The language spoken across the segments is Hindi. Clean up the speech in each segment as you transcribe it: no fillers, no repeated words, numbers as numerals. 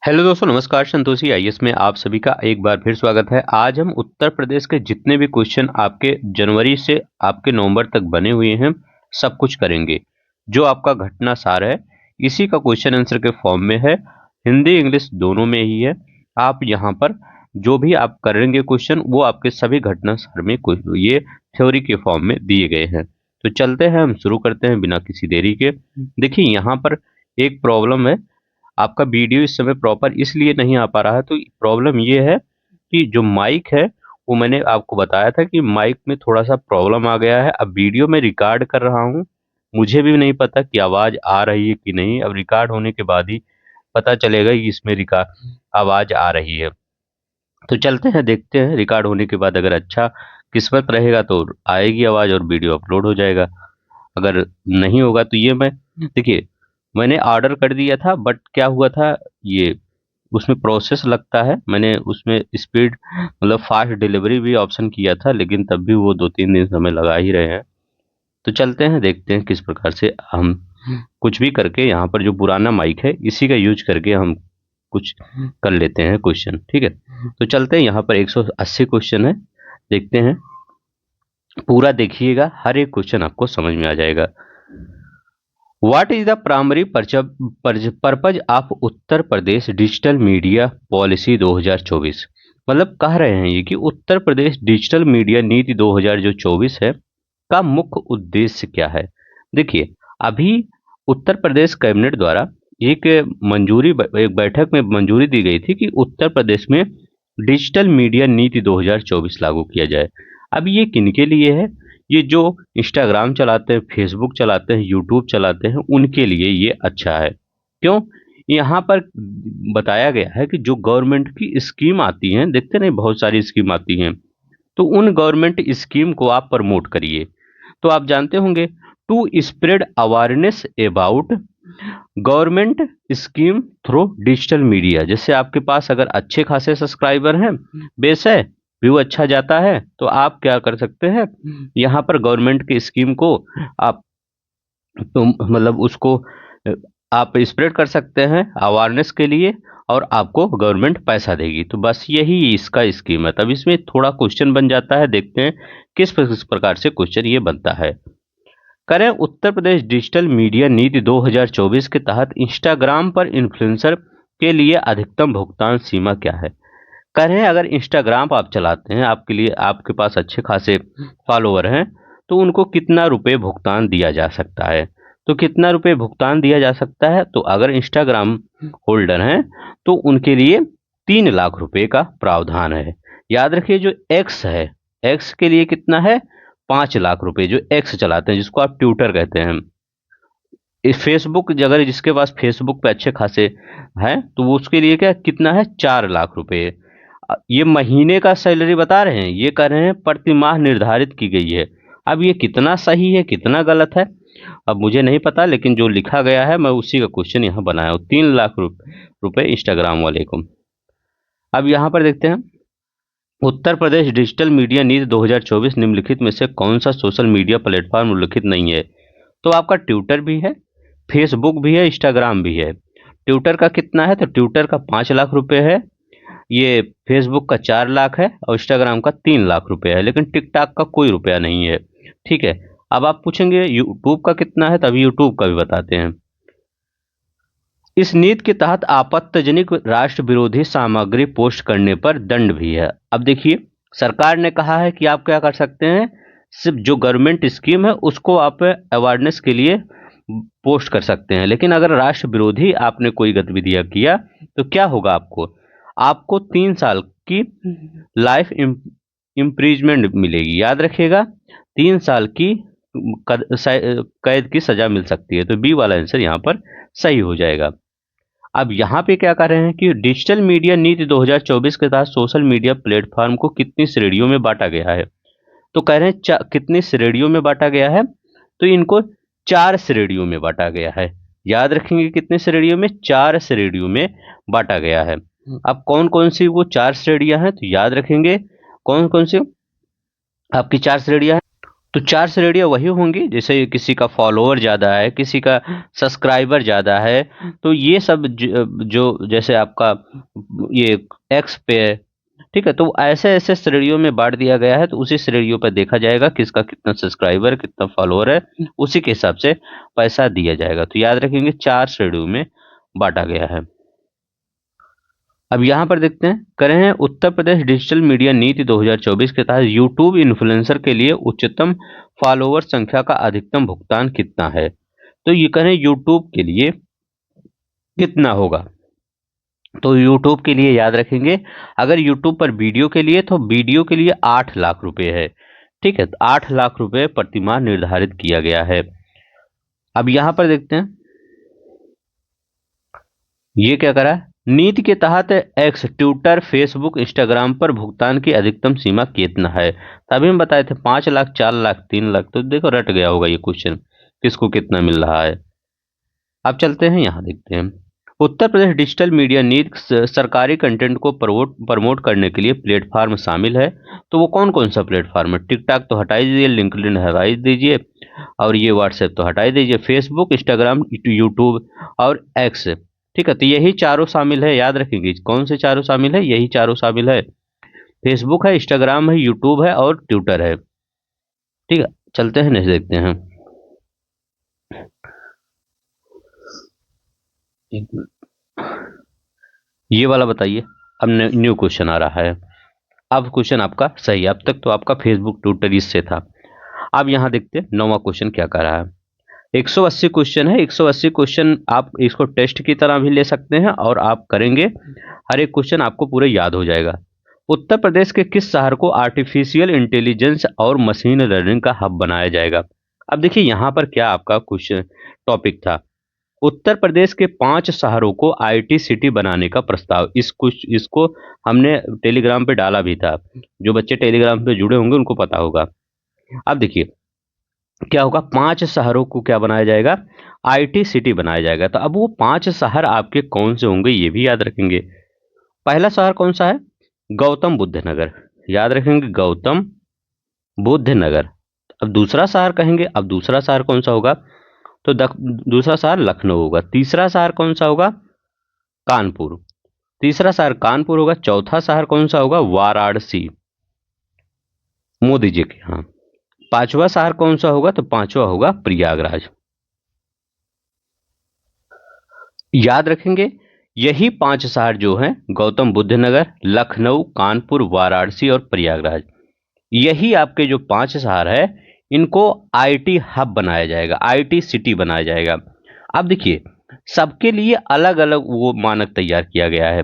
हेलो दोस्तों, नमस्कार। संतोषी आईएएस में आप सभी का एक बार फिर स्वागत है। आज हम उत्तर प्रदेश के जितने भी क्वेश्चन आपके जनवरी से आपके नवंबर तक बने हुए हैं, सब कुछ करेंगे। जो आपका घटना सार है, इसी का क्वेश्चन आंसर के फॉर्म में है। हिंदी इंग्लिश दोनों में ही है। आप यहाँ पर जो भी आप करेंगे क्वेश्चन, वो आपके सभी घटना सार में ये थ्योरी के फॉर्म में दिए गए हैं। तो चलते हैं, हम शुरू करते हैं बिना किसी देरी के। देखिए, यहाँ पर एक प्रॉब्लम है। आपका वीडियो इस समय प्रॉपर इसलिए नहीं आ पा रहा है, तो प्रॉब्लम ये है कि जो माइक है, वो मैंने आपको बताया था कि माइक में थोड़ा सा प्रॉब्लम आ गया है। अब वीडियो में रिकॉर्ड कर रहा हूँ, मुझे भी नहीं पता कि आवाज़ आ रही है कि नहीं। अब रिकॉर्ड होने के बाद ही पता चलेगा कि इसमें रिकॉर्ड आवाज़ आ रही है। तो चलते हैं, देखते हैं। रिकॉर्ड होने के बाद अगर अच्छा किस्मत रहेगा तो आएगी आवाज़ और वीडियो अपलोड हो जाएगा। अगर नहीं होगा तो ये देखिए, मैंने ऑर्डर कर दिया था, बट क्या हुआ था, ये उसमें प्रोसेस लगता है। मैंने उसमें स्पीड मतलब फास्ट डिलीवरी भी ऑप्शन किया था, लेकिन तब भी वो 2-3 दिन समय लगा ही रहे हैं। तो चलते हैं, देखते हैं किस प्रकार से हम कुछ भी करके यहाँ पर जो पुराना माइक है, इसी का यूज करके हम कुछ कर लेते हैं क्वेश्चन। ठीक है, तो चलते हैं। यहाँ पर 180 क्वेश्चन है, देखते हैं। पूरा देखिएगा, हर एक क्वेश्चन आपको समझ में आ जाएगा। What is the primary purpose of Uttar Pradesh digital media policy 2024? मतलब कह रहे हैं ये कि उत्तर प्रदेश डिजिटल मीडिया नीति 2024 है का मुख्य उद्देश्य क्या है। देखिए, अभी उत्तर प्रदेश कैबिनेट द्वारा एक बैठक में मंजूरी दी गई थी कि उत्तर प्रदेश में डिजिटल मीडिया नीति 2024 लागू किया जाए। अब ये किनके लिए है? ये जो इंस्टाग्राम चलाते हैं, फेसबुक चलाते हैं, यूट्यूब चलाते हैं, उनके लिए ये अच्छा है। क्यों? यहाँ पर बताया गया है कि जो गवर्नमेंट की स्कीम आती हैं, देखते नहीं बहुत सारी स्कीम आती हैं, तो उन गवर्नमेंट स्कीम को आप प्रमोट करिए। तो आप जानते होंगे, to spread awareness about government scheme through digital media. जैसे आपके पास अगर अच्छे खासे सब्सक्राइबर हैं, बेस है, व्यू अच्छा जाता है, तो आप क्या कर सकते हैं, यहाँ पर गवर्नमेंट की स्कीम को आप तो मतलब उसको आप स्प्रेड कर सकते हैं अवेयरनेस के लिए, और आपको गवर्नमेंट पैसा देगी। तो बस यही इसका स्कीम है। तब इसमें थोड़ा क्वेश्चन बन जाता है, देखते हैं किस प्रकार से क्वेश्चन ये बनता है। करें, उत्तर प्रदेश डिजिटल मीडिया नीति 2024 के तहत इंस्टाग्राम पर इन्फ्लुएंसर के लिए अधिकतम भुगतान सीमा क्या है। कह रहे हैं, अगर इंस्टाग्राम आप चलाते हैं, आपके लिए आपके पास अच्छे खासे फॉलोवर हैं, तो उनको कितना रुपए भुगतान दिया जा सकता है। तो कितना रुपए भुगतान दिया जा सकता है, तो अगर इंस्टाग्राम होल्डर हैं तो उनके लिए 3 लाख रुपए का प्रावधान है। याद रखिए, जो एक्स है, एक्स के लिए कितना है, 5 लाख रुपए। जो एक्स चलाते हैं, जिसको आप ट्विटर कहते हैं। इस फेसबुक, अगर जिसके पास फेसबुक पे अच्छे खासे हैं, तो वो उसके लिए क्या कितना है, 4 लाख रुपए। ये महीने का सैलरी बता रहे हैं, ये कह रहे हैं प्रति माह निर्धारित की गई है। अब ये कितना सही है कितना गलत है, अब मुझे नहीं पता, लेकिन जो लिखा गया है मैं उसी का क्वेश्चन यहाँ बनाया हूँ। 3 लाख रुपए इंस्टाग्राम वाले को। अब यहाँ पर देखते हैं, उत्तर प्रदेश डिजिटल मीडिया नीति 2024 निम्नलिखित में से कौन सा सोशल मीडिया प्लेटफॉर्म उल्लिखित नहीं है। तो आपका ट्विटर भी है, फेसबुक भी है, इंस्टाग्राम भी है। ट्विटर का कितना है, तो ट्विटर का 5 लाख रुपए है, ये फेसबुक का 4 लाख है, और इंस्टाग्राम का 3 लाख रुपए है, लेकिन टिकटॉक का कोई रुपया नहीं है। ठीक है, अब आप पूछेंगे यूट्यूब का कितना है, तभी यूट्यूब का भी बताते हैं। इस नीति के तहत आपत्तिजनक राष्ट्र विरोधी सामग्री पोस्ट करने पर दंड भी है। अब देखिए, सरकार ने कहा है कि आप क्या कर सकते हैं, सिर्फ जो गवर्नमेंट स्कीम है उसको आप अवेयरनेस के लिए पोस्ट कर सकते हैं, लेकिन अगर राष्ट्र विरोधी आपने कोई गतिविधियां किया तो क्या होगा, आपको आपको 3 साल की लाइफ इम्प्रीजमेंट मिलेगी। याद रखिएगा, 3 साल की कैद की सजा मिल सकती है। तो बी वाला आंसर यहाँ पर सही हो जाएगा। अब यहाँ पे क्या कर रहे हैं कि डिजिटल मीडिया नीति 2024 के तहत सोशल मीडिया प्लेटफॉर्म को कितनी श्रेणियों में बांटा गया है। तो कह रहे हैं कितनी श्रेणियों में बांटा गया है, तो इनको 4 श्रेणियों में बांटा गया है। याद रखेंगे कितने श्रेणियों में, 4 श्रेणियों में बांटा गया है। अब कौन कौन सी वो 4 श्रेणियां हैं, तो याद रखेंगे कौन कौन सी आपकी 4 श्रेणियां हैं। तो 4 श्रेणियाँ वही होंगी, जैसे किसी का फॉलोअर ज़्यादा है, किसी का सब्सक्राइबर ज़्यादा है, तो ये सब जो जैसे आपका ये एक्स पे है, ठीक है, तो ऐसे ऐसे श्रेणियों में बांट दिया गया है, तो उसी श्रेणियों पर देखा जाएगा किसका कितना सब्सक्राइबर कितना फॉलोअर है, उसी के हिसाब से पैसा दिया जाएगा। तो याद रखेंगे 4 श्रेणियों में बांटा गया है। अब यहाँ पर देखते हैं, करें हैं उत्तर प्रदेश डिजिटल मीडिया नीति 2024 के तहत यूट्यूब इन्फ्लुएंसर के लिए उच्चतम फॉलोअर संख्या का अधिकतम भुगतान कितना है। तो ये करें यूट्यूब के लिए कितना होगा, तो यूट्यूब के लिए याद रखेंगे, अगर यूट्यूब पर वीडियो के लिए, तो वीडियो के लिए 8 लाख रुपए है, ठीक है, 8 लाख रुपए प्रतिमाह निर्धारित किया गया है। अब यहाँ पर देखते हैं ये क्या करा है, नीति के तहत एक्स, ट्विटर, फेसबुक, इंस्टाग्राम पर भुगतान की अधिकतम सीमा कितना है। तभी हम बताए थे 5 लाख, 4 लाख, 3 लाख, तो देखो रट गया होगा ये क्वेश्चन, किसको कितना मिल रहा है। अब चलते हैं यहाँ देखते हैं, उत्तर प्रदेश डिजिटल मीडिया नीति सरकारी कंटेंट को प्रमोट करने के लिए प्लेटफॉर्म शामिल है। तो वो कौन कौन सा प्लेटफॉर्म है, टिकटॉक तो हटा दीजिए, लिंक्डइन हटा दीजिए, और ये व्हाट्सएप तो हटा दीजिए, फेसबुक, इंस्टाग्राम, यूट्यूब और एक्स, ठीक है, तो यही चारों शामिल है। याद रखेंगे कौन से चारों शामिल है, यही चारों शामिल है, फेसबुक है, इंस्टाग्राम है, यूट्यूब है और ट्विटर है, ठीक है। चलते हैं नेक्स्ट देखते हैं, ये वाला बताइए। अब न्यू क्वेश्चन आ रहा है, अब क्वेश्चन आपका सही है, अब तक तो आपका फेसबुक ट्विटर इससे था। अब यहाँ देखते हैं 9वां क्वेश्चन क्या कर रहा है। 180 क्वेश्चन है, 180 क्वेश्चन आप इसको टेस्ट की तरह भी ले सकते हैं, और आप करेंगे हर एक क्वेश्चन आपको पूरे याद हो जाएगा। उत्तर प्रदेश के किस शहर को आर्टिफिशियल इंटेलिजेंस और मशीन लर्निंग का हब बनाया जाएगा। अब देखिए यहाँ पर क्या आपका क्वेश्चन टॉपिक था, उत्तर प्रदेश के 5 शहरों को आईटी सिटी बनाने का प्रस्ताव। इसको हमने टेलीग्राम पे डाला भी था, जो बच्चे टेलीग्राम पे जुड़े होंगे उनको पता होगा। अब देखिए क्या होगा, 5 शहरों को क्या बनाया जाएगा, आईटी सिटी बनाया जाएगा। तो अब वो 5 शहर आपके कौन से होंगे ये भी याद रखेंगे। पहला शहर कौन सा है, गौतम बुद्ध नगर, याद रखेंगे गौतम बुद्ध नगर। अब दूसरा शहर कहेंगे, अब दूसरा शहर कौन सा होगा, तो दूसरा शहर लखनऊ होगा। तीसरा शहर कौन सा होगा, कानपुर, तीसरा शहर कानपुर होगा। चौथा शहर कौन सा होगा, वाराणसी, मोदी जी के यहाँ। पांचवा शहर कौन सा होगा, तो पांचवा होगा प्रयागराज। याद रखेंगे यही 5 शहर जो हैं, गौतम बुद्ध नगर, लखनऊ, कानपुर, वाराणसी और प्रयागराज, यही आपके जो 5 शहर है, इनको आईटी हब बनाया जाएगा, आईटी सिटी बनाया जाएगा। अब देखिए सबके लिए अलग अलग वो मानक तैयार किया गया है।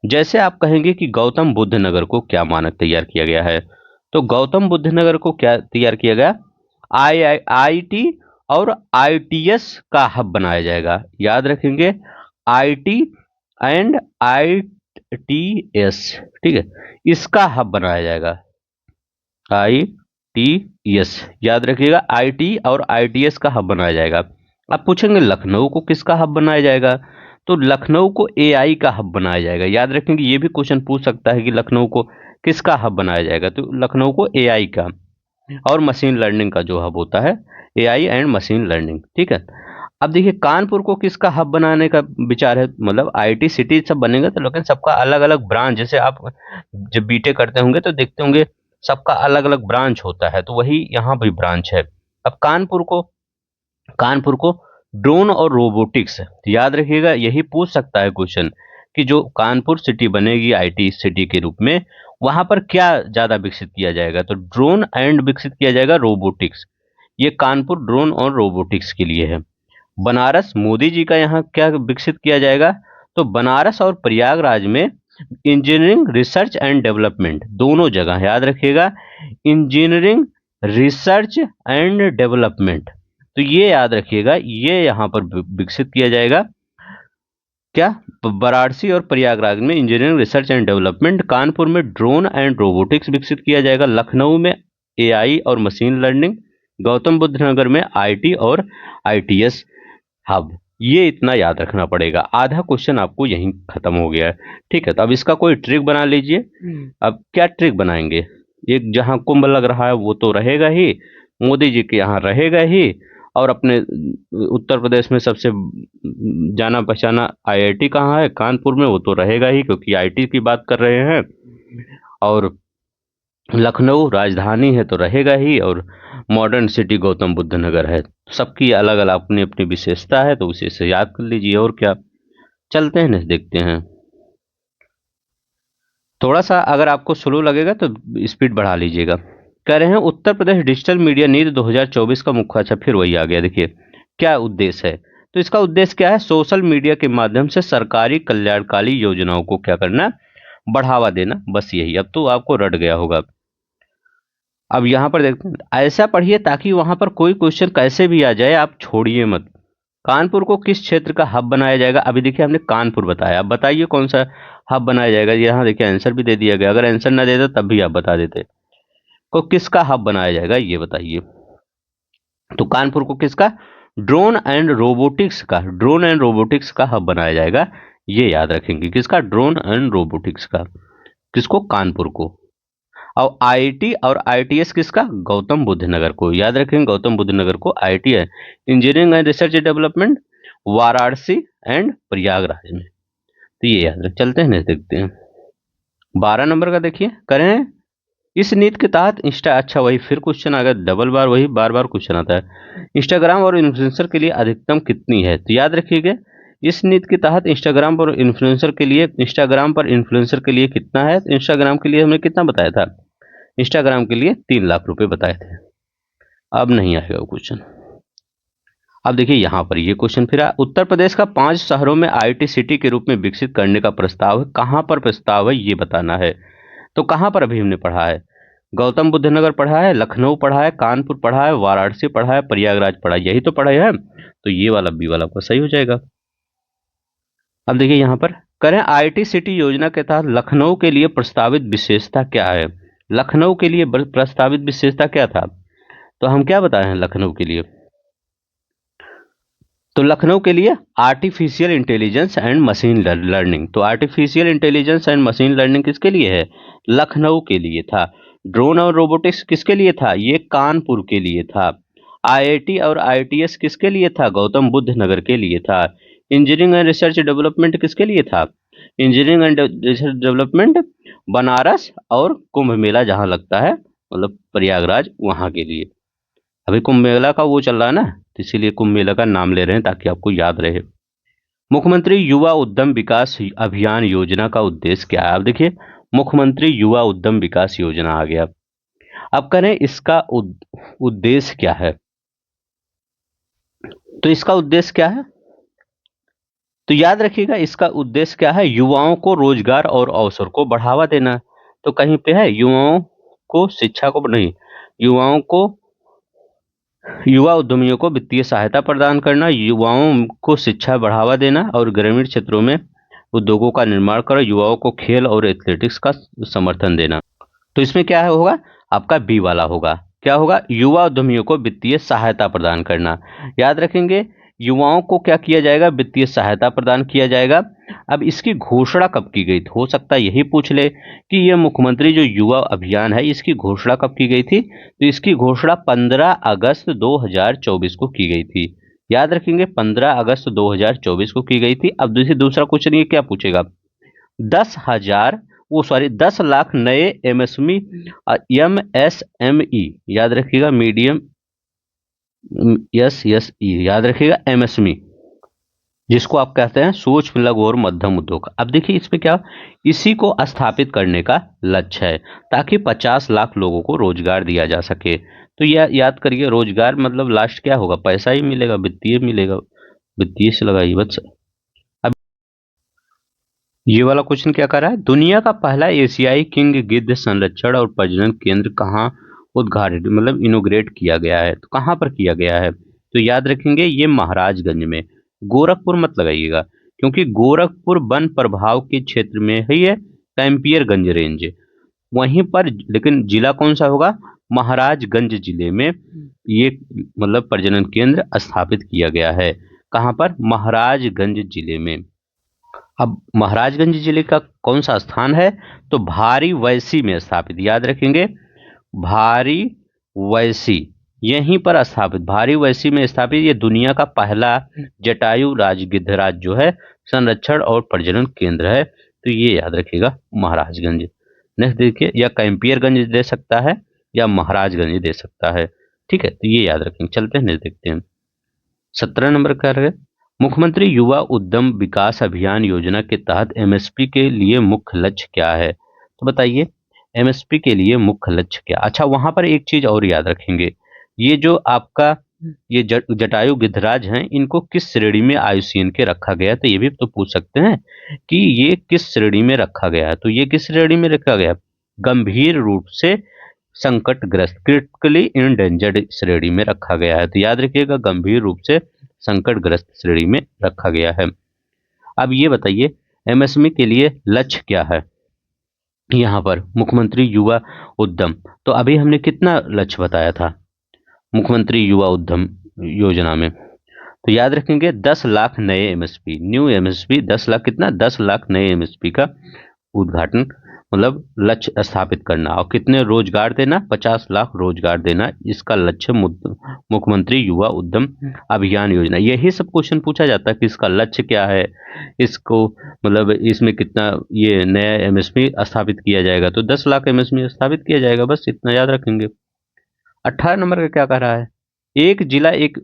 जैसे आप कहेंगे कि गौतम बुद्ध नगर को क्या मानक तैयार किया गया है, तो गौतम बुद्ध नगर को क्या तैयार किया गया, आईटी और आईटीएस का हब बनाया जाएगा। याद रखेंगे आईटी एंड आईटीएस, ठीक है, इसका हब बनाया जाएगा, आईटीएस, याद रखिएगा आईटी और आईटीएस का हब बनाया जाएगा। आप पूछेंगे लखनऊ को किसका हब बनाया जाएगा, तो लखनऊ को एआई का हब बनाया जाएगा। याद रखेंगे ये भी क्वेश्चन पूछ सकता है कि लखनऊ को किसका हब बनाया जाएगा, तो लखनऊ को एआई का और मशीन लर्निंग का जो हब होता है, एआई एंड मशीन लर्निंग, ठीक है। अब देखिए कानपुर को किसका हब बनाने का विचार है, मतलब आईटी सिटी सब बनेगा, तो लेकिन सबका अलग अलग ब्रांच, जैसे आप जब बीटेक करते होंगे तो देखते होंगे सबका अलग अलग ब्रांच होता है, तो वही यहाँ भी ब्रांच है। अब कानपुर को ड्रोन और रोबोटिक्स, याद रखिएगा यही पूछ सकता है क्वेश्चन कि जो कानपुर सिटी बनेगी आईटी सिटी के रूप में, वहां पर क्या ज्यादा विकसित किया जाएगा, तो ड्रोन एंड विकसित किया जाएगा रोबोटिक्स। ये कानपुर ड्रोन और रोबोटिक्स के लिए है। बनारस मोदी जी का यहाँ क्या विकसित किया जाएगा, तो बनारस और प्रयागराज में इंजीनियरिंग रिसर्च एंड डेवलपमेंट, दोनों जगह याद रखिएगा इंजीनियरिंग रिसर्च एंड डेवलपमेंट, तो ये याद रखिएगा ये यहाँ पर विकसित किया जाएगा। क्या, वाराणसी और प्रयागराज में engineering research and development, Kanpur में ड्रोन एंड रोबोटिक्स विकसित किया जाएगा, लखनऊ में एआई और मशीन लर्निंग, गौतम बुद्ध नगर में आईटी और आईटीएस हब। ये इतना याद रखना पड़ेगा, आधा क्वेश्चन आपको यहीं खत्म हो गया है, ठीक है। तो अब इसका कोई ट्रिक बना लीजिए। अब क्या ट्रिक बनाएंगे, एक जहां कुंभ लग रहा है वो तो रहेगा ही, मोदी जी के यहाँ रहेगा ही, और अपने उत्तर प्रदेश में सबसे जाना पहचाना आईआईटी कहाँ है, कानपुर में, वो तो रहेगा ही क्योंकि आईटी की बात कर रहे हैं। और लखनऊ राजधानी है तो रहेगा ही, और मॉडर्न सिटी गौतम बुद्ध नगर है। सबकी अलग अलग अपनी अपनी विशेषता है, तो उसी से याद कर लीजिए। और क्या, चलते हैं नेक्स्ट देखते हैं। थोड़ा सा अगर आपको स्लो लगेगा तो स्पीड बढ़ा लीजिएगा। कह रहे हैं उत्तर प्रदेश डिजिटल मीडिया नीति 2024 का मुख्य, अच्छा फिर वही आ गया, देखिए क्या उद्देश्य है। तो इसका उद्देश्य क्या है, सोशल मीडिया के माध्यम से सरकारी कल्याणकारी योजनाओं को क्या करना, बढ़ावा देना, बस यही। अब तो आपको रट गया होगा। अब यहाँ पर देखते हैं, ऐसा पढ़िए ताकि वहां पर कोई क्वेश्चन कैसे भी आ जाए आप छोड़िए मत। कानपुर को किस क्षेत्र का हब बनाया जाएगा, अभी देखिए हमने कानपुर बताया, अब बताइए कौन सा हब बनाया जाएगा। यहाँ देखिए आंसर भी दे दिया गया, अगर आंसर ना देता तब भी आप बता देते। को किसका हब बनाया जाएगा ये बताइए। तो कानपुर को किसका, ड्रोन एंड रोबोटिक्स का, ड्रोन एंड रोबोटिक्स का हब बनाया जाएगा, ये याद रखेंगे। किसका, ड्रोन एंड रोबोटिक्स का, किसको, कानपुर को। और आईटी और आईटीएस किसका, गौतम बुद्ध नगर को, याद रखेंगे गौतम बुद्ध नगर को। आईटी है engineering and research development Varanasi and Prayagraj में, तो ये याद रख। चलते हैं नेक्स्ट देखते हैं 12 नंबर का। देखिए करें इस नीति के तहत इंस्टा, अच्छा वही फिर क्वेश्चन आ गया, डबल बार वही बार बार क्वेश्चन आता है। इंस्टाग्राम और इन्फ्लुएंसर के लिए अधिकतम कितनी है, तो याद रखिएगा इस नीति के तहत इंस्टाग्राम पर इन्फ्लुएंसर के लिए, इंस्टाग्राम पर इन्फ्लुएंसर के लिए कितना है, तो इंस्टाग्राम के लिए हमने कितना बताया था, इंस्टाग्राम के लिए 3 लाख रुपए बताए थे। अब नहीं आएगा वो क्वेश्चन। अब देखिए यहाँ पर ये क्वेश्चन फिर उत्तर प्रदेश का 5 शहरों में आईटी सिटी के रूप में विकसित करने का प्रस्ताव है, कहाँ पर प्रस्ताव है ये बताना है। तो कहाँ पर अभी हमने पढ़ा है, गौतम बुद्ध नगर पढ़ा है, लखनऊ पढ़ा है, कानपुर पढ़ा है, वाराणसी पढ़ा है, प्रयागराज पढ़ा है, यही तो पढ़े हैं। तो ये वाला बी वाला आपका सही हो जाएगा। अब देखिए यहाँ पर करें आईटी सिटी योजना के तहत लखनऊ के लिए प्रस्तावित विशेषता क्या है, लखनऊ के लिए प्रस्तावित विशेषता क्या था, तो हम क्या बताए हैं लखनऊ के लिए। तो लखनऊ के लिए artificial intelligence and machine learning, तो artificial intelligence and machine learning किसके लिए है, लखनऊ के लिए था। ड्रोन और रोबोटिक्स किसके लिए था, ये कानपुर के लिए था। आईआईटी और आईटीएस किसके लिए था, गौतम बुद्ध नगर के लिए था। इंजीनियरिंग एंड रिसर्च डेवलपमेंट किसके लिए था, engineering and research development Banaras और कुंभ मेला जहाँ लगता है, मतलब प्रयागराज, वहाँ के लिए। अभी कुंभ मेला का वो चल रहा है ना, तो इसीलिए कुंभ मेला का नाम ले रहे हैं ताकि आपको याद रहे। मुख्यमंत्री युवा उद्यम विकास अभियान योजना का उद्देश्य क्या है, अब देखिए मुख्यमंत्री युवा उद्यम विकास योजना आ गया। अब करें इसका उद्देश्य क्या है, तो इसका उद्देश्य क्या है, तो याद रखिएगा इसका उद्देश्य क्या है, युवाओं को रोजगार और अवसर को बढ़ावा देना। तो कहीं पे है युवाओं को शिक्षा को नहीं, युवाओं को, युवा उद्यमियों को वित्तीय सहायता प्रदान करना, युवाओं को शिक्षा बढ़ावा देना और ग्रामीण क्षेत्रों में उद्योगों का निर्माण कर युवाओं को खेल और एथलेटिक्स का समर्थन देना। तो इसमें क्या होगा, आपका बी वाला होगा, क्या होगा, युवा उद्यमियों को वित्तीय सहायता प्रदान करना। याद रखेंगे युवाओं को क्या किया जाएगा, वित्तीय सहायता प्रदान किया जाएगा। अब इसकी घोषणा कब की गई, हो सकता है यही पूछ ले कि यह मुख्यमंत्री जो युवा अभियान है इसकी घोषणा कब की गई थी, तो इसकी घोषणा 15 अगस्त 2024 को की गई थी। याद रखेंगे 15 अगस्त 2024 को की गई थी। अब दूसरा क्वेश्चन ये क्या पूछेगा, 10 लाख नए एमएसएमई, याद रखिएगा मीडियम, याद रखिएगा एमएसएमई, जिसको आप कहते हैं सूक्ष्म लघु और मध्यम उद्योग। अब देखिए इसमें क्या, इसी को स्थापित करने का लक्ष्य है ताकि 50 लाख लोगों को रोजगार दिया जा सके। तो यह याद करिए, रोजगार मतलब लास्ट क्या होगा, पैसा ही मिलेगा, वित्तीय मिलेगा, वित्तीय से लगाइए बस। अब ये वाला क्वेश्चन क्या कर रहा है, दुनिया का पहला एशियाई किंग गिद्ध संरक्षण और प्रजनन केंद्र कहाँ उद्घाटित, मतलब इनोग्रेट किया गया है, तो कहाँ पर किया गया है, तो याद रखेंगे ये महाराजगंज में, गोरखपुर मत लगाइएगा क्योंकि गोरखपुर वन प्रभाव के क्षेत्र में है, ये कैंपियरगंज रेंज वहीं पर, लेकिन जिला कौन सा होगा, महाराजगंज जिले में ये मतलब प्रजनन केंद्र स्थापित किया गया है। कहाँ पर, महाराजगंज जिले में। अब महाराजगंज जिले का कौन सा स्थान है, तो भारी वैसी में स्थापित, याद रखेंगे भारी वैसी, यहीं पर स्थापित, भारी वैसी में स्थापित ये दुनिया का पहला जटायु राजगिद्धराज जो है संरक्षण और प्रजनन केंद्र है। तो ये याद रखिएगा महाराजगंज। नेक्स्ट देखिए, या कैंपियरगंज दे सकता है या महाराजगंज दे सकता है। ठीक है, तो ये याद रखेंगे। चलते हैं नेक्स्ट देखते हैं। 17 नंबर का है, मुख्यमंत्री युवा उद्यम विकास अभियान योजना के तहत एमएसपी के लिए मुख्य लक्ष्य क्या है? तो बताइए एमएसपी के लिए मुख्य लक्ष्य क्या? अच्छा, वहां पर एक चीज और याद रखेंगे, ये जो आपका ये जटायु गिद्धराज हैं, इनको किस श्रेणी में आयुसीएन के रखा गया? तो ये भी तो पूछ सकते हैं कि ये किस श्रेणी में रखा गया है। तो ये किस श्रेणी में रखा गया? गंभीर रूप से संकटग्रस्त, क्रिटिकली इंडेंजर्ड श्रेणी में रखा गया है। तो याद रखिएगा गंभीर रूप से संकटग्रस्त श्रेणी में रखा गया है। अब ये बताइए एमएसएमई के लिए लक्ष्य क्या है? यहाँ पर मुख्यमंत्री युवा उद्यम, तो अभी हमने कितना लक्ष्य बताया था मुख्यमंत्री युवा उद्यम योजना में? तो याद रखेंगे 10 लाख नए एमएसपी, न्यू एमएसपी 10 लाख, कितना 10 लाख नए एमएसपी का उद्घाटन, मतलब लक्ष्य स्थापित करना, और कितने रोजगार देना? 50 लाख रोजगार देना, इसका लक्ष्य मुख्यमंत्री युवा उद्यम अभियान योजना। यही सब क्वेश्चन पूछा जाता है कि इसका लक्ष्य क्या है, इसको मतलब इसमें कितना ये नया एमएसपी स्थापित किया जाएगा? तो 10 लाख एमएसपी स्थापित किया जाएगा, बस इतना याद रखेंगे। 18 नंबर का क्या कह रहा है? एक जिला एक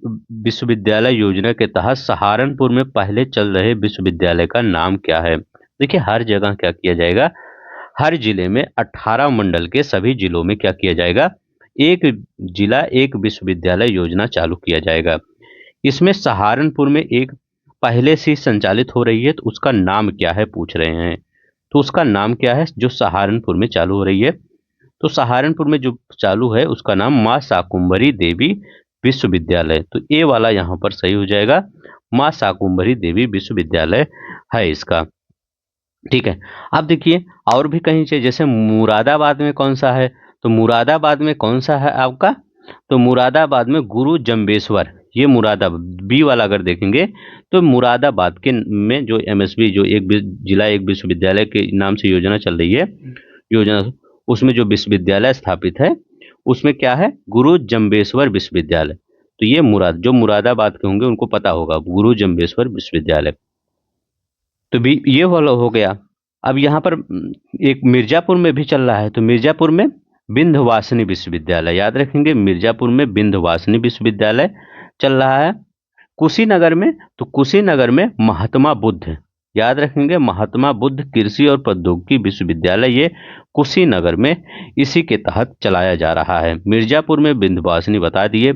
विश्वविद्यालय योजना के तहत सहारनपुर में पहले चल रहे विश्वविद्यालय का नाम क्या है? देखिए हर जगह क्या किया जाएगा, हर जिले में 18 मंडल के सभी जिलों में क्या किया जाएगा, एक जिला एक विश्वविद्यालय योजना चालू किया जाएगा। इसमें सहारनपुर में एक पहले से संचालित हो रही है, तो उसका नाम क्या है पूछ रहे हैं। तो उसका नाम क्या है जो सहारनपुर में चालू हो रही है? तो सहारनपुर में जो चालू है उसका नाम माँ शाकुंभरी देवी विश्वविद्यालय। तो ए वाला यहाँ पर सही हो जाएगा, माँ शाकुंभरी देवी विश्वविद्यालय है इसका। ठीक है, अब देखिए और भी कहीं से, जैसे मुरादाबाद में कौन सा है? तो मुरादाबाद में कौन सा है आपका? तो मुरादाबाद में गुरु जम्बेश्वर, ये मुरादाबाद बी वाला अगर देखेंगे तो मुरादाबाद के में जो एमएसबी जो एक जिला एक विश्वविद्यालय के नाम से योजना चल रही है, योजना उसमें जो विश्वविद्यालय स्थापित है उसमें क्या है? गुरु जम्बेश्वर विश्वविद्यालय। तो ये जो मुरादाबाद के होंगे उनको पता होगा, गुरु जम्बेश्वर विश्वविद्यालय। तो भी ये वाला हो गया। अब यहाँ पर एक मिर्जापुर में भी चल रहा है, तो मिर्जापुर में विंध्यवासिनी विश्वविद्यालय, याद रखेंगे मिर्जापुर में विंध्यवासिनी विश्वविद्यालय चल रहा है। कुशीनगर में, तो कुशीनगर में महात्मा बुद्ध, याद रखेंगे महात्मा बुद्ध कृषि और प्रौद्योगिकी विश्वविद्यालय, ये कुशीनगर में इसी के तहत चलाया जा रहा है। मिर्जापुर में विंध्यवासिनी बता दिए।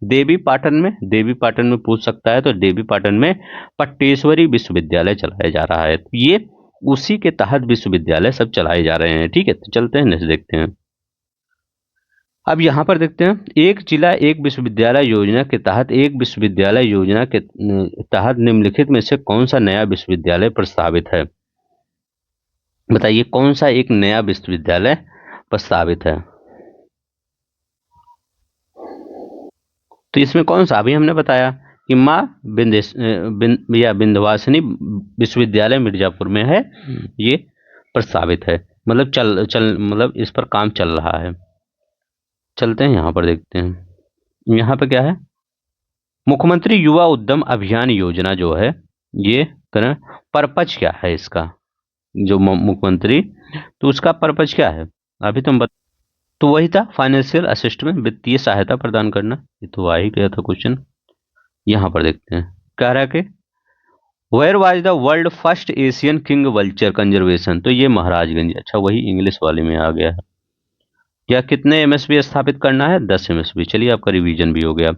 देवी पाटन में पूछ सकता है, तो देवी पाटन में पट्टेश्वरी विश्वविद्यालय चलाया जा रहा है। ये उसी के तहत विश्वविद्यालय सब चलाए जा रहे हैं। ठीक है, तो चलते हैं नेक्स्ट देखते हैं। अब यहाँ पर देखते हैं, एक जिला एक विश्वविद्यालय योजना के तहत निम्नलिखित में से कौन सा नया विश्वविद्यालय प्रस्तावित है? बताइए कौन सा एक नया विश्वविद्यालय प्रस्तावित है? तो इसमें कौन सा, अभी हमने बताया कि माँ विंध्यवासिनी विश्वविद्यालय मिर्जापुर में है, ये प्रस्तावित है, मतलब मतलब इस पर काम चल रहा है। चलते हैं यहाँ पर देखते हैं, यहाँ पर क्या है, मुख्यमंत्री युवा उद्यम अभियान योजना जो है ये पर्पज क्या है इसका, जो मुख्यमंत्री, तो उसका पर्पज क्या है अभी तुम तो वही था फाइनेंशियल असिस्टेंट, वित्तीय सहायता प्रदान करना, ये तो आ ही गया था क्वेश्चन। यहाँ पर देखते हैं कह रहा है कि where was the world first Asian king vulture conservation, तो ये महाराजगंज। अच्छा वही इंग्लिश वाले में आ गया है। क्या कितने एमएसपी स्थापित करना है? 10 एमएसपी। चलिए आपका रिवीजन भी हो गया।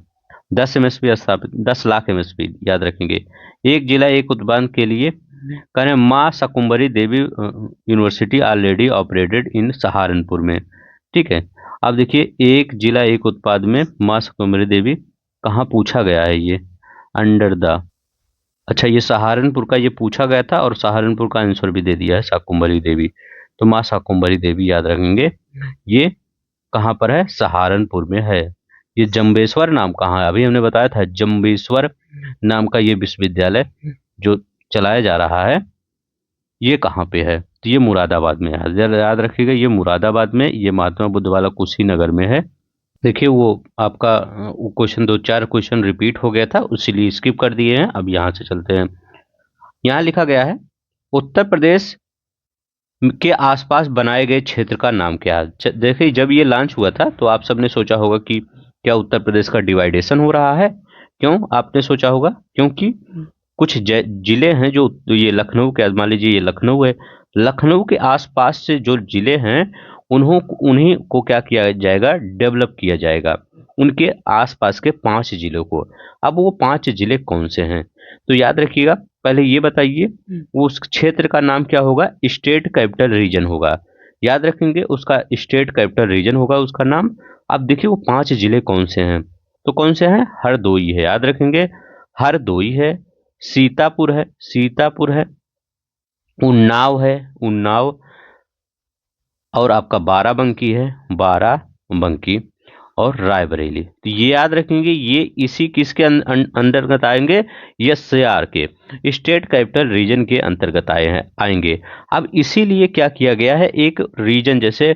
10 एमएसपी स्थापित, 10 लाख एमएसपी याद रखेंगे। एक जिला एक उत्पाद के लिए करें, माँ Shakumbhari Devi university already operated in Saharanpur में। ठीक है, अब देखिए एक जिला एक उत्पाद में माँ शाकुंभरी देवी कहाँ पूछा गया है, ये अंडर द, अच्छा ये सहारनपुर का ये पूछा गया था और सहारनपुर का आंसर भी दे दिया है शाकुंभरी देवी। तो माँ शाकुंभरी देवी याद रखेंगे, ये कहाँ पर है? सहारनपुर में है। ये जम्बेश्वर नाम कहाँ है? अभी हमने बताया था जम्बेश्वर नाम का ये विश्वविद्यालय जो चलाया जा रहा है ये कहाँ पे है? तो ये मुरादाबाद में है। याद रखिएगा ये मुरादाबाद में, ये महात्मा बुद्ध वाला कुशीनगर में है। देखिए वो आपका क्वेश्चन 2-4 क्वेश्चन रिपीट हो गया था, इसीलिए स्किप कर दिए हैं। अब यहाँ से चलते हैं। यहाँ लिखा गया है उत्तर प्रदेश के आसपास बनाए गए क्षेत्र का नाम क्या है। देखिए जब ये लॉन्च हुआ था तो आप सबने सोचा होगा कि क्या उत्तर प्रदेश का डिवाइडेशन हो रहा है। क्यों आपने सोचा होगा? क्योंकि कुछ जिले हैं जो ये लखनऊ के, मान लीजिए ये लखनऊ है, लखनऊ के आसपास से जो जिले हैं उन्हीं को क्या किया जाएगा, डेवलप किया जाएगा, उनके आसपास के 5 जिलों को। अब वो 5 जिले कौन से हैं? तो याद रखिएगा, पहले ये बताइए उस क्षेत्र का नाम क्या होगा? स्टेट कैपिटल रीजन होगा। याद रखेंगे उसका स्टेट कैपिटल रीजन होगा उसका नाम। अब देखिए वो 5 जिले कौन से हैं? तो कौन से हैं? हरदोई है, याद रखेंगे, हरदोई है, सीतापुर है, उन्नाव है, उन्नाव, और आपका बाराबंकी है, बाराबंकी, और रायबरेली। तो ये याद रखेंगे, ये इसी किसके अंतर्गत आएंगे? एससीआर के, स्टेट कैपिटल रीजन के अंतर्गत आएंगे। अब इसीलिए क्या किया गया है, एक रीजन जैसे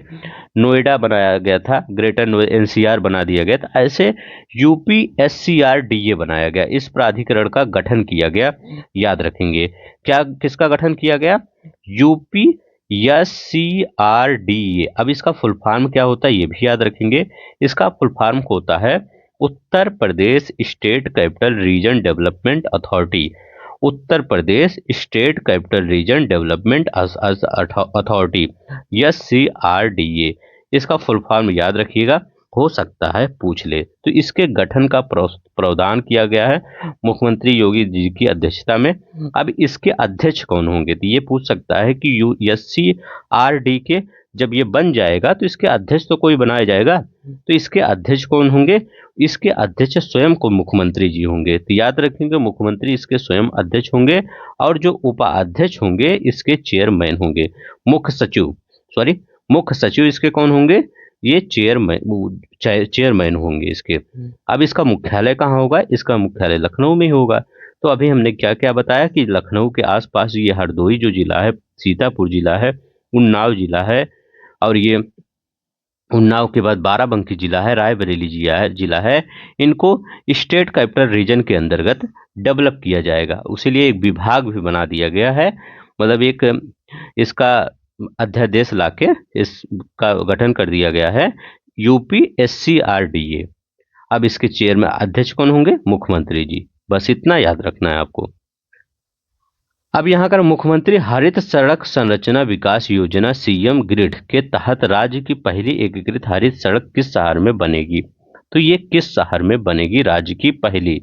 नोएडा बनाया गया था, ग्रेटर एनसीआर बना दिया गया था, ऐसे यूपी एससीआरडीए बनाया गया, इस प्राधिकरण का गठन किया गया। याद रखेंगे क्या, किसका गठन किया गया? यूपी एससीआरडीए। अब इसका फुल फॉर्म क्या होता है ये भी याद रखेंगे। इसका फुल फॉर्म होता है Uttar Pradesh state capital region development authority. Uttar Pradesh state capital region development authority, SCRDA. इसका फुल फॉर्म याद रखिएगा, हो सकता है पूछ ले। तो इसके गठन का प्रावधान किया गया है मुख्यमंत्री योगी जी की अध्यक्षता में। अब इसके अध्यक्ष कौन होंगे? तो ये पूछ सकता है कि एससीआरडी के जब ये बन जाएगा तो इसके अध्यक्ष तो कोई बनाया जाएगा, तो इसके अध्यक्ष कौन होंगे? इसके अध्यक्ष स्वयं को मुख्यमंत्री जी होंगे। तो याद रखेंगे मुख्यमंत्री इसके स्वयं अध्यक्ष होंगे, और जो उपाध्यक्ष होंगे इसके चेयरमैन होंगे। मुख्य सचिव, सॉरी, मुख्य सचिव इसके कौन होंगे? ये चेयरमैन होंगे इसके। अब इसका मुख्यालय कहाँ होगा? इसका मुख्यालय लखनऊ में होगा। तो अभी हमने क्या क्या बताया कि लखनऊ के आसपास ये हरदोई जो जिला है, सीतापुर जिला है, उन्नाव जिला है, और ये उन्नाव के बाद बाराबंकी जिला है, रायबरेली जिला है। इनको स्टेट कैपिटल रीजन के अंतर्गत डेवलप किया जाएगा, उसीलिए एक विभाग भी बना दिया गया है। मतलब एक इसका अध्यादेश लाके इसका गठन कर दिया गया है, यूपी एससीआरडीए। अब इसके चेयरमैन अध्यक्ष कौन होंगे? मुख्यमंत्री जी। बस इतना याद रखना है आपको। अब यहाँ का मुख्यमंत्री हरित सड़क संरचना विकास योजना सीएम ग्रिड के तहत राज्य की पहली एकीकृत हरित सड़क किस शहर में बनेगी? तो ये किस शहर में बनेगी? राज्य की पहली,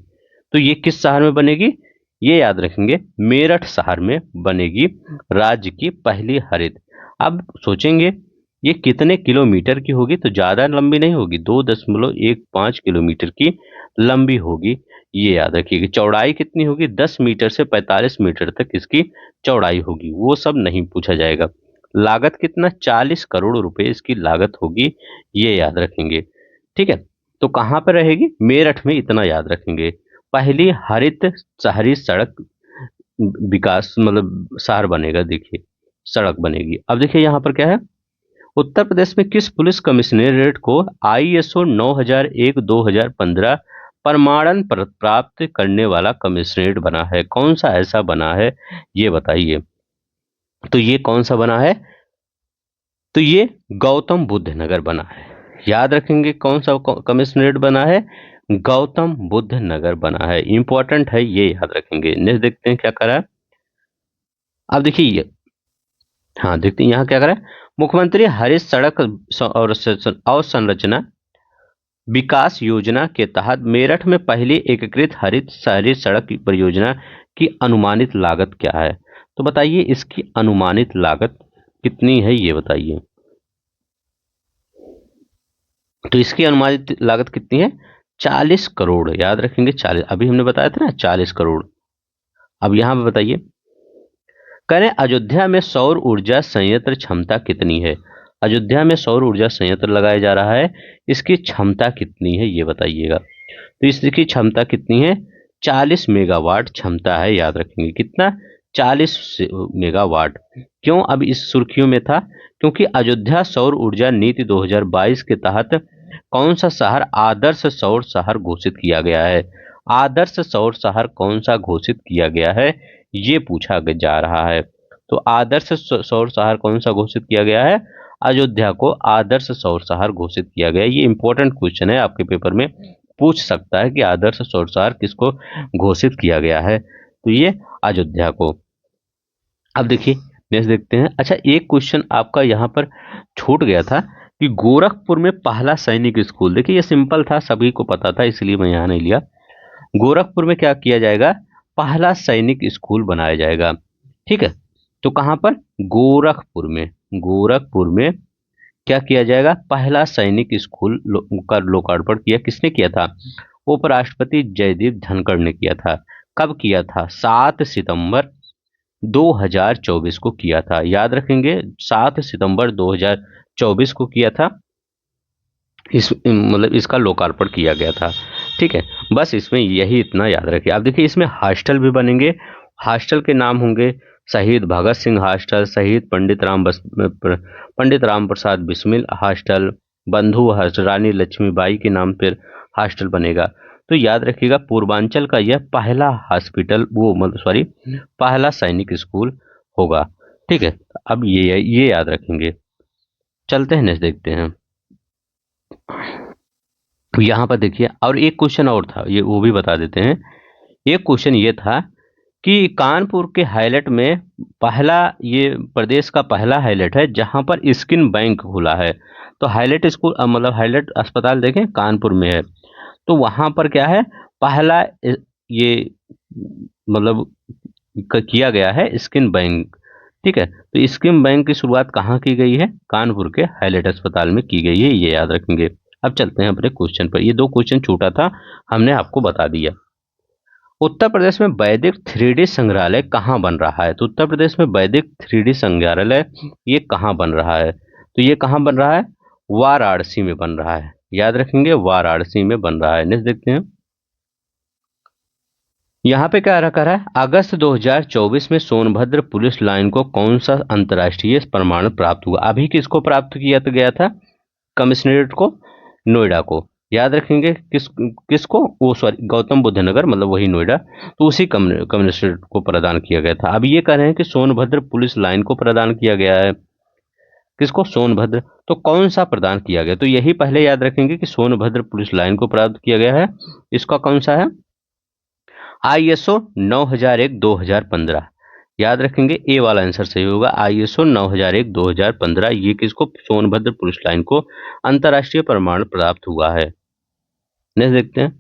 तो ये किस शहर में बनेगी? ये याद रखेंगे, मेरठ शहर में बनेगी राज्य की पहली हरित। अब सोचेंगे ये कितने किलोमीटर की होगी? तो ज्यादा लंबी नहीं होगी, 2.15 किलोमीटर की लंबी होगी। ये याद रखिए कि चौड़ाई कितनी होगी? 10 मीटर से 45 मीटर तक इसकी चौड़ाई होगी। वो सब नहीं पूछा जाएगा। लागत कितना? 40 करोड़ रुपए इसकी लागत होगी, ये याद रखेंगे। ठीक है, तो कहाँ पर रहेगी? मेरठ में, इतना याद रखेंगे। पहली हरित शहरी सड़क विकास, मतलब शहर बनेगा, देखिए सड़क बनेगी। अब देखिए यहाँ पर क्या है, उत्तर प्रदेश में किस पुलिस कमिश्नरेट को आईएसओ 9001-2015 प्रमाणन प्राप्त करने वाला कमिश्नरेट बना है? कौन सा ऐसा बना है ये बताइए। तो ये कौन सा बना है? तो ये गौतम बुद्ध नगर बना है। याद रखेंगे कौन सा कमिश्नरेट बना है? गौतम बुद्ध नगर बना है। इंपॉर्टेंट है, ये याद रखेंगे। नेक्स्ट देखते हैं क्या करा है। अब देखिए ये, हाँ देखते हैं यहाँ क्या करा है। मुख्यमंत्री हरित सड़क और अवसंरचना विकास योजना के तहत मेरठ में पहली एकीकृत हरित शहरी सड़क परियोजना की अनुमानित लागत क्या है? तो बताइए इसकी अनुमानित लागत कितनी है, ये बताइए। तो इसकी अनुमानित लागत कितनी है? 40 करोड़। याद रखेंगे 40, अभी हमने बताया था ना 40 करोड़। अब यहां पर बताइए, कह रहे अयोध्या में सौर ऊर्जा संयंत्र क्षमता कितनी है? अयोध्या में सौर ऊर्जा संयंत्र लगाया जा रहा है, इसकी क्षमता कितनी है ये बताइएगा। तो इसकी क्षमता कितनी है? 40 मेगावाट क्षमता है। याद रखेंगे कितना? 40 मेगावाट। क्यों अब इस सुर्खियों में था? क्योंकि अयोध्या सौर ऊर्जा नीति 2022 के तहत कौन सा शहर आदर्श सौर शहर घोषित किया गया है? आदर्श सौर शहर कौन सा घोषित किया गया है, ये पूछा जा रहा है। तो आदर्श सौर शहर कौन सा घोषित किया गया है? अयोध्या को आदर्श सौर शहर घोषित किया गया है। ये इंपॉर्टेंट क्वेश्चन है, आपके पेपर में पूछ सकता है कि आदर्श सौर शहर किसको घोषित किया गया है, तो ये अयोध्या को। अब देखिए नेक्स्ट देखते हैं। अच्छा, एक क्वेश्चन आपका यहाँ पर छूट गया था कि गोरखपुर में पहला सैनिक स्कूल, देखिए ये सिंपल था, सभी को पता था, इसलिए मैं यहाँ नहीं लिया। गोरखपुर में क्या किया जाएगा? पहला सैनिक स्कूल बनाया जाएगा। ठीक है, तो कहाँ पर? गोरखपुर में। गोरखपुर में क्या किया जाएगा? पहला सैनिक स्कूल का लोकार्पण किया, किसने किया था? उपराष्ट्रपति जयदीप धनखड़ ने किया था। कब किया था? 7 सितंबर 2024 को किया था। याद रखेंगे, 7 सितंबर 2024 को किया था, इस मतलब इसका लोकार्पण किया गया था। ठीक है, बस इसमें यही इतना याद रखिए। अब देखिए इसमें हॉस्टल भी बनेंगे। हॉस्टल के नाम होंगे शहीद भगत सिंह हॉस्टल, शहीद पंडित राम प्रसाद बिस्मिल हॉस्टल, बंधु हॉस्टल, रानी लक्ष्मीबाई के नाम पर हॉस्टल बनेगा। तो याद रखिएगा पूर्वांचल का यह पहला हॉस्पिटल, वो मतलब सॉरी, पहला सैनिक स्कूल होगा। ठीक है, अब ये याद रखेंगे। चलते हैं नेक्स्ट देखते हैं। यहाँ पर देखिए, और एक क्वेश्चन और था, ये वो भी बता देते हैं। एक क्वेश्चन ये था कि कानपुर के हाईलाइट में पहला, ये प्रदेश का पहला हाईलाइट है जहां पर स्किन बैंक खुला है। तो हाईलाइट स्कूल मतलब हाईलाइट अस्पताल देखें कानपुर में है, तो वहां पर क्या है? पहला ये मतलब किया गया है स्किन बैंक। ठीक है, तो स्किन बैंक की शुरुआत कहाँ की गई है? कानपुर के हाईलाइट अस्पताल में की गई है, ये याद रखेंगे। अब चलते हैं अपने क्वेश्चन पर। ये दो क्वेश्चन छूटा था, हमने आपको बता दिया। उत्तर प्रदेश में वैदिक 3D संग्रहालय कहाँ बन रहा है? तो उत्तर प्रदेश में वैदिक 3D संग्रहालय ये कहाँ बन रहा है? तो ये कहाँ बन रहा है? वाराणसी में बन रहा है। याद रखेंगे, वाराणसी में बन रहा है। नेक्स्ट देखते हैं। यहाँ पे क्या रखा है? अगस्त 2024 में सोनभद्र पुलिस लाइन को कौन सा अंतर्राष्ट्रीय प्रमाण प्राप्त हुआ? अभी किसको प्राप्त किया गया था? कमिश्नरेट को, नोएडा को। याद रखेंगे, किसको? वो सॉरी, गौतम बुद्ध नगर, मतलब वही नोएडा, तो उसी कमिश्नरेट को प्रदान किया गया था। अब ये कह रहे हैं कि सोनभद्र पुलिस लाइन को प्रदान किया गया है। किसको? सोनभद्र। तो कौन सा प्रदान किया गया? तो यही पहले याद रखेंगे कि सोनभद्र पुलिस लाइन को प्राप्त किया गया है। इसका कौन सा है? ISO 9001-2015। याद रखेंगे, ए वाला आंसर सही होगा। ISO 9001-2015 ये किसको? सोनभद्र पुलिस लाइन को अंतर्राष्ट्रीय प्रमाण प्राप्त हुआ है। नेक्स्ट देखते हैं।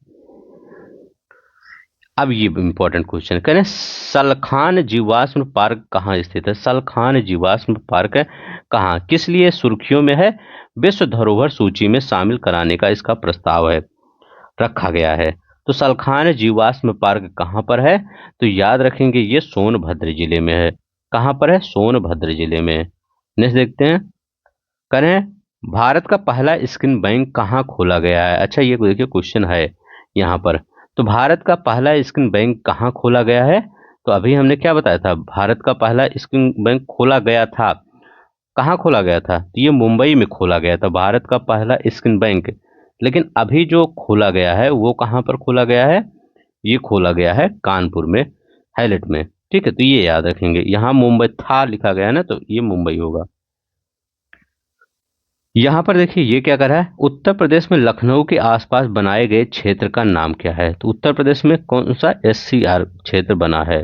अब ये इंपॉर्टेंट क्वेश्चन करें, सलखान जीवाश्म पार्क कहाँ स्थित है? सलखान जीवाश्म पार्क कहाँ, किस लिए सुर्खियों में है? विश्व धरोहर सूची में शामिल कराने का इसका प्रस्ताव है, रखा गया है। तो सलखान जीवाश्म पार्क कहाँ पर है? तो याद रखेंगे ये सोनभद्र जिले में है। कहाँ पर है? सोनभद्र जिले में। नेक्स्ट देखते हैं। करें, भारत का पहला स्किन बैंक कहाँ खोला गया है? अच्छा, ये देखिए क्वेश्चन है यहाँ पर। तो भारत का पहला स्किन बैंक कहाँ खोला गया है? तो अभी हमने क्या बताया था? भारत का पहला स्किन बैंक खोला गया था। कहाँ खोला गया था? तो ये मुंबई में खोला गया था, भारत का पहला स्किन बैंक। लेकिन अभी जो खोला गया है वो कहाँ पर खोला गया है? ये खोला गया है कानपुर में, हाईलाइट में। ठीक है, तो ये याद रखेंगे। यहाँ मुंबई था लिखा गया है ना, तो ये मुंबई होगा। यहाँ पर देखिए ये क्या कर रहा है, उत्तर प्रदेश में लखनऊ के आसपास बनाए गए क्षेत्र का नाम क्या है? तो उत्तर प्रदेश में कौन सा SCR क्षेत्र बना है?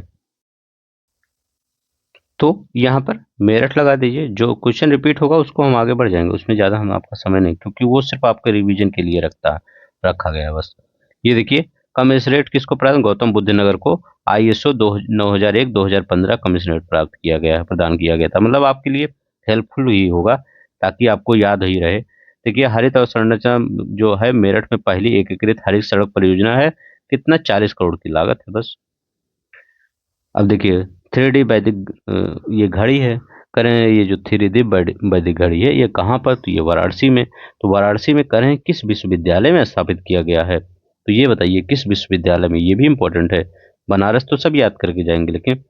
तो यहाँ पर मेरठ लगा दीजिए। जो क्वेश्चन रिपीट होगा उसको हम आगे बढ़ जाएंगे, उसमें ज़्यादा हम आपका समय नहीं, क्योंकि वो सिर्फ आपके रिवीजन के लिए रखा गया है बस। ये देखिए, कमिश्नरेट किसको प्राप्त? गौतम बुद्ध नगर को ISO 9001-2015 कमिश्नरेट प्राप्त किया गया है, प्रदान किया गया था। मतलब आपके लिए हेल्पफुल ही होगा, ताकि आपको याद ही रहे। देखिए, हरित अवसंरचना जो है मेरठ में पहली एकीकृत हरित सड़क परियोजना है। कितना? 40 करोड़ की लागत है बस। अब देखिए 3D वैदिक ये घड़ी है। करें, ये जो 3D वैदिक घड़ी है ये कहाँ पर? तो ये वाराणसी में। तो वाराणसी में करें किस विश्वविद्यालय में स्थापित किया गया है? तो ये बताइए किस विश्वविद्यालय में, ये भी इंपॉर्टेंट है। बनारस तो सब याद करके जाएंगे, लेकिन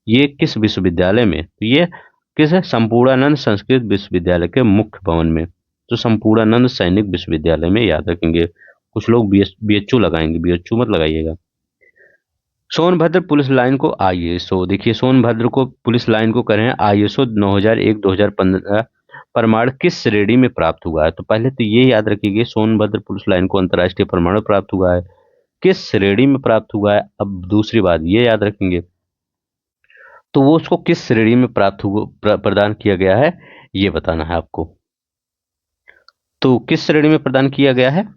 ये किस विश्वविद्यालय में? तो ये किस है? संपूर्णानंद संस्कृत विश्वविद्यालय के मुख्य भवन में। तो संपूर्णानंद सैनिक विश्वविद्यालय में, याद रखेंगे। कुछ लोग बीएचयू लगाएंगे, बीएचयू मत लगाइएगा। सोनभद्र पुलिस लाइन को आईएसओ, देखिए सोनभद्र को पुलिस लाइन को करें आईएसओ 9001-2015 प्रमाण किस श्रेणी में प्राप्त हुआ है। तो पहले तो ये याद रखिए सोनभद्र पुलिस लाइन को अंतर्राष्ट्रीय प्रमाण प्राप्त हुआ है, किस श्रेणी में प्राप्त हुआ है। अब दूसरी बात ये याद रखेंगे, तो वो उसको किस श्रेणी में प्रदान किया गया है, ये बताना है आपको। तो किस श्रेणी में प्रदान किया गया है,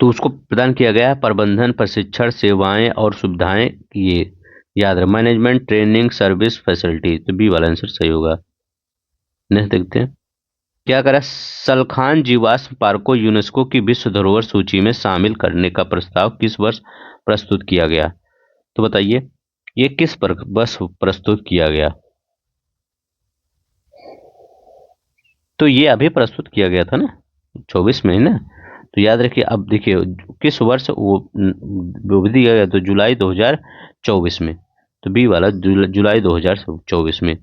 तो उसको प्रदान किया गया है प्रबंधन, प्रशिक्षण, सेवाएं और सुविधाएं, ये याद रहे, मैनेजमेंट, ट्रेनिंग, सर्विस, फैसिलिटी। तो बी वाला आंसर सही होगा। नेक्स्ट देखते हैं क्या करा, सलखान जीवाश्म पार्क को यूनेस्को की विश्व धरोहर सूची में शामिल करने का प्रस्ताव किस वर्ष प्रस्तुत किया गया। तो बताइए ये किस वर्ष प्रस्तुत किया गया। तो ये अभी प्रस्तुत किया गया था ना, 24 में ना। तो याद रखिए, अब देखिए किस वर्ष वो दिया गया, तो जुलाई 2024 में। तो बी वाला जुलाई 2024 में।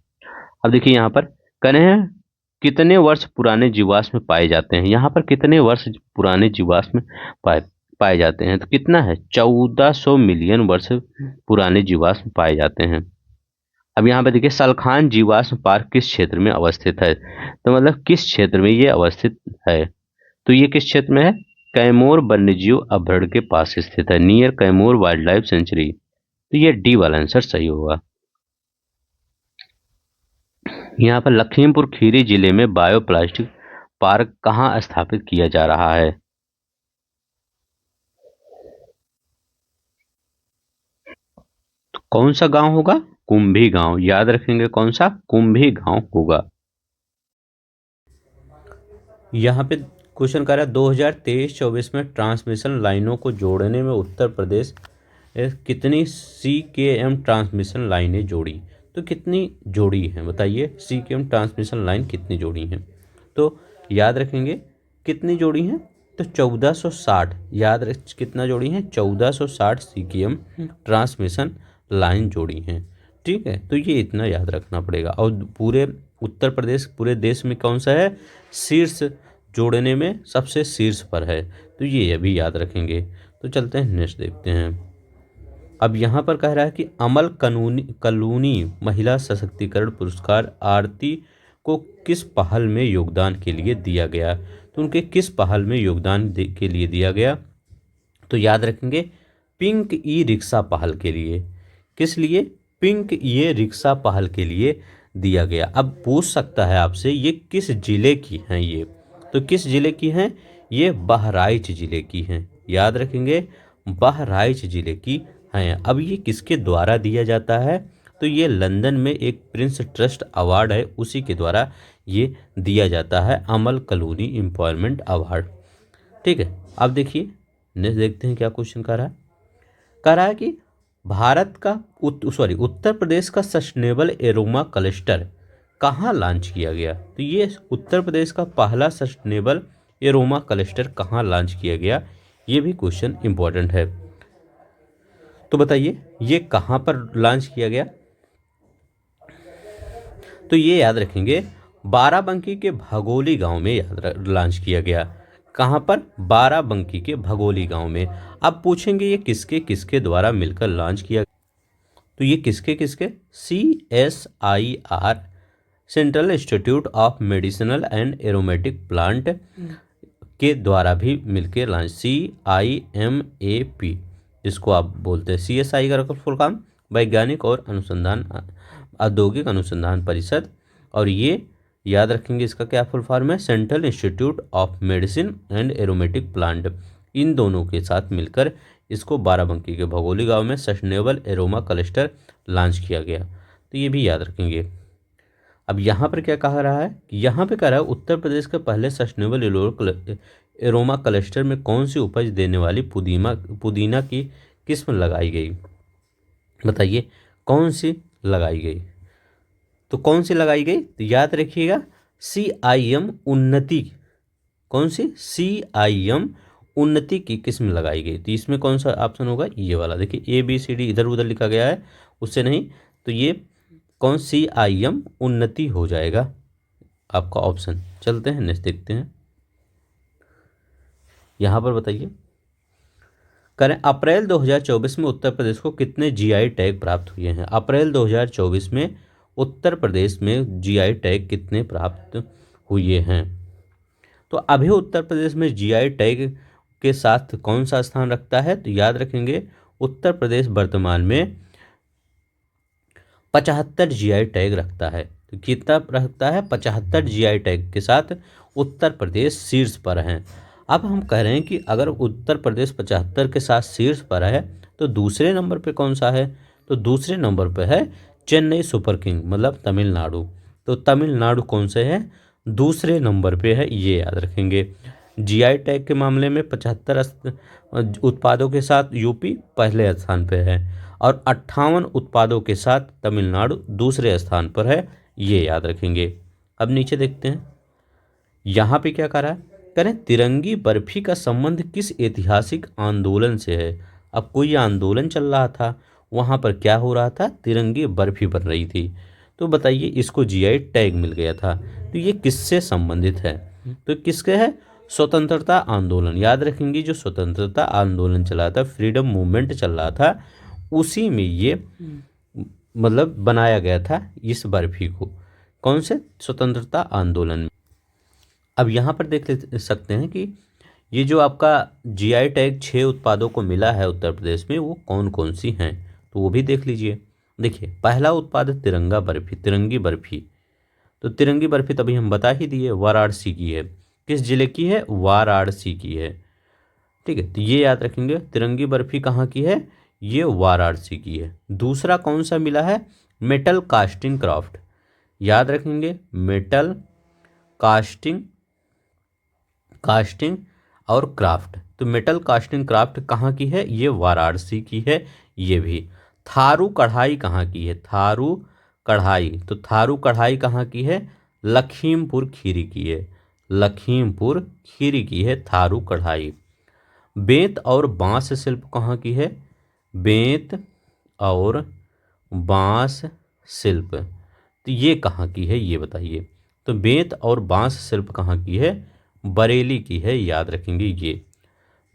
अब देखिए यहाँ पर कहने हैं कितने वर्ष पुराने जीवाश्म पाए जाते हैं। यहाँ पर कितने वर्ष पुराने जीवाश्म पाए जाते हैं, तो कितना है, 1400 मिलियन वर्ष पुराने जीवाश्म पाए जाते हैं। अब यहाँ पे देखिए सलखान जीवाश्म पार्क किस क्षेत्र में अवस्थित है, तो मतलब किस क्षेत्र में ये अवस्थित है। तो ये किस क्षेत्र में है, कैमूर वन्यजीव अभयारण्य के पास स्थित है, near Kaimur wild life sanctuary. तो ये डी वाला आंसर सही होगा। यहाँ पर लखीमपुर खीरी जिले में बायोप्लास्टिक पार्क कहाँ स्थापित किया जा रहा है। तो कौन सा गांव होगा, कुंभी गांव, याद रखेंगे कौन सा, कुंभी गांव होगा। यहाँ पे क्वेश्चन कर रहा है 2023-24 में ट्रांसमिशन लाइनों को जोड़ने में उत्तर प्रदेश कितनी CKM ट्रांसमिशन लाइनें जोड़ी। तो कितनी जोड़ी हैं बताइए, CKM ट्रांसमिशन लाइन कितनी जोड़ी हैं। तो याद रखेंगे कितनी जोड़ी हैं, तो 1460, याद रख कितना जोड़ी हैं, 1460 CKM ट्रांसमिशन लाइन जोड़ी हैं। ठीक है, तो ये इतना याद रखना पड़ेगा। और पूरे उत्तर प्रदेश पूरे देश में कौन सा है, शीर्ष जोड़ने में सबसे शीर्ष पर है। तो ये अभी याद रखेंगे। तो चलते हैं नेक्स्ट देखते हैं। अब यहाँ पर कह रहा है कि अमल कलूनी महिला सशक्तिकरण पुरस्कार आरती को किस पहल में योगदान के लिए दिया गया। तो उनके किस पहल में योगदान के लिए दिया गया, तो याद रखेंगे पिंक ई रिक्शा पहल के लिए। किस लिए, पिंक ई रिक्शा पहल के लिए दिया गया। अब पूछ सकता है आपसे ये किस जिले की हैं ये, तो किस जिले की हैं, ये बहराइच जिले की हैं। याद रखेंगे बहराइच जिले की हैं। अब ये किसके द्वारा दिया जाता है, तो ये लंदन में एक प्रिंस ट्रस्ट अवार्ड है, उसी के द्वारा ये दिया जाता है, अमल कलूनी एम्पावरमेंट अवार्ड। ठीक है, अब देखिए नेक्स्ट देखते हैं क्या क्वेश्चन कर रहा है। कह रहा है कि भारत का उत्तर प्रदेश का सस्टेनेबल एरोमा क्लस्टर कहाँ लॉन्च किया गया। तो ये उत्तर प्रदेश का पहला सस्टेनेबल एरोमा क्लस्टर कहाँ लॉन्च किया गया, ये भी क्वेश्चन इंपॉर्टेंट है। तो बताइए ये कहाँ पर लॉन्च किया गया। तो ये याद रखेंगे बाराबंकी के भगोली गांव में लॉन्च किया गया। कहाँ पर, बाराबंकी के भगोली गांव में। अब पूछेंगे ये किसके किसके द्वारा मिलकर लॉन्च किया, तो ये किसके किसके, CSIR central institute of medicinal and aromatic plant के द्वारा भी मिलकर लॉन्च, CIMAP जिसको आप बोलते हैं। CSI का फुल फॉर्म वैज्ञानिक और अनुसंधान औद्योगिक अनुसंधान परिषद, और ये याद रखेंगे इसका क्या फुल फॉर्म है, central institute of medicine and aromatic plant. इन दोनों के साथ मिलकर इसको बाराबंकी के भगोली गांव में सस्टेनेबल एरोमा क्लस्टर लॉन्च किया गया। तो ये भी याद रखेंगे। अब यहाँ पर क्या कहा रहा है, यहाँ पे कह रहा है उत्तर प्रदेश के पहले सस्टेनेबल एरोमा क्लस्टर में कौन सी उपज देने वाली पुदीना की किस्म लगाई गई। बताइए कौन सी लगाई गई, तो कौन सी लगाई गई, तो याद रखिएगा CIM उन्नति। कौन सी, CIM उन्नति की किस्म लगाई गई। तो इसमें कौन सा ऑप्शन होगा, ये वाला। देखिए ABCD इधर उधर लिखा गया है, उससे नहीं, तो ये कौन, CIM उन्नति हो जाएगा आपका ऑप्शन। चलते हैं नेक्स्ट देखते हैं। यहाँ पर बताइए, करें अप्रैल 2024 में उत्तर प्रदेश को कितने जीआई टैग प्राप्त हुए हैं? अप्रैल 2024 में उत्तर प्रदेश में जीआई टैग कितने प्राप्त हुए हैं? तो अभी उत्तर प्रदेश में जीआई टैग के साथ कौन सा स्थान रखता है? तो याद रखेंगे, उत्तर प्रदेश वर्तमान में 75 जीआई टैग रखता है। तो कितना रखता है? 75 जीआई टैग के साथ उत्तर प्रदेश शीर्ष पर है। अब हम कह रहे हैं कि अगर उत्तर प्रदेश 75 के साथ शीर्ष पर है तो दूसरे नंबर पे कौन सा है? तो दूसरे नंबर पे है चेन्नई सुपर किंग, मतलब तमिलनाडु। तो तमिलनाडु कौन से है? दूसरे नंबर पे है, ये याद रखेंगे। जीआई टैग के मामले में 75 उत्पादों के साथ यूपी पहले स्थान पे है और 58 उत्पादों के साथ तमिलनाडु दूसरे स्थान पर है, ये याद रखेंगे। अब नीचे देखते हैं, यहाँ पे क्या कह रहा है? करें तिरंगी बर्फी का संबंध किस ऐतिहासिक आंदोलन से है? अब कोई आंदोलन चल रहा था, वहाँ पर क्या हो रहा था? तिरंगी बर्फी बन रही थी। तो बताइए, इसको जीआई टैग मिल गया था, तो ये किससे संबंधित है? तो किसके है? स्वतंत्रता आंदोलन। याद रखेंगे, जो स्वतंत्रता आंदोलन चला था, फ्रीडम मूवमेंट चल रहा था, उसी में ये मतलब बनाया गया था इस बर्फी को। कौन से? स्वतंत्रता आंदोलन में। अब यहाँ पर देख सकते हैं कि ये जो आपका जीआई टैग 6 उत्पादों को मिला है उत्तर प्रदेश में, वो कौन कौन सी हैं, तो वो भी देख लीजिए। देखिए, पहला उत्पाद तिरंगा बर्फी, तिरंगी बर्फी। तो तिरंगी बर्फी तभी हम बता ही दिए, वाराणसी की है। किस जिले की है? वाराणसी की है। ठीक है, तो ये याद रखेंगे, तिरंगी बर्फी कहाँ की है? ये वाराणसी की है। दूसरा कौन सा मिला है? Metal casting craft. याद रखेंगे, मेटल कास्टिंग कास्टिंग और क्राफ्ट। तो मेटल कास्टिंग क्राफ्ट कहाँ की है? ये वाराणसी की है। ये भी। थारू कढ़ाई कहाँ की है? थारू कढ़ाई, तो थारू कढ़ाई कहाँ की है? लखीमपुर खीरी की है। लखीमपुर खीरी की है थारू कढ़ाई। बेंत और बांस शिल्प कहाँ की है? बेंत और बांस शिल्प, तो ये कहाँ की है, ये बताइए। तो बेंत और बांस शिल्प कहाँ की है? बरेली की है, याद रखेंगे ये।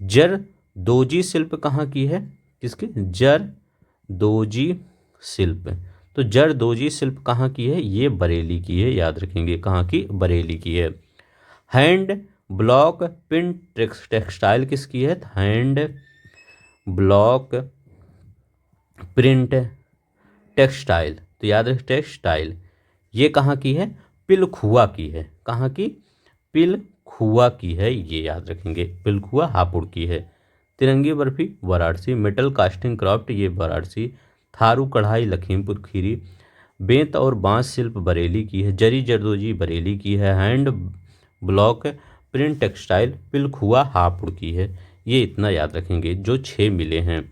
जरदोजी शिल्प कहाँ की है? किसकी? जरदोजी शिल्प। तो जरदोजी शिल्प कहाँ की है? ये बरेली की है, याद रखेंगे। कहाँ की? बरेली की है। हैंड ब्लॉक प्रिंट टेक्सटाइल किसकी है? हैंड ब्लॉक प्रिंट टेक्सटाइल, तो याद रखें टेक्सटाइल। ये कहाँ की है? पिलखुआ की है। कहाँ की? पिलखुआ की है, ये याद रखेंगे। पिलखुआ हापुड़ की है। तिरंगी barfi Varanasi. Metal casting craft ये वाराणसी। थारू कढ़ाई लखीमपुर खीरी। बेंत और बांस शिल्प बरेली की है। जरी जरदोजी बरेली की है। Hand block print textile Pilkhuwa Hapur की है। ये इतना याद रखेंगे, जो 6 मिले हैं।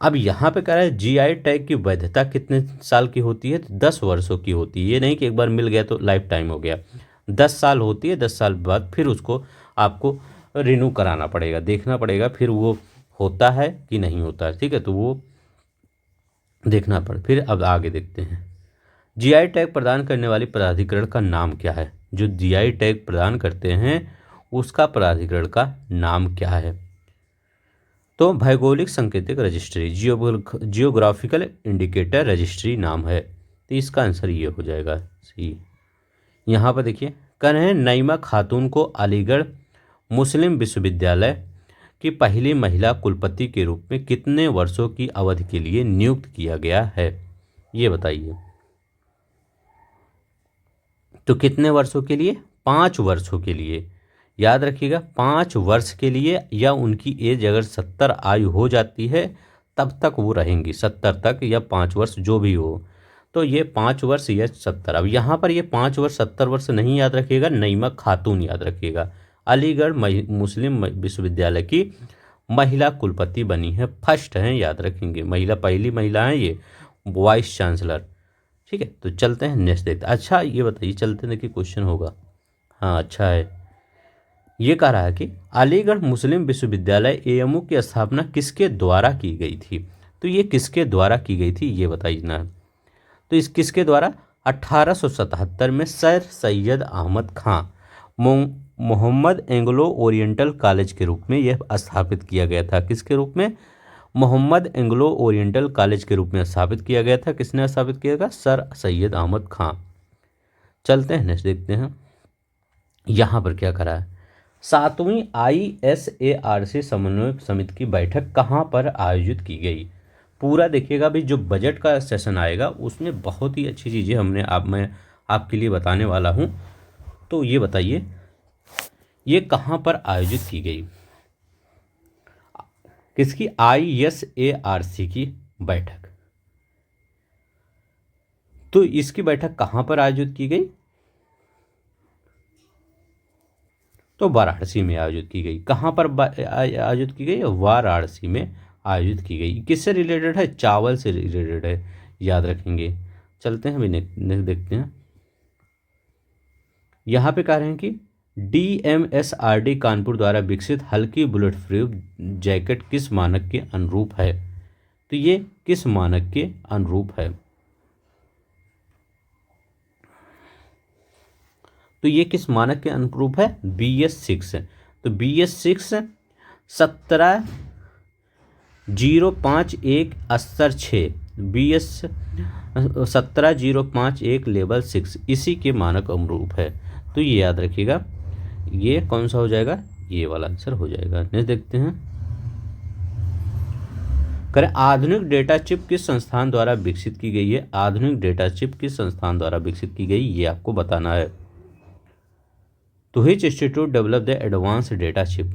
अब यहाँ पे कह रहा है जीआई टैग की वैधता कितने साल की होती है? तो 10 वर्षों की होती है। ये नहीं कि एक बार मिल गया तो लाइफ टाइम हो गया। 10 साल होती है। 10 साल बाद फिर उसको आपको रिन्यू कराना पड़ेगा, देखना पड़ेगा फिर वो होता है कि नहीं होता है। ठीक है, तो वो देखना पड़े। फिर अब आगे देखते हैं, जीआई टैग प्रदान करने वाली प्राधिकरण का नाम क्या है? जो जीआई टैग प्रदान करते हैं उसका प्राधिकरण का नाम क्या है? तो भौगोलिक सांकेतिक रजिस्ट्री, जियोग्राफिकल इंडिकेटर रजिस्ट्री नाम है। तो इसका आंसर ये हो जाएगा सी। यहाँ पर देखिए, कह रहे हैं नईमा खातून को अलीगढ़ मुस्लिम विश्वविद्यालय की पहली महिला कुलपति के रूप में कितने वर्षों की अवधि के लिए नियुक्त किया गया है, ये बताइए। तो कितने वर्षों के लिए? 5 वर्षों के लिए। याद रखिएगा, 5 वर्ष के लिए, या उनकी एज अगर 70 आयु हो जाती है तब तक वो रहेंगी, 70 तक, या 5 वर्ष जो भी हो। तो ये 5 वर्ष या 70। अब यहाँ पर ये 5 वर्ष 70 वर्ष नहीं याद रखिएगा, नईमा खातून याद रखिएगा। अलीगढ़ मुस्लिम विश्वविद्यालय की महिला कुलपति बनी है, फर्स्ट हैं, याद रखेंगे। महिला, पहली महिला है ये वाइस चांसलर। ठीक है, तो चलते हैं नेक्स्ट देखते। अच्छा ये बताइए, चलते हैं, देखिए क्वेश्चन होगा। हाँ अच्छा है। ये कह रहा है कि अलीगढ़ मुस्लिम विश्वविद्यालय एएमयू की स्थापना किसके द्वारा की गई थी? तो ये किसके द्वारा की गई थी, ये बताइए ना। तो इस किसके द्वारा? 1877 में सर सैयद अहमद खां मोहम्मद एंग्लो ओरिएंटल कॉलेज के रूप में यह स्थापित किया गया था। किसके रूप में? मोहम्मद एंग्लो ओरिएंटल कॉलेज के रूप में स्थापित किया गया था। किसने स्थापित किया था? सर सैयद अहमद खां। चलते हैं नेक्स्ट देखते हैं यहाँ पर क्या करा है। 7वीं ISARC समन्वय समिति की बैठक कहाँ पर आयोजित की गई? पूरा देखिएगा भी, जो बजट का सेशन आएगा उसमें बहुत ही अच्छी चीज़ें मैं आपके लिए बताने वाला हूँ। तो ये बताइए ये कहाँ पर आयोजित की गई? किसकी? ISARC की बैठक। तो इसकी बैठक कहाँ पर आयोजित की गई? तो वाराणसी में आयोजित की गई। कहाँ पर आयोजित की गई? वाराणसी में आयोजित की गई। किससे रिलेटेड है? चावल से रिलेटेड है, याद रखेंगे। चलते हैं अभी नेक्स्ट देखते हैं। यहाँ पे कह रहे हैं कि DMSRD कानपुर द्वारा विकसित हल्की बुलेट प्रूफ जैकेट किस मानक के अनुरूप है? तो ये किस मानक के अनुरूप है? तो ये किस मानक के अनुरूप है? BS6। तो BS6 17.051 स्तर 6, BS 17.051 लेवल 6 इसी के मानक अनुरूप है। तो ये याद रखिएगा, ये कौन सा हो जाएगा? ये वाला आंसर हो जाएगा। नेक्स्ट देखते हैं। करें आधुनिक डेटा चिप किस संस्थान द्वारा विकसित की गई है? आधुनिक डेटा चिप किस संस्थान द्वारा विकसित की गई, ये आपको बताना है। तो which institute developed the advanced data chip?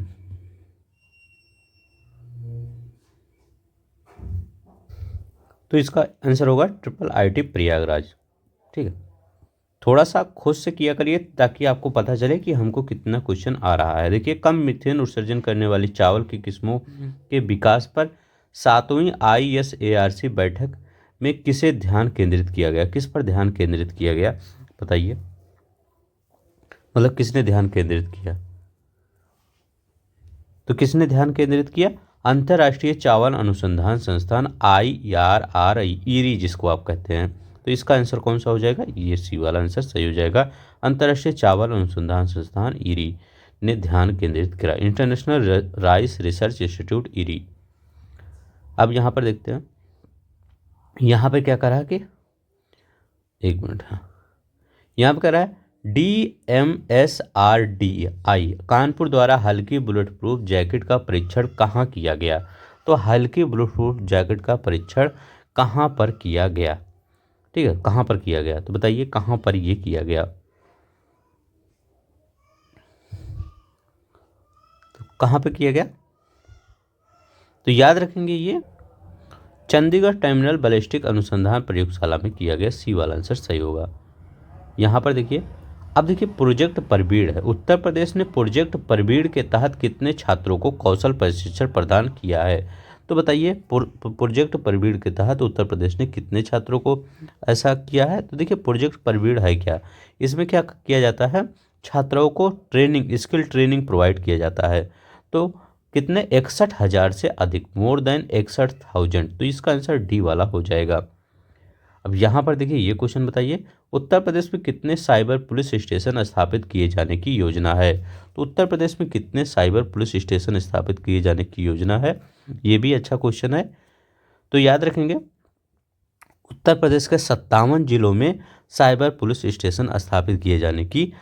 तो इसका आंसर होगा IIIT प्रयागराज। ठीक है, थोड़ा सा खुद से किया करिए ताकि आपको पता चले कि हमको कितना क्वेश्चन आ रहा है। देखिए, कम मीथेन उत्सर्जन करने वाली चावल की किस्मों के विकास पर 7वीं ISARC बैठक में किसे ध्यान केंद्रित किया गया? किस पर ध्यान केंद्रित किया गया बताइए? मतलब किसने ध्यान केंद्रित किया? तो किसने ध्यान केंद्रित किया? अंतर्राष्ट्रीय चावल अनुसंधान संस्थान IRRI जिसको आप कहते हैं। तो इसका आंसर कौन सा हो जाएगा? ये सी वाला आंसर सही हो जाएगा। अंतर्राष्ट्रीय चावल अनुसंधान संस्थान IRI ने ध्यान केंद्रित किया। International rice research institute IRI। अब यहाँ पर देखते हैं, यहाँ पे क्या करा है कि एक मिनट, हाँ, यहाँ पे कह रहा है DMSRDI कानपुर द्वारा हल्की बुलेट प्रूफ जैकेट का परीक्षण कहाँ किया गया? तो हल्की बुलेट प्रूफ जैकेट का परीक्षण कहाँ पर किया गया? ठीक है, कहाँ पर किया गया? तो बताइए कहाँ पर ये किया गया? तो कहाँ पर किया गया? तो याद रखेंगे, ये चंडीगढ़ टर्मिनल बैलिस्टिक अनुसंधान प्रयोगशाला में किया गया। सी वाला आंसर सही होगा। यहाँ पर देखिए, अब देखिए प्रोजेक्ट परबीड़ है। उत्तर प्रदेश ने प्रोजेक्ट परबीड़ के तहत कितने छात्रों को कौशल प्रशिक्षण प्रदान किया है? तो बताइए प्रोजेक्ट परबीड़ के तहत उत्तर प्रदेश ने कितने छात्रों को ऐसा किया है? तो देखिए प्रोजेक्ट परबीड़ है क्या, इसमें क्या किया जाता है? छात्रों को ट्रेनिंग, स्किल ट्रेनिंग प्रोवाइड किया जाता है। तो कितने? 61,000 से अधिक, मोर देन 61,000। तो इसका आंसर डी वाला हो जाएगा। अब यहाँ पर देखिए ये क्वेश्चन बताइए, उत्तर प्रदेश में कितने साइबर पुलिस स्टेशन स्थापित किए जाने की योजना है? तो उत्तर प्रदेश में कितने साइबर पुलिस स्टेशन स्थापित किए जाने की योजना है? ये भी अच्छा क्वेश्चन है। तो याद रखेंगे, उत्तर प्रदेश के 57 जिलों में साइबर पुलिस स्टेशन स्थापित किए जाने की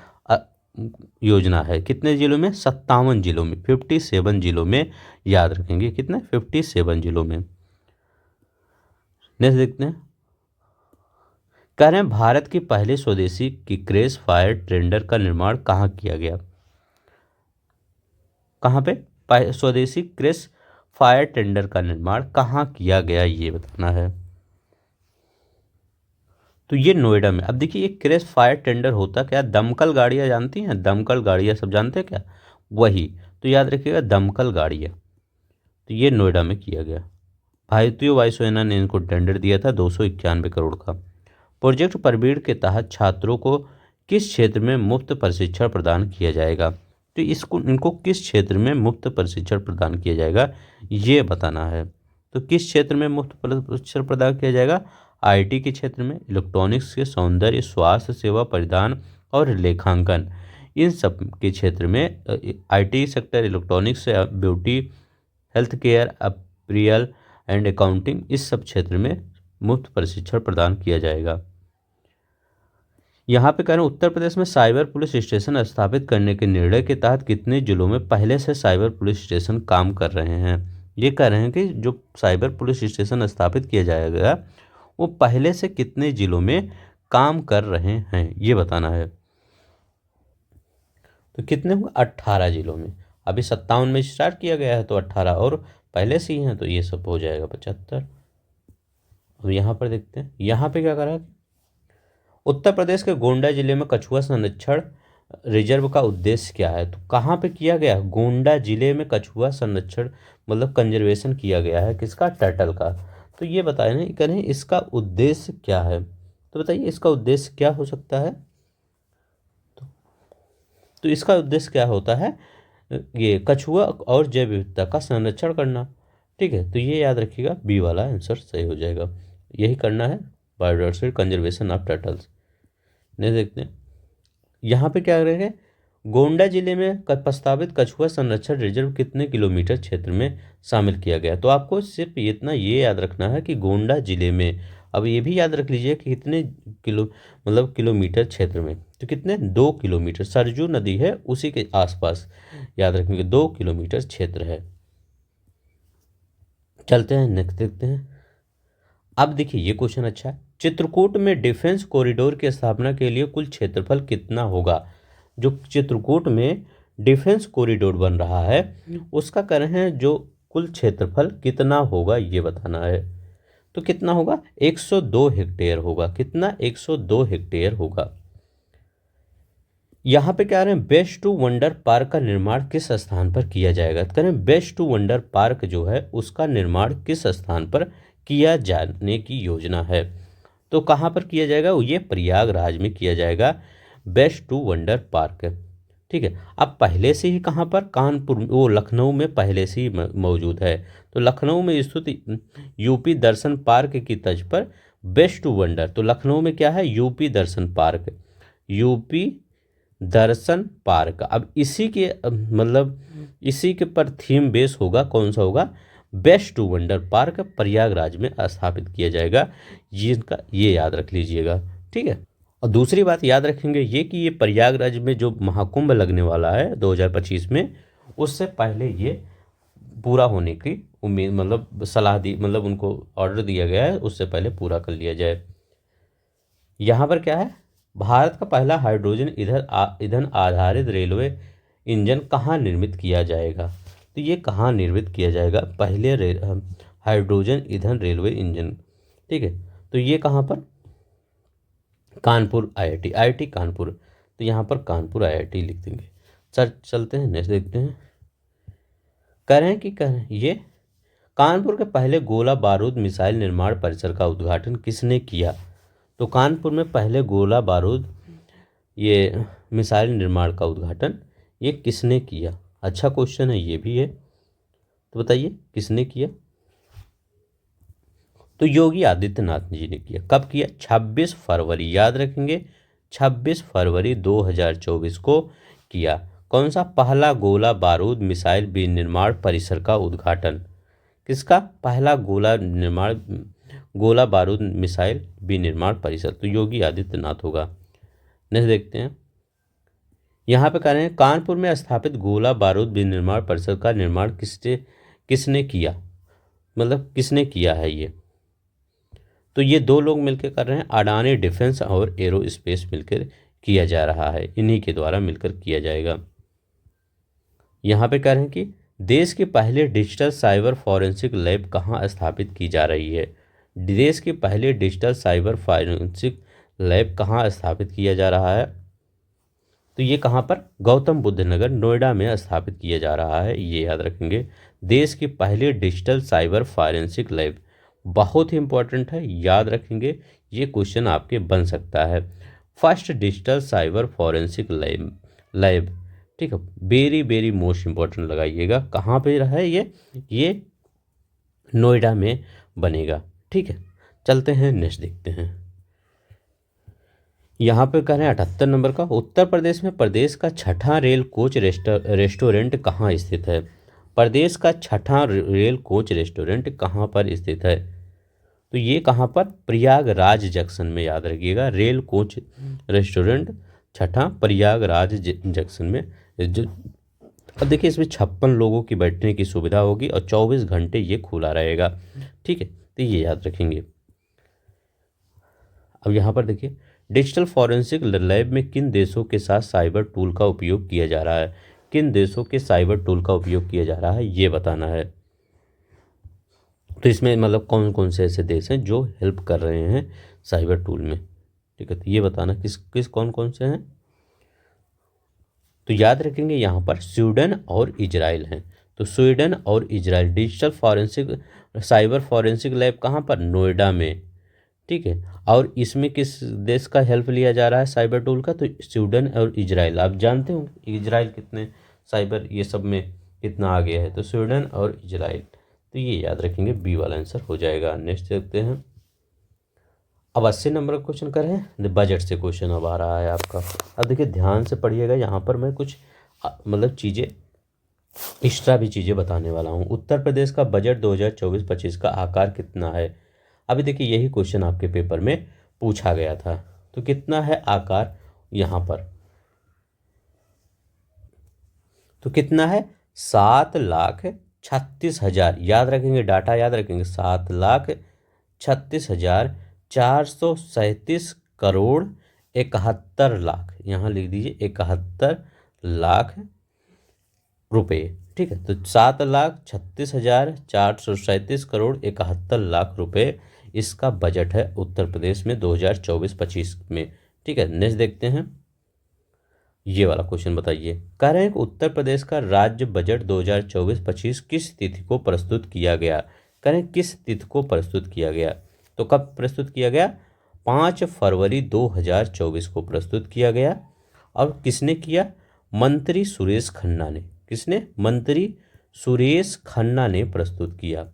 योजना है। कितने जिलों में? 57 जिलों में, 57 जिलों में। याद रखेंगे कितने? 57 जिलों में। नेक्स्ट देखते हैं, कह रहे हैं भारत की पहले स्वदेशी की क्रैश फायर टेंडर का निर्माण कहाँ किया गया? कहाँ पे स्वदेशी क्रैश फायर टेंडर का निर्माण कहाँ किया गया, ये बताना है। तो ये नोएडा में। अब देखिए, ये क्रैश फायर टेंडर होता क्या? दमकल गाड़ियाँ जानती हैं? दमकल गाड़ियाँ सब जानते हैं क्या? वही। तो याद रखिएगा, दमकल गाड़ियाँ। तो ये नोएडा में किया गया। भारतीय वायुसेना ने इनको टेंडर दिया था 291 करोड़ का। प्रोजेक्ट परबीड़ के तहत छात्रों को किस क्षेत्र में मुफ्त प्रशिक्षण प्रदान किया जाएगा? तो इनको किस क्षेत्र में मुफ्त प्रशिक्षण प्रदान किया जाएगा, ये बताना है। तो किस क्षेत्र में मुफ्त प्रशिक्षण प्रदान किया जाएगा? IT के क्षेत्र में, इलेक्ट्रॉनिक्स के, सौंदर्य, स्वास्थ्य सेवा, परिधान और लेखांकन, इन सब के क्षेत्र में IT sector, electronics, beauty, health care, apparel and accounting, इस सब क्षेत्र में मुफ्त प्रशिक्षण प्रदान किया जाएगा। यहाँ पे कह रहे हैं उत्तर प्रदेश में साइबर पुलिस स्टेशन स्थापित करने के निर्णय के तहत कितने जिलों में पहले से साइबर पुलिस स्टेशन काम कर रहे हैं। ये कह रहे हैं कि जो साइबर पुलिस स्टेशन स्थापित किया जाएगा वो पहले से कितने जिलों में काम कर रहे हैं, ये बताना है। तो कितने होंगे, 18 जिलों में। अभी 57 में स्टार्ट किया गया है तो 18 और पहले से ही हैं तो ये सब हो जाएगा 75। अब यहाँ पर देखते हैं, यहाँ पे क्या करा, उत्तर प्रदेश के गोंडा जिले में कछुआ संरक्षण रिजर्व का उद्देश्य क्या है। तो कहाँ पे किया गया, गोंडा जिले में कछुआ संरक्षण मतलब कंजर्वेशन किया गया है, किसका, टर्टल का। तो ये बताए ना करें इसका उद्देश्य क्या है, तो बताइए इसका उद्देश्य क्या हो सकता है। तो इसका उद्देश्य क्या होता है, ये कछुआ और जैव विविधता का संरक्षण करना। ठीक है, तो ये याद रखिएगा, बी वाला आंसर सही हो जाएगा, यही करना है, बायोडायवर्सिटी कंजर्वेशन ऑफ टर्टल्स। नहीं देखते हैं यहाँ पे क्या करेंगे, गोंडा जिले में प्रस्तावित कछुआ संरक्षण रिजर्व कितने किलोमीटर क्षेत्र में शामिल किया गया। तो आपको सिर्फ इतना ये याद रखना है कि गोंडा जिले में, अब ये भी याद रख लीजिए कि कितने किलोमीटर क्षेत्र में, तो कितने, 2 किलोमीटर, सरजू नदी है उसी के आसपास, याद रखेंगे 2 किलोमीटर क्षेत्र है। चलते हैं नेक्स्ट देखते हैं। अब देखिए ये क्वेश्चन अच्छा है, चित्रकूट में डिफेंस कॉरिडोर की स्थापना के लिए कुल क्षेत्रफल कितना होगा। जो चित्रकूट में डिफेंस कॉरिडोर बन रहा है उसका कह रहे हैं जो कुल क्षेत्रफल कितना होगा ये बताना है। तो कितना होगा, 102 हेक्टेयर होगा। कितना, 102 हेक्टेयर होगा। यहाँ पे क्या रहे हैं, बेस्ट टू वंडर पार्क का निर्माण किस स्थान पर किया जाएगा। तो कह रहे हैं बेस्ट टू वंडर पार्क जो है उसका निर्माण किस स्थान पर किया जाने की योजना है। तो कहाँ पर किया जाएगा, ये प्रयागराज में किया जाएगा बेस्ट टू वंडर पार्क। ठीक है, अब पहले से ही कहाँ पर, कानपुर, वो लखनऊ में पहले से ही मौजूद है। तो लखनऊ में स्थित यूपी दर्शन पार्क की तर्ज पर बेस्ट टू वंडर, तो लखनऊ में क्या है, यूपी दर्शन पार्क, यूपी दर्शन पार्क। अब इसी के इसी के पर थीम बेस होगा, कौन सा होगा, Waste to Wonder Park Prayagraj में स्थापित किया जाएगा। ये याद रख लीजिएगा। ठीक है, और दूसरी बात याद रखेंगे ये कि ये प्रयागराज में जो महाकुंभ लगने वाला है 2025 में, उससे पहले ये पूरा होने की उम्मीद सलाह दी, उनको ऑर्डर दिया गया है उससे पहले पूरा कर लिया जाए। यहाँ पर क्या है, भारत का पहला हाइड्रोजन ईंधन आधारित रेलवे इंजन कहाँ निर्मित किया जाएगा। तो ये कहाँ निर्मित किया जाएगा, पहले हाइड्रोजन ईंधन रेलवे इंजन। ठीक है, तो ये कहाँ पर, कानपुर आईआईटी कानपुर। तो यहाँ पर कानपुर आईआईटी लिख देंगे। चलते हैं नेक्स्ट देखते हैं। कह रहे हैं ये कानपुर के पहले गोला बारूद मिसाइल निर्माण परिसर का उद्घाटन किसने किया। तो कानपुर में पहले गोला बारूद ये मिसाइल निर्माण का उद्घाटन ये किसने किया। अच्छा क्वेश्चन है, ये भी है, तो बताइए किसने किया। तो योगी आदित्यनाथ जी ने किया। कब किया, 26 फरवरी, याद रखेंगे 26 फरवरी 2024 को किया। कौन सा, पहला गोला बारूद मिसाइल विनिर्माण परिसर का उद्घाटन, किसका, पहला गोला बारूद मिसाइल विनिर्माण परिसर, तो योगी आदित्यनाथ होगा। नेक्स्ट देखते हैं, यहाँ पे कह रहे हैं कानपुर में स्थापित गोला बारूद विनिर्माण परिसर का निर्माण किसने किया, किसने किया है ये। तो ये 2 लोग मिलकर कर रहे हैं, अडानी डिफेंस और एरोस्पेस मिलकर किया जा रहा है, इन्हीं के द्वारा मिलकर किया जाएगा। यहाँ पे कह रहे हैं कि देश के पहले डिजिटल साइबर फॉरेंसिक लैब कहाँ स्थापित की जा रही है। देश के पहले डिजिटल साइबर फॉरेंसिक लैब कहाँ स्थापित किया जा रहा है। तो ये कहाँ पर, गौतम बुद्ध नगर नोएडा में स्थापित किया जा रहा है, ये याद रखेंगे। देश की पहली डिजिटल साइबर फॉरेंसिक लैब, बहुत ही इंपॉर्टेंट है, याद रखेंगे, ये क्वेश्चन आपके बन सकता है। First digital cyber forensic lab, ठीक है, वेरी वेरी मोस्ट इंपॉर्टेंट लगाइएगा। कहाँ पे रहा है ये नोएडा में बनेगा। ठीक है, चलते हैं नेक्स्ट देखते हैं। यहाँ पे कह रहे हैं 78 नंबर का, उत्तर प्रदेश में प्रदेश का छठा रेल कोच रेस्टोरेंट कहाँ स्थित है? प्रदेश का छठा रेल कोच रेस्टोरेंट कहाँ पर स्थित है? तो ये कहाँ पर? प्रयागराज जंक्शन में, याद रखिएगा। रेल कोच रेस्टोरेंट छठा प्रयागराज जंक्शन में। जो अब देखिए इसमें 56 लोगों की बैठने की सुविधा होगी और 24 घंटे ये खुला रहेगा। ठीक है, तो ये याद रखेंगे। अब यहाँ पर देखिए, डिजिटल फॉरेंसिक लैब में किन देशों के साथ साइबर टूल का उपयोग किया जा रहा है? किन देशों के साइबर टूल का उपयोग किया जा रहा है ये बताना है। तो इसमें मतलब कौन कौन से ऐसे देश हैं जो हेल्प कर रहे हैं साइबर टूल में। ठीक है, तो ये बताना किस किस कौन कौन से हैं। तो याद रखेंगे यहाँ पर स्वीडन और इजराइल हैं। तो स्वीडन और Israel digital forensic cyber forensic lab कहाँ पर? नोएडा में। ठीक है, और इसमें किस देश का हेल्प लिया जा रहा है साइबर टूल का? तो स्वीडन और इजराइल। आप जानते हो इजराइल कितने साइबर ये सब में कितना आगे है, तो स्वीडन और इजराइल। तो ये याद रखेंगे, बी वाला आंसर हो जाएगा। नेक्स्ट देखते हैं। अब 80 नंबर का क्वेश्चन कर रहे हैं, बजट से क्वेश्चन अब आ रहा है आपका। अब देखिए ध्यान से पढ़िएगा, यहाँ पर मैं कुछ मतलब चीज़ें एक्स्ट्रा भी चीज़ें बताने वाला हूँ। उत्तर प्रदेश का बजट 2024-25 का आकार कितना है? अभी देखिए यही क्वेश्चन आपके पेपर में पूछा गया था। तो कितना है आकार यहाँ पर? तो कितना है? 7,36,000। याद रखेंगे, डाटा याद रखेंगे। 7,36,437 करोड़ 71 लाख। यहाँ लिख दीजिए 71 लाख रुपए। ठीक है, तो 7,36,437 करोड़ 71 लाख रुपए इसका बजट है उत्तर प्रदेश में 2024-25 में। ठीक है, नेक्स्ट देखते हैं। ये वाला क्वेश्चन बताइए, कह रहे हैं कि उत्तर प्रदेश का राज्य बजट 2024-25 किस तिथि को प्रस्तुत किया गया? कह रहे हैं किस तिथि को प्रस्तुत किया गया? तो कब प्रस्तुत किया गया? 5 फरवरी 2024 को प्रस्तुत किया गया। और किसने किया? मंत्री सुरेश खन्ना ने। किसने? मंत्री सुरेश खन्ना ने प्रस्तुत किया।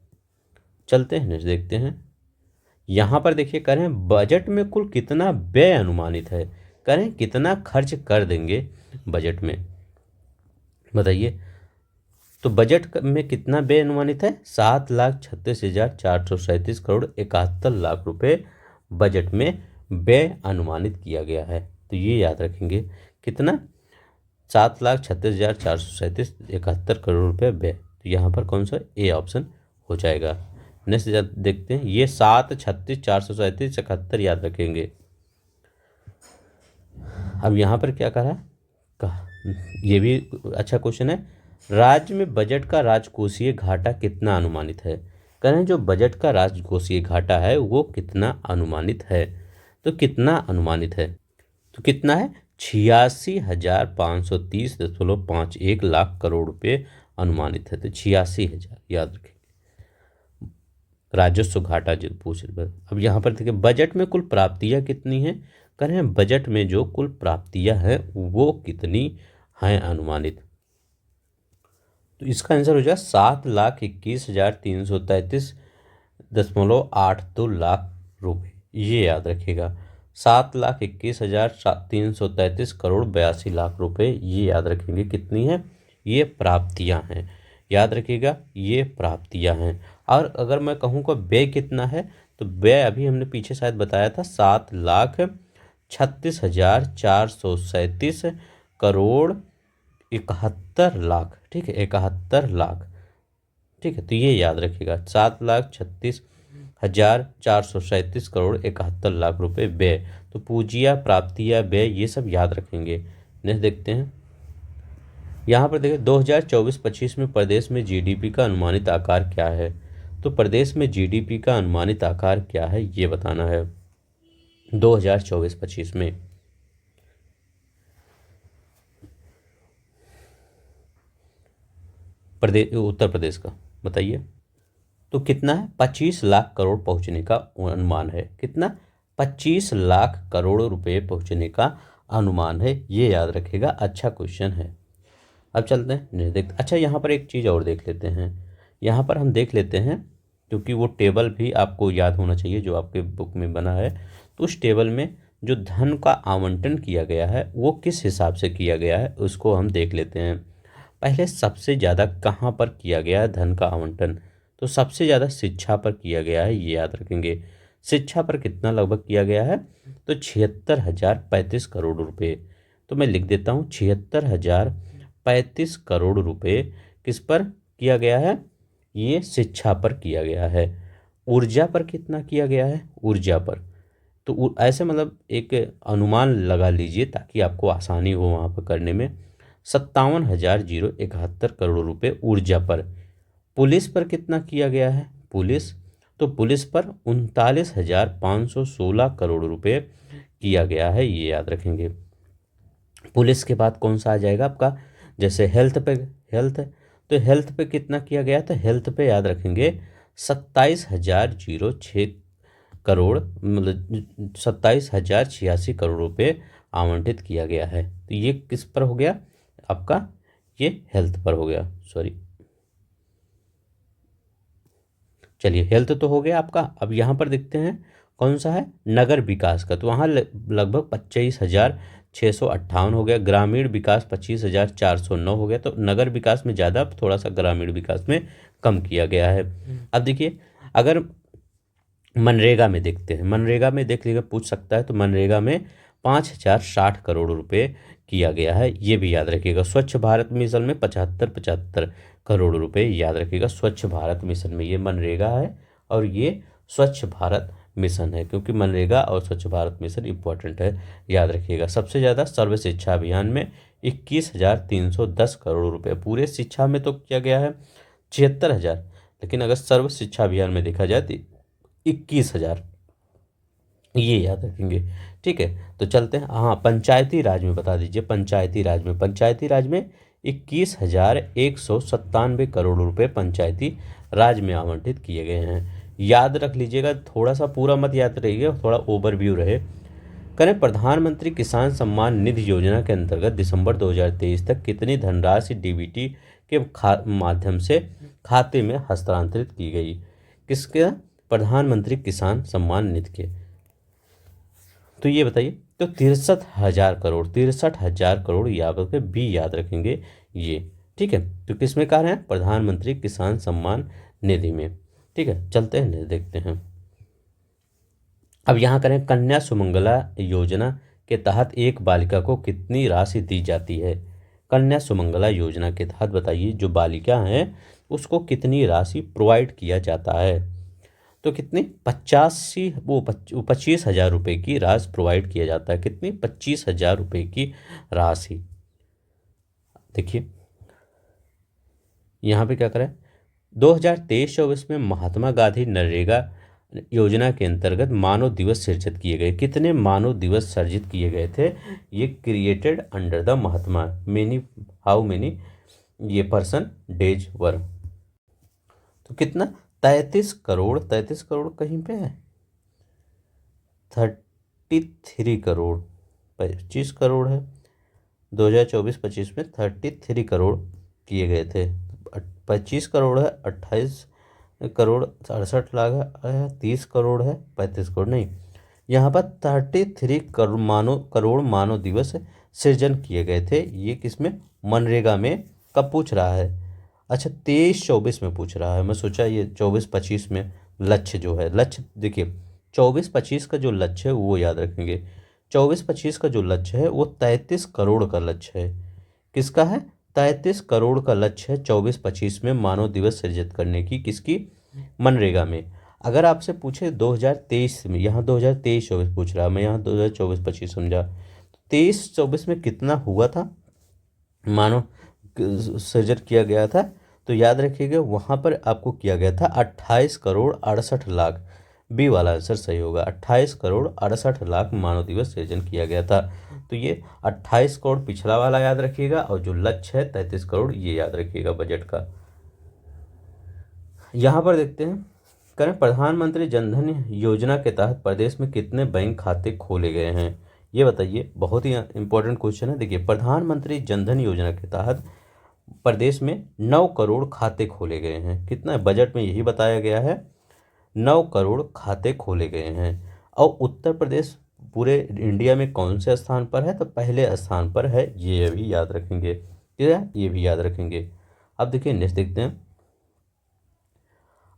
चलते हैं नेक्स्ट देखते हैं। यहाँ पर देखिए कह रहे हैं बजट में कुल कितना व्यय अनुमानित है? कह रहे हैं कितना खर्च कर देंगे बजट में, बताइए। तो बजट में कितना व्यय अनुमानित है? 7,36,437 करोड़ 71 लाख रुपए बजट में व्यय अनुमानित किया गया है। तो ये याद रखेंगे, कितना? 7,36,437 करोड़ रुपये व्यय। तो यहाँ पर कौन सा ए ऑप्शन हो जाएगा। नेक्स्ट देखते हैं। ये 7,36,437 याद रखेंगे। अब यहाँ पर क्या कहा? ये भी अच्छा क्वेश्चन है। राज्य में बजट का राजकोषीय घाटा कितना अनुमानित है? कह रहे हैं जो बजट का राजकोषीय घाटा है वो कितना अनुमानित है? तो कितना अनुमानित है? तो कितना है? 86,530.51 लाख करोड़ रुपए अनुमानित है। तो 86,000 याद रखेंगे। राजस्व घाटा जो पूछ रहे। अब यहाँ पर देखिए बजट में कुल प्राप्तियाँ कितनी हैं? कह रहे हैं बजट में जो कुल प्राप्तियाँ हैं वो कितनी हैं अनुमानित? तो इसका आंसर हो जाएगा 7,21,333.82 लाख रुपए। ये याद रखिएगा, 7,21,333 करोड़ 82 लाख रुपए। ये याद रखेंगे कितनी है? ये प्राप्तियां हैं। याद रखिएगा ये प्राप्तियां हैं। और अगर मैं कहूँ का व्यय कितना है, तो व्यय अभी हमने पीछे शायद बताया था 7,36,437 करोड़ 71 लाख। ठीक है, 71 लाख। ठीक है, तो ये याद रखिएगा 7,36,437 करोड़ 71 लाख रुपए व्यय। तो पूंजियाँ प्राप्तियाँ व्यय ये सब याद रखेंगे। नेक्स्ट देखते हैं। यहाँ पर देखिए 2024-25 में प्रदेश में जीडीपी का अनुमानित आकार क्या है? तो प्रदेश में जीडीपी का अनुमानित आकार क्या है ये बताना है 2024-25 में। उत्तर प्रदेश का बताइए। तो कितना है? 25 लाख करोड़ पहुंचने का अनुमान है। कितना? 25 लाख करोड़ रुपए पहुंचने का अनुमान है। ये याद रखिएगा, अच्छा क्वेश्चन है। अब चलते हैं देखते। अच्छा यहाँ पर एक चीज़ और देख लेते हैं। यहाँ पर हम देख लेते हैं, क्योंकि वो टेबल भी आपको याद होना चाहिए जो आपके बुक में बना है। तो उस टेबल में जो धन का आवंटन किया गया है वो किस हिसाब से किया गया है उसको हम देख लेते हैं। पहले सबसे ज़्यादा कहाँ पर किया गया है धन का आवंटन, तो सबसे ज़्यादा शिक्षा पर किया गया है, ये याद रखेंगे। शिक्षा पर कितना लगभग किया गया है, तो 76,035 करोड़ रुपए। तो मैं लिख देता हूँ 76,035 करोड़ रुपए किस पर किया गया है, ये शिक्षा पर किया गया है। ऊर्जा पर कितना किया गया है, ऊर्जा पर तो ऐसे मतलब एक अनुमान लगा लीजिए ताकि आपको आसानी हो वहाँ पर करने में। 57,071 करोड़ रुपए ऊर्जा पर। पुलिस पर कितना किया गया है, पुलिस, तो पुलिस पर 39,516 करोड़ रुपए किया गया है, ये याद रखेंगे। पुलिस के बाद कौन सा आ जाएगा आपका, जैसे हेल्थ पे, हेल्थ, तो हेल्थ पे कितना किया गया, तो हेल्थ पे याद रखेंगे 27,006 करोड़, मतलब 27,086 करोड़ रुपए आवंटित किया गया है। तो ये किस पर हो गया आपका, ये हेल्थ पर हो गया, सॉरी। चलिए हेल्थ तो हो गया आपका। अब यहाँ पर देखते हैं कौन सा है, नगर विकास का, तो वहाँ लगभग 25,658 हो गया। ग्रामीण विकास 25,409 हो गया। तो नगर विकास में ज़्यादा, थोड़ा सा ग्रामीण विकास में कम किया गया है। अब देखिए अगर मनरेगा में देखते हैं, मनरेगा में देख लीजिए, पूछ सकता है, तो मनरेगा में 5,060 करोड़ रुपए किया गया है, ये भी याद रखिएगा। स्वच्छ भारत मिशन में 75,75 करोड़ रुपए, याद रखिएगा। स्वच्छ भारत मिशन में ये मनरेगा है और ये स्वच्छ भारत मिशन है, क्योंकि मनरेगा और स्वच्छ भारत मिशन इंपॉर्टेंट है, याद रखिएगा। सबसे ज़्यादा सर्व शिक्षा अभियान में 21,310 करोड़ रुपए, पूरे शिक्षा में तो किया गया है 76,000, लेकिन अगर सर्व शिक्षा अभियान में देखा जाए तो 21,000, ये याद रखेंगे। ठीक है, तो चलते हैं। हाँ, पंचायती राज में बता दीजिए, पंचायती राज में 21,197 करोड़ रुपए पंचायती राज में आवंटित किए गए हैं, याद रख लीजिएगा। थोड़ा सा पूरा मत याद रहिएगा, थोड़ा ओवरव्यू रहे। करें, प्रधानमंत्री किसान सम्मान निधि योजना के अंतर्गत दिसंबर 2023 तक कितनी धनराशि डीबीटी के माध्यम से खाते में हस्तांतरित की गई, किसके, प्रधानमंत्री किसान सम्मान निधि के, तो ये बताइए। तो 63,000 करोड़, 63,000 करोड़, यहाँ पर बी याद रखेंगे ये। ठीक है, तो किस में कह रहे हैं, प्रधानमंत्री किसान सम्मान निधि में। ठीक है, चलते हैं देखते हैं। अब यहाँ करें, कन्या सुमंगला योजना के तहत एक बालिका को कितनी राशि दी जाती है। कन्या सुमंगला योजना के तहत बताइए, जो बालिका है उसको कितनी राशि प्रोवाइड किया जाता है, तो कितनी, 25,000 रुपये की राशि प्रोवाइड किया जाता है। कितनी, 25,000 रुपये की राशि। देखिए यहाँ पे क्या करें, 2023-24 में महात्मा गांधी नरेगा योजना के अंतर्गत मानव दिवस सृजित किए गए। कितने मानव दिवस सर्जित किए गए थे, ये created under the Mahatma, many, how many ये पर्सन डेज वर, तो कितना, 33 करोड़, 33 करोड़ कहीं पे है, 33 करोड़, 25 करोड़ है। 2024-25 में 33 करोड़ किए गए थे। 25 करोड़ है, 28 करोड़ 68 लाख है, 30 करोड़ है, 35 करोड़ नहीं, यहाँ पर 33 करोड़ मानव दिवस सृजन किए गए थे। ये किसमें, मनरेगा में। कब पूछ रहा है, अच्छा 23-24 में पूछ रहा है, मैं सोचा ये 24-25 में लक्ष्य जो है, लक्ष्य देखिए 24-25 का जो लक्ष्य है वो याद रखेंगे। 24-25 का जो लक्ष्य है वो 33 करोड़ का लक्ष्य है। किसका है, 33 करोड़ का लक्ष्य है 24-25 में मानव दिवस सृजित करने की, किसकी, मनरेगा में। अगर आपसे पूछे 2023 में, यहाँ 2023-24 पूछ रहा है, मैं यहाँ 2024-25 समझा, 23-24 में कितना हुआ था मानव सृजन किया गया था, तो याद रखिएगा वहाँ पर आपको किया गया था 28 करोड़ 68 लाख, बी वाला आंसर सही होगा। 28 करोड़ 68 लाख मानव दिवस सृजन किया गया था। तो ये 28 करोड़ पिछला वाला याद रखिएगा, और जो लक्ष्य है 33 करोड़ ये याद रखिएगा बजट का। यहाँ पर देखते हैं, करें, प्रधानमंत्री जनधन योजना के तहत प्रदेश में कितने बैंक खाते खोले गए हैं, ये बताइए। बहुत ही इंपॉर्टेंट क्वेश्चन है। देखिए, प्रधानमंत्री जनधन योजना के तहत प्रदेश में 9 करोड़ खाते खोले गए हैं। कितना, बजट में यही बताया गया है, 9 करोड़ खाते खोले गए हैं। और उत्तर प्रदेश पूरे इंडिया में कौन से स्थान पर है, तो पहले स्थान पर है, ये भी याद रखेंगे। ठीक है, ये भी याद रखेंगे। अब देखिए नेक्स्ट देखते हैं।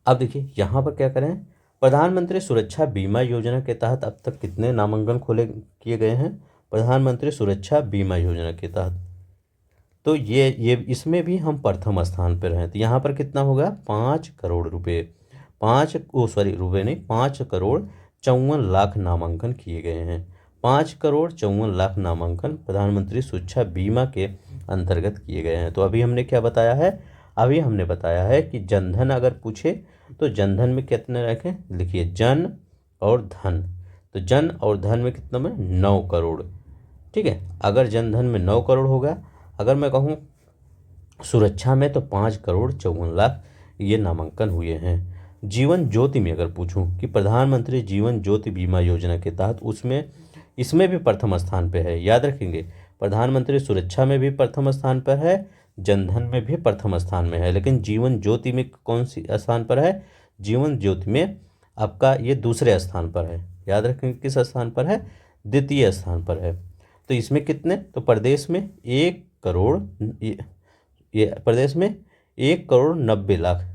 अब देखिए यहाँ पर क्या करें, प्रधानमंत्री सुरक्षा बीमा योजना के तहत अब तक कितने नामांकन खोले किए गए हैं, प्रधानमंत्री सुरक्षा बीमा योजना के तहत। तो ये इसमें भी हम प्रथम स्थान पर हैं। तो यहाँ पर कितना होगा, 5 करोड़ रुपए, 5 करोड़ 54 लाख नामांकन किए गए हैं। 5 करोड़ 54 लाख नामांकन प्रधानमंत्री सुरक्षा बीमा के अंतर्गत किए गए हैं। तो अभी हमने क्या बताया है, अभी हमने बताया है कि जनधन अगर पूछे तो जनधन में कितने रखें, लिखिए जन और धन। तो जन और धन में कितना में 9 करोड़। ठीक है, अगर जनधन में 9 करोड़ होगा, अगर मैं कहूँ सुरक्षा में तो 5 करोड़ 54 लाख ये नामांकन हुए हैं। जीवन ज्योति में अगर पूछूं कि प्रधानमंत्री जीवन ज्योति बीमा योजना के तहत, उसमें इसमें भी प्रथम स्थान पे है, याद रखेंगे। प्रधानमंत्री सुरक्षा में भी प्रथम स्थान पर है, जनधन में भी प्रथम स्थान में है, लेकिन जीवन ज्योति में कौन सी स्थान पर है, जीवन ज्योति में आपका ये दूसरे स्थान पर है। याद रखेंगे किस स्थान पर है, द्वितीय स्थान पर है। तो इसमें कितने, तो प्रदेश में 1 करोड़, ये प्रदेश में 1 करोड़ 90 लाख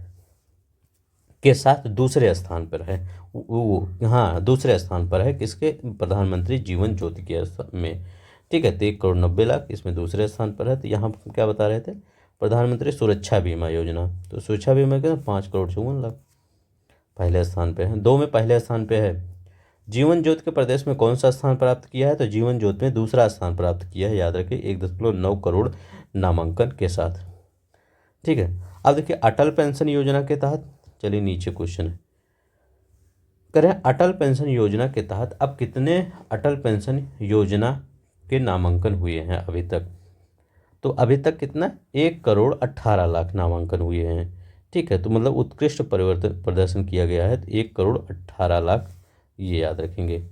के साथ दूसरे स्थान पर है। वो हाँ दूसरे स्थान पर है, किसके, प्रधानमंत्री जीवन ज्योति के में। ठीक है, तो 1 करोड़ 90 लाख इसमें दूसरे स्थान पर है। तो यहाँ पर क्या बता रहे थे, प्रधानमंत्री सुरक्षा बीमा योजना, तो सुरक्षा बीमा के 5 करोड़ 54 लाख पहले स्थान पे है। 2 में पहले स्थान पे है। जीवन ज्योति के प्रदेश में कौन सा स्थान प्राप्त किया है, तो जीवन ज्योति में दूसरा स्थान प्राप्त किया है, याद रखिए 1.9 करोड़ नामांकन के साथ। ठीक है, अब देखिए अटल पेंशन योजना के तहत, चलिए नीचे क्वेश्चन है, करें अटल पेंशन योजना के तहत अब कितने अटल पेंशन योजना के नामांकन हुए हैं अभी तक, तो अभी तक कितना, 1 करोड़ 18 लाख नामांकन हुए हैं। ठीक है, तो मतलब उत्कृष्ट परिवर्तन प्रदर्शन किया गया है, तो 1 करोड़ 18 लाख ये याद रखेंगे।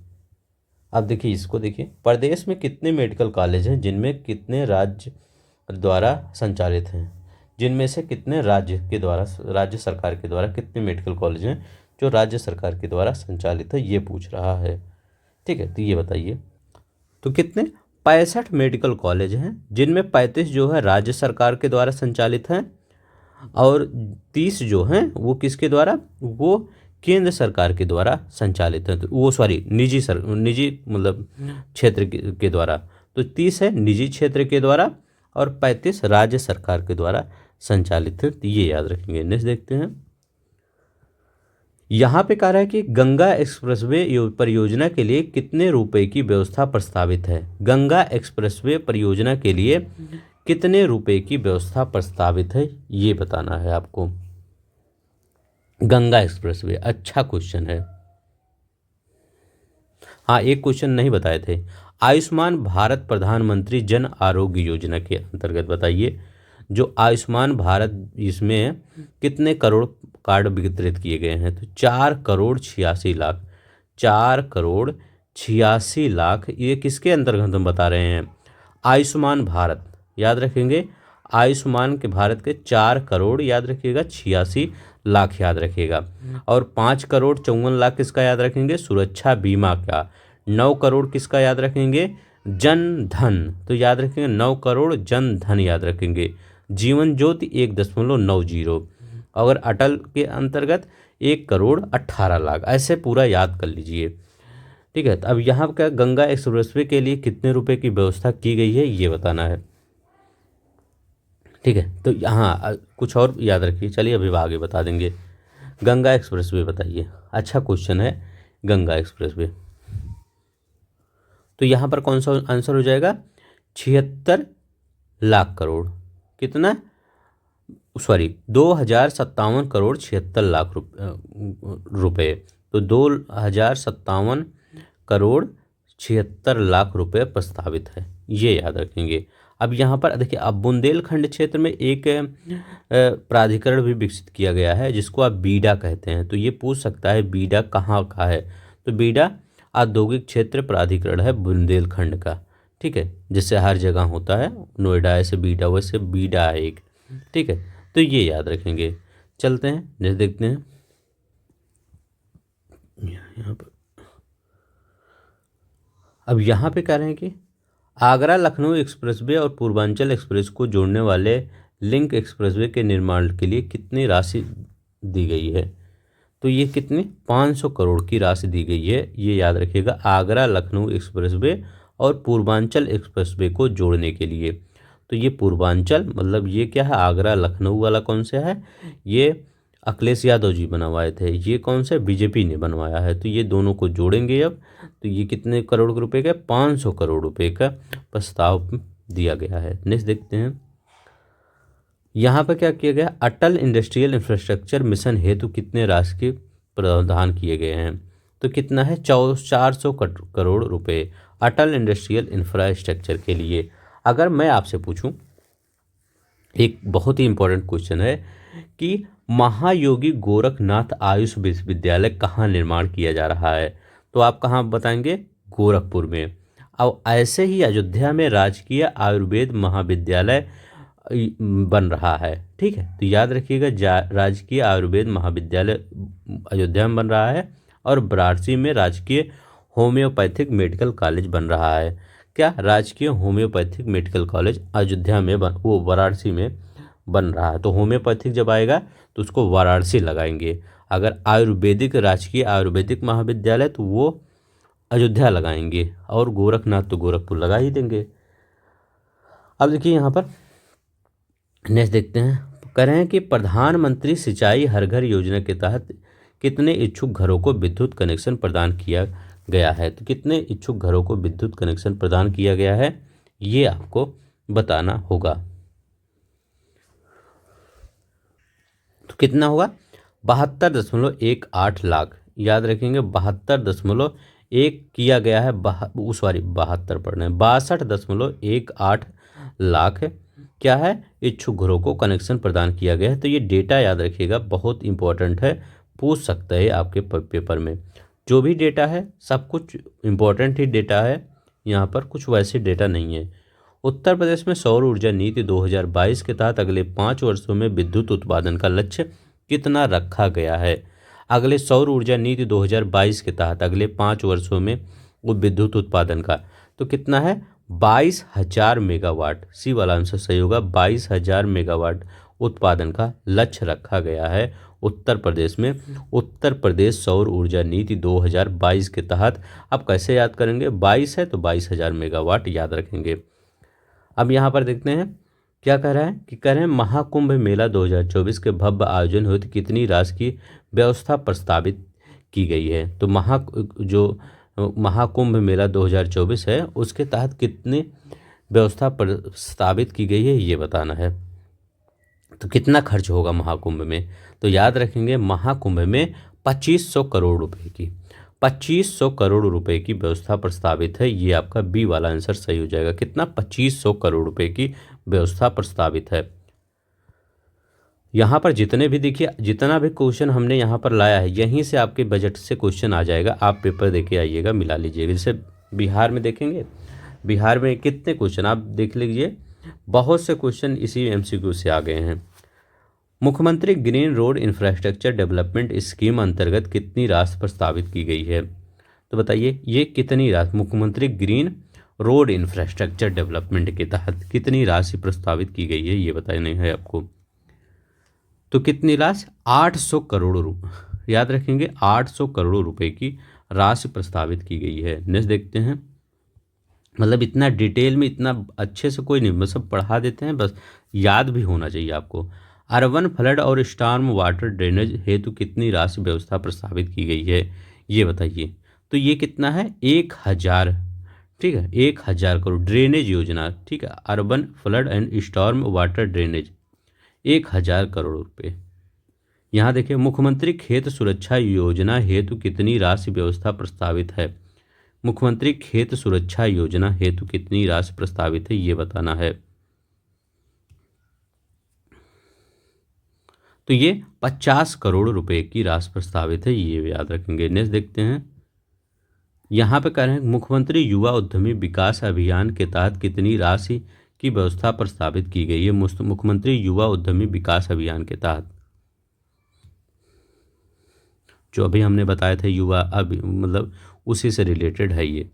अब देखिए इसको देखिए, प्रदेश में कितने मेडिकल कॉलेज हैं जिनमें कितने राज्य द्वारा संचालित हैं, जिनमें से कितने राज्य के द्वारा, राज्य सरकार के द्वारा कितने मेडिकल कॉलेज हैं जो राज्य सरकार के द्वारा संचालित है, ये पूछ रहा है। ठीक है, तो ये बताइए, तो कितने, 65 मेडिकल कॉलेज हैं जिनमें 35 जो है राज्य सरकार के द्वारा संचालित हैं, और 30 जो हैं वो किसके द्वारा, वो केंद्र सरकार के द्वारा संचालित है। तो वो सॉरी निजी मतलब क्षेत्र के द्वारा। तो 30 है निजी क्षेत्र के द्वारा और 35 राज्य सरकार के द्वारा संचालित है, तो ये याद रखेंगे। नेक्स्ट देखते हैं, यहाँ पे कह रहा है कि गंगा एक्सप्रेसवे परियोजना के लिए कितने रुपए की व्यवस्था प्रस्तावित है, गंगा एक्सप्रेसवे परियोजना के लिए कितने रुपए की व्यवस्था प्रस्तावित है, ये बताना है आपको। गंगा एक्सप्रेसवे, अच्छा क्वेश्चन है। हाँ एक क्वेश्चन नहीं बताए थे, आयुष्मान भारत प्रधानमंत्री जन आरोग्य योजना के अंतर्गत बताइए, जो आयुष्मान भारत इसमें कितने करोड़ कार्ड वितरित किए गए हैं, तो 4 करोड़ 86 लाख, 4 करोड़ 86 लाख, ये किसके अंतर्गत हम बता रहे हैं, आयुष्मान भारत, याद रखेंगे आयुष्मान के भारत के 4 करोड़ याद रखिएगा 86 लाख याद रखिएगा, और 5 करोड़ 54 लाख किसका याद रखेंगे, सुरक्षा बीमा का, 9 करोड़ किसका याद रखेंगे, जन धन, तो याद रखेंगे 9 करोड़ जन धन याद रखेंगे, जीवन ज्योति 1.90, अगर अटल के अंतर्गत 1 करोड़ 18 लाख, ऐसे पूरा याद कर लीजिए। ठीक है, तो अब यहाँ का गंगा एक्सप्रेसवे के लिए कितने रुपए की व्यवस्था की गई है ये बताना है। ठीक है, तो यहाँ कुछ और याद रखिए, चलिए अभी आगे बता देंगे। गंगा एक्सप्रेसवे बताइए, अच्छा क्वेश्चन है गंगा एक्सप्रेसवे, तो यहाँ पर कौन सा आंसर हो जाएगा, 76 लाख करोड़, कितना, सॉरी 2057 करोड़ 76 लाख रुपए, तो 2057 करोड़ 76 लाख रुपए प्रस्तावित है, ये याद रखेंगे। अब यहाँ पर देखिए, अब बुंदेलखंड क्षेत्र में एक प्राधिकरण भी विकसित किया गया है जिसको आप बीडा कहते हैं, तो ये पूछ सकता है बीडा कहाँ का है, तो बीडा औद्योगिक क्षेत्र प्राधिकरण है बुंदेलखंड का। ठीक है, जिससे हर जगह होता है, नोएडा ऐसे बीडा, वैसे बीडा है एक। ठीक है, तो ये याद रखेंगे। चलते हैं जैसे देखते हैं यहाँ पर, अब यहाँ पे कह रहे हैं कि आगरा लखनऊ एक्सप्रेसवे और पूर्वांचल एक्सप्रेस को जोड़ने वाले लिंक एक्सप्रेसवे के निर्माण के लिए कितनी राशि दी गई है। तो ये कितनी 500 करोड़ की राशि दी गई है, ये याद रखिएगा। आगरा लखनऊ एक्सप्रेसवे और पूर्वांचल एक्सप्रेसवे को जोड़ने के लिए। तो ये पूर्वांचल मतलब ये क्या है, आगरा लखनऊ वाला कौन सा है, ये अखिलेश यादव जी बनवाए थे, ये कौन सा बीजेपी ने बनवाया है। तो ये दोनों को जोड़ेंगे अब, तो ये कितने करोड़ रुपए का, 500 करोड़ रुपए का प्रस्ताव दिया गया है। नेक्स्ट देखते हैं, यहाँ पर क्या किया गया, अटल इंडस्ट्रियल इंफ्रास्ट्रक्चर मिशन हेतु कितने राशि के प्रावधान किए गए हैं। तो कितना है, 400 करोड़ रुपए अटल इंडस्ट्रियल इंफ्रास्ट्रक्चर के लिए। अगर मैं आपसे पूछूं, एक बहुत ही इंपॉर्टेंट क्वेश्चन है कि महायोगी गोरखनाथ आयुष विश्वविद्यालय कहाँ निर्माण किया जा रहा है, तो आप कहाँ बताएंगे, गोरखपुर में। अब ऐसे ही अयोध्या में राजकीय आयुर्वेद महाविद्यालय बन रहा है, ठीक है। तो याद रखिएगा, राजकीय आयुर्वेद महाविद्यालय अयोध्या में बन रहा है और वाराणसी में राजकीय होम्योपैथिक मेडिकल कॉलेज बन रहा है। क्या, राजकीय होम्योपैथिक मेडिकल कॉलेज अयोध्या में वो वाराणसी में बन रहा है। तो होम्योपैथिक जब आएगा तो उसको वाराणसी लगाएंगे। अगर आयुर्वेदिक, राजकीय आयुर्वेदिक महाविद्यालय, तो वो अयोध्या लगाएंगे, और गोरखनाथ तो गोरखपुर लगा ही देंगे। अब देखिए यहाँ पर नेक्स्ट देखते हैं, कह रहे हैं कि प्रधानमंत्री सिंचाई हर घर योजना के तहत कितने इच्छुक घरों को विद्युत कनेक्शन प्रदान किया गया है। तो कितने इच्छुक घरों को विद्युत कनेक्शन प्रदान किया गया है, ये आपको बताना होगा। तो कितना होगा, 72.18 लाख। याद रखेंगे 72.1 किया गया है, 72 पढ़ना है, 62.18 लाख क्या है, इच्छुक घरों को कनेक्शन प्रदान किया गया है। तो ये डेटा याद रखिएगा, बहुत इंपॉर्टेंट है, पूछ सकता है आपके पेपर में। जो भी डेटा है सब कुछ इंपॉर्टेंट ही डेटा है, यहाँ पर कुछ वैसे डेटा नहीं है। उत्तर प्रदेश में सौर ऊर्जा नीति 2022 के तहत अगले 5 वर्षों में विद्युत उत्पादन का लक्ष्य कितना रखा गया है। अगले सौर ऊर्जा नीति 2022 के तहत अगले 5 वर्षों में वो विद्युत उत्पादन का तो कितना है, 22,000 मेगावाट। सी वाला आंसर सही होगा, 22,000 मेगावाट उत्पादन का लक्ष्य रखा गया है उत्तर प्रदेश में। उत्तर प्रदेश सौर ऊर्जा नीति 2022 के तहत आप कैसे याद करेंगे, 22 है तो 22,000 मेगावाट याद रखेंगे। अब यहाँ पर देखते हैं क्या कह रहा है, कि कह रहे हैं महाकुंभ मेला 2024 के भव्य आयोजन हेतु कितनी राशि की व्यवस्था प्रस्तावित की गई है। तो महाकुंभ मेला 2024 है, उसके तहत कितनी व्यवस्था प्रस्तावित की गई है, ये बताना है। तो कितना खर्च होगा महाकुंभ में, तो याद रखेंगे महाकुंभ में 2500 करोड़ रुपए की 2500 करोड़ रुपए की व्यवस्था प्रस्तावित है। ये आपका बी वाला आंसर सही हो जाएगा। कितना, 2500 करोड़ रुपए की व्यवस्था प्रस्तावित है। यहाँ पर जितने भी देखिए, जितना भी क्वेश्चन हमने यहाँ पर लाया है, यहीं से आपके बजट से क्वेश्चन आ जाएगा। आप पेपर देके आइएगा, मिला लीजिएगा। जैसे बिहार में देखेंगे, बिहार में कितने क्वेश्चन आप देख लीजिए, बहुत से क्वेश्चन इसी एमसीक्यू से आ गए हैं। मुख्यमंत्री green road infrastructure development scheme अंतर्गत कितनी राशि प्रस्तावित की गई है। तो बताइए ये कितनी राशि, मुख्यमंत्री ग्रीन रोड इंफ्रास्ट्रक्चर डेवलपमेंट के तहत कितनी राशि प्रस्तावित की गई है, ये बताना है आपको। तो कितनी राशि, 800 करोड़ रुपये। याद रखेंगे 800 करोड़ रुपए की राशि प्रस्तावित की गई है। नेक्स्ट देखते हैं, मतलब इतना डिटेल में, इतना अच्छे से कोई नहीं, बस सब पढ़ा देते हैं, बस याद भी होना चाहिए आपको। अर्बन फ्लड और स्टॉर्म वाटर ड्रेनेज हेतु कितनी राशि व्यवस्था प्रस्तावित की गई है, ये बताइए। तो ये कितना है, 1000, ठीक है, 1000 करोड़ ड्रेनेज योजना, ठीक है, urban flood and storm water drainage 1000 crore रुपए। यहाँ देखिए, मुख्यमंत्री खेत सुरक्षा योजना हेतु कितनी राशि व्यवस्था प्रस्तावित है। मुख्यमंत्री खेत सुरक्षा योजना हेतु कितनी राशि प्रस्तावित है, ये बताना है। तो ये 50 करोड़ रुपए की राशि प्रस्तावित है, ये याद रखेंगे। नेक्स्ट देखते हैं, यहाँ पे कह रहे हैं मुख्यमंत्री युवा उद्यमी विकास अभियान के तहत कितनी राशि की व्यवस्था प्रस्तावित की गई है। मुख्यमंत्री युवा उद्यमी विकास अभियान के तहत, जो अभी हमने बताया था युवा, अब मतलब उसी से रिलेटेड है ये।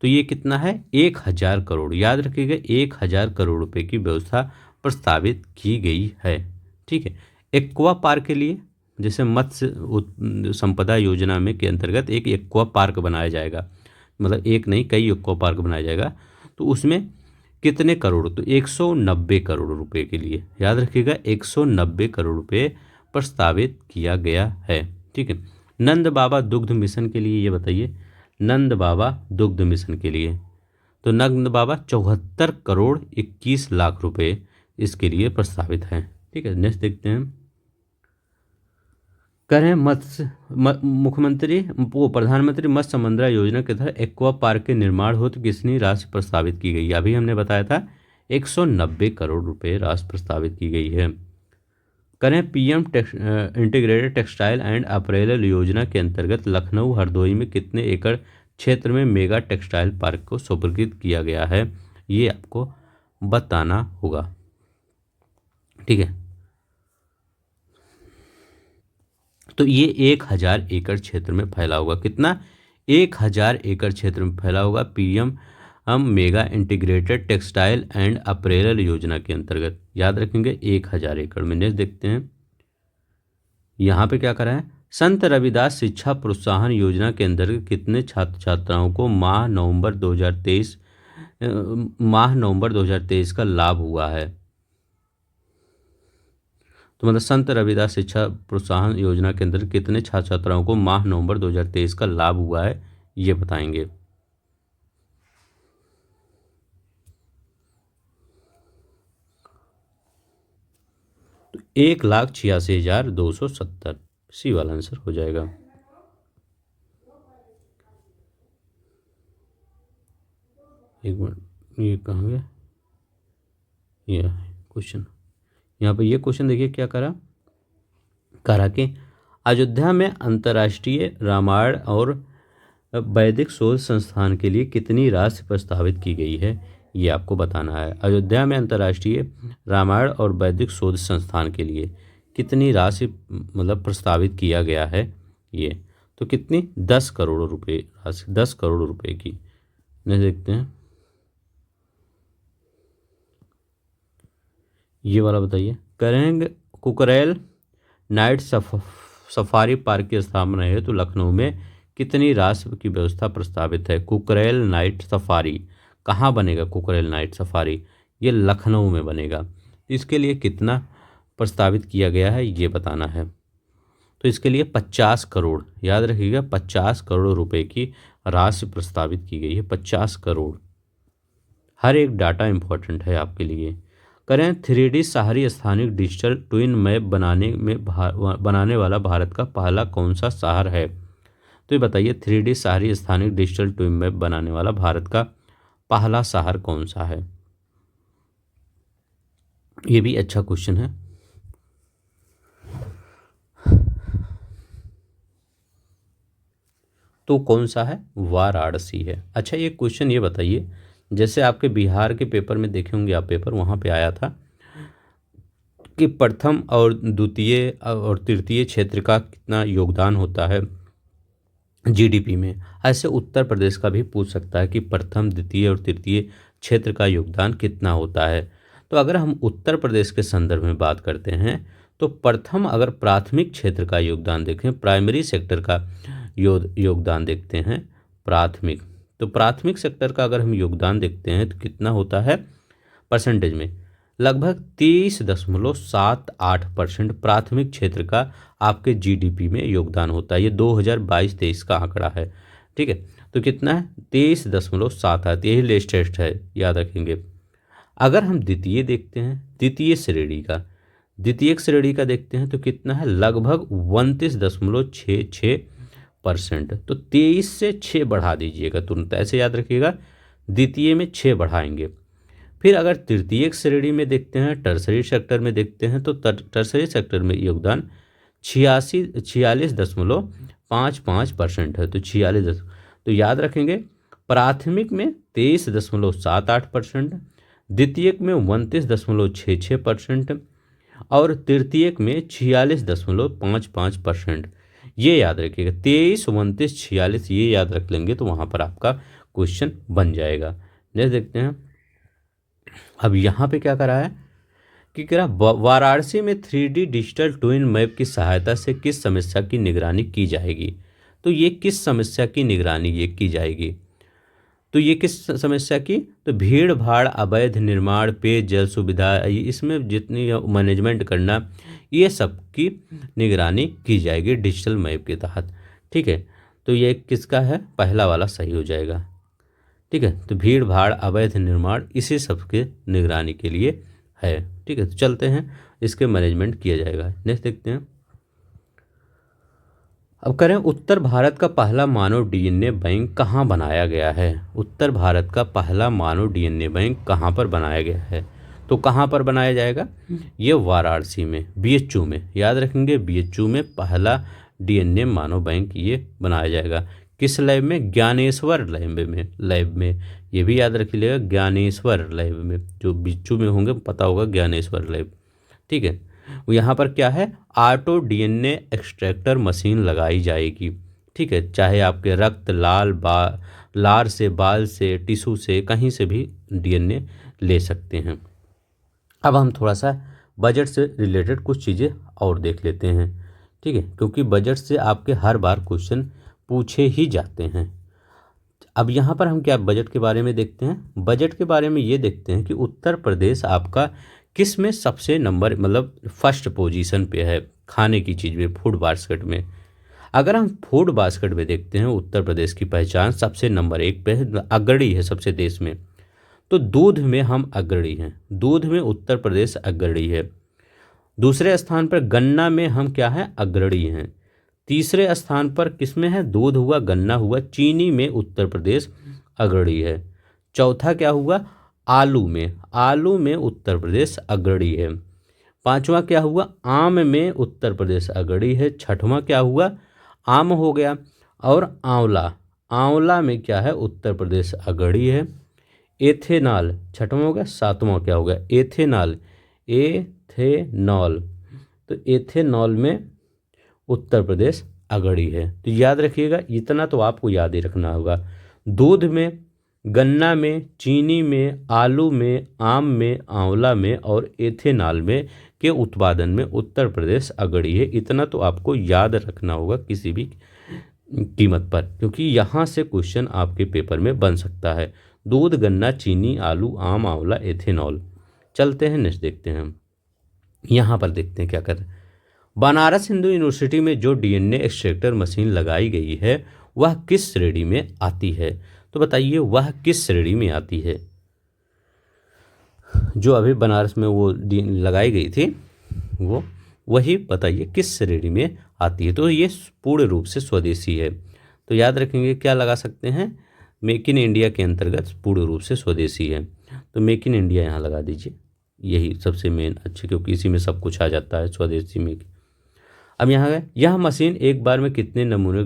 तो ये कितना है 1000 करोड़, याद रखिएगा 1000 करोड़ रुपए की व्यवस्था प्रस्तावित की गई है। ठीक है। एक्वा पार्क के लिए, जैसे मत्स्य संपदा योजना में के अंतर्गत एक एक्वा पार्क बनाया जाएगा, मतलब एक नहीं कई एक्वा पार्क बनाया जाएगा, तो उसमें कितने करोड़, तो 190 करोड़ रुपए के लिए, याद रखिएगा 190 करोड़ रुपए प्रस्तावित किया गया है। ठीक है। नंद बाबा दुग्ध मिशन के लिए ये बताइए, नंद बाबा दुग्ध मिशन के लिए, तो नंद बाबा 74 करोड़ 21 लाख रुपए इसके लिए प्रस्तावित हैं। ठीक है। नेक्स्ट देखते हैं, करें मत्स्य मुख्यमंत्री वो प्रधानमंत्री मत्स्य संपदा योजना के तहत एक्वा पार्क के निर्माण हेतु कितनी राशि प्रस्तावित की गई है? अभी हमने बताया था 190 करोड़ रुपए राशि प्रस्तावित की गई है। करें PM integrated textile and apparel योजना के अंतर्गत लखनऊ हरदोई में कितने एकड़ क्षेत्र में मेगा टेक्सटाइल पार्क को स्वीकृत किया गया है, ये आपको बताना होगा। ठीक है। तो ये 1000 एकड़ क्षेत्र में फैला होगा, कितना 1000 एकड़ क्षेत्र में फैला होगा पीएम हम mega integrated textile and apparel योजना के अंतर्गत, याद रखेंगे 1000 एकड़ में। नेक्स्ट देखते हैं, यहाँ पे क्या करा है, संत रविदास शिक्षा प्रोत्साहन योजना के अंतर्गत कितने छात्र छात्राओं को माह नवंबर 2023 का लाभ हुआ है? तो मतलब संत रविदास शिक्षा प्रोत्साहन योजना के अंतर्गत कितने छात्र छात्राओं को माह नवंबर 2023 का लाभ हुआ है, ये बताएंगे। तो 1,86,270 सी वाला आंसर हो जाएगा। एक मिनट, ये कहाँ गया, ये क्वेश्चन, यहाँ पे ये क्वेश्चन देखिए क्या करा कि अयोध्या में अंतर्राष्ट्रीय रामायण और वैदिक शोध संस्थान के लिए कितनी राशि प्रस्तावित की गई है, ये आपको बताना है। अयोध्या में अंतर्राष्ट्रीय रामायण और वैदिक शोध संस्थान के लिए कितनी राशि मतलब प्रस्तावित किया गया है, ये तो कितनी 10 करोड़ रुपए राशि, 10 करोड़ रुपए की। नहीं देखते हैं, ये वाला बताइए, करेंगे कुकरेल नाइट सफारी पार्क की स्थापना है तो लखनऊ में कितनी राशि की व्यवस्था प्रस्तावित है? कुकरेल नाइट सफारी कहाँ बनेगा? कुकरेल नाइट सफारी ये लखनऊ में बनेगा। इसके लिए कितना प्रस्तावित किया गया है, ये बताना है। तो इसके लिए 50 करोड़, याद रखिएगा 50 करोड़ रुपए की राशि प्रस्तावित की गई है, 50 करोड़। हर एक डाटा इंपॉर्टेंट है आपके लिए। करें 3D शहरी स्थानिक डिजिटल ट्विन मैप बनाने वाला भारत का पहला कौन सा शहर है? तो ये बताइए 3D शहरी स्थानिक डिजिटल ट्विन मैप बनाने वाला भारत का पहला शहर कौन सा है? ये भी अच्छा क्वेश्चन है। तो कौन सा है? वाराणसी है। अच्छा, ये क्वेश्चन ये बताइए, जैसे आपके बिहार के पेपर में देखे होंगे आप, पेपर वहाँ पे आया था कि प्रथम और द्वितीय और तृतीय क्षेत्र का कितना योगदान होता है जीडीपी में। ऐसे उत्तर प्रदेश का भी पूछ सकता है कि प्रथम द्वितीय और तृतीय क्षेत्र का योगदान कितना होता है। तो अगर हम उत्तर प्रदेश के संदर्भ में बात करते हैं तो प्रथम अगर प्राथमिक क्षेत्र का योगदान देखें, प्राइमरी सेक्टर का योगदान देखते हैं प्राथमिक, तो प्राथमिक सेक्टर का अगर हम योगदान देखते हैं तो कितना होता है परसेंटेज में, लगभग 30.78% प्राथमिक क्षेत्र का आपके जीडीपी में योगदान होता है। ये 2022-23 का आंकड़ा है। ठीक है, तो कितना है 23.78, यही लेटेस्ट है, याद रखेंगे। अगर हम द्वितीय देखते हैं, द्वितीय श्रेणी का देखते हैं तो कितना है, लगभग 29.66%। तो 23 से 6 बढ़ा दीजिएगा तुरंत, ऐसे याद रखिएगा, द्वितीय में 6 बढ़ाएंगे। फिर अगर तृतीयक श्रेणी में देखते हैं, टर्सरी सेक्टर में देखते हैं, तो टर्सरी सेक्टर में योगदान 46.55% है, तो 46। तो याद रखेंगे, प्राथमिक में 23.78%, द्वितीयक में 29.66% और तृतीयक में 46.55%। ये याद रखिएगा, 23, 29, 46 ये याद रख लेंगे तो वहाँ पर आपका क्वेश्चन बन जाएगा। नेक्स्ट देखते हैं। अब यहाँ पे क्या करा है कि कह रहा वाराणसी में 3D डिजिटल ट्विन मैप की सहायता से किस समस्या की निगरानी की जाएगी। तो ये किस समस्या की निगरानी ये की जाएगी, तो ये किस समस्या की, तो भीड़ भाड़, अवैध निर्माण, पेयजल सुविधा, इसमें जितनी मैनेजमेंट करना, ये सब की निगरानी की जाएगी डिजिटल मैप के तहत। ठीक है, तो ये किसका है, पहला वाला सही हो जाएगा। ठीक है, तो भीड़ भाड़, अवैध निर्माण, इसी सब के निगरानी के लिए है। ठीक है, तो चलते हैं, इसके मैनेजमेंट किया जाएगा। नेक्स्ट देखते हैं। अब करें, उत्तर भारत का पहला मानव डीएनए बैंक कहाँ बनाया गया है। उत्तर भारत का पहला मानव डीएनए बैंक कहाँ पर बनाया गया है, तो कहाँ पर बनाया जाएगा, ये वाराणसी में, बीएचयू में। याद रखेंगे, बीएचयू में पहला डीएनए मानव बैंक ये बनाया जाएगा। किस लैब में, ज्ञानेश्वर लैब में ये भी याद रख लीजिएगा, ज्ञानेश्वर लैब में, जो बीएचयू में होंगे पता होगा ज्ञानेश्वर लैब। ठीक है, यहाँ पर क्या है, ऑटो डीएनए एक्सट्रैक्टर मशीन लगाई जाएगी। ठीक है, चाहे आपके रक्त, लार से, बाल से, टिश्यू से, कहीं से भी डीएनए ले सकते हैं। अब हम थोड़ा सा बजट से रिलेटेड कुछ चीज़ें और देख लेते हैं। ठीक है, क्योंकि बजट से आपके हर बार क्वेश्चन पूछे ही जाते हैं। अब यहाँ पर हम क्या बजट के बारे में देखते हैं। बजट के बारे में ये देखते हैं कि उत्तर प्रदेश आपका किस में सबसे नंबर, मतलब फर्स्ट पोजीशन पे है खाने की चीज़ में, फूड बास्केट में। अगर हम फूड बास्केट में देखते हैं, उत्तर प्रदेश की पहचान सबसे नंबर 1 पे है, अग्रणी है सबसे देश में। तो दूध में हम अग्रणी हैं, दूध में उत्तर प्रदेश अग्रणी है। दूसरे स्थान पर गन्ना में हम क्या हैं, अग्रणी हैं। तीसरे स्थान पर किस में है, दूध हुआ, गन्ना हुआ, चीनी में उत्तर प्रदेश अग्रणी है। चौथा क्या हुआ, आलू में उत्तर प्रदेश अग्रणी है। पांचवा क्या हुआ, आम में उत्तर प्रदेश अग्रणी है। छठवां क्या हुआ, आम हो गया। और आंवला में क्या है, उत्तर प्रदेश अग्रणी है। एथेनॉल छठवां हो गया। सातवां क्या हो गया, एथेनॉल, तो एथेनॉल में उत्तर प्रदेश अग्रणी है। तो याद रखिएगा, इतना तो आपको याद ही रखना होगा। दूध में, गन्ना में, चीनी में, आलू में, आम में, आंवला में और एथेनॉल में के उत्पादन में उत्तर प्रदेश अग्रणी है। इतना तो आपको याद रखना होगा किसी भी कीमत पर, क्योंकि यहाँ से क्वेश्चन आपके पेपर में बन सकता है। दूध, गन्ना, चीनी, आलू, आम, आंवला, एथेनॉल। चलते हैं, नेक्स्ट देखते हैं हम। यहाँ पर देखते हैं क्या कर रहे हैं। बनारस हिंदू यूनिवर्सिटी में जो डीएनए एक्सट्रैक्टर मशीन लगाई गई है वह किस श्रेणी में आती है। तो बताइए, वह किस श्रेणी में आती है। जो अभी बनारस में वो लगाई गई थी, वो वही बताइए किस श्रेणी में आती है। तो ये पूर्ण रूप से स्वदेशी है। तो याद रखेंगे, क्या लगा सकते हैं, मेक इन इंडिया के अंतर्गत पूर्ण रूप से स्वदेशी है। तो मेक इन इंडिया यहाँ लगा दीजिए, यही सबसे मेन अच्छे, क्योंकि इसी में सब कुछ आ जाता है, स्वदेशी में। अब यहाँ गए, यह मशीन एक बार में कितने नमूने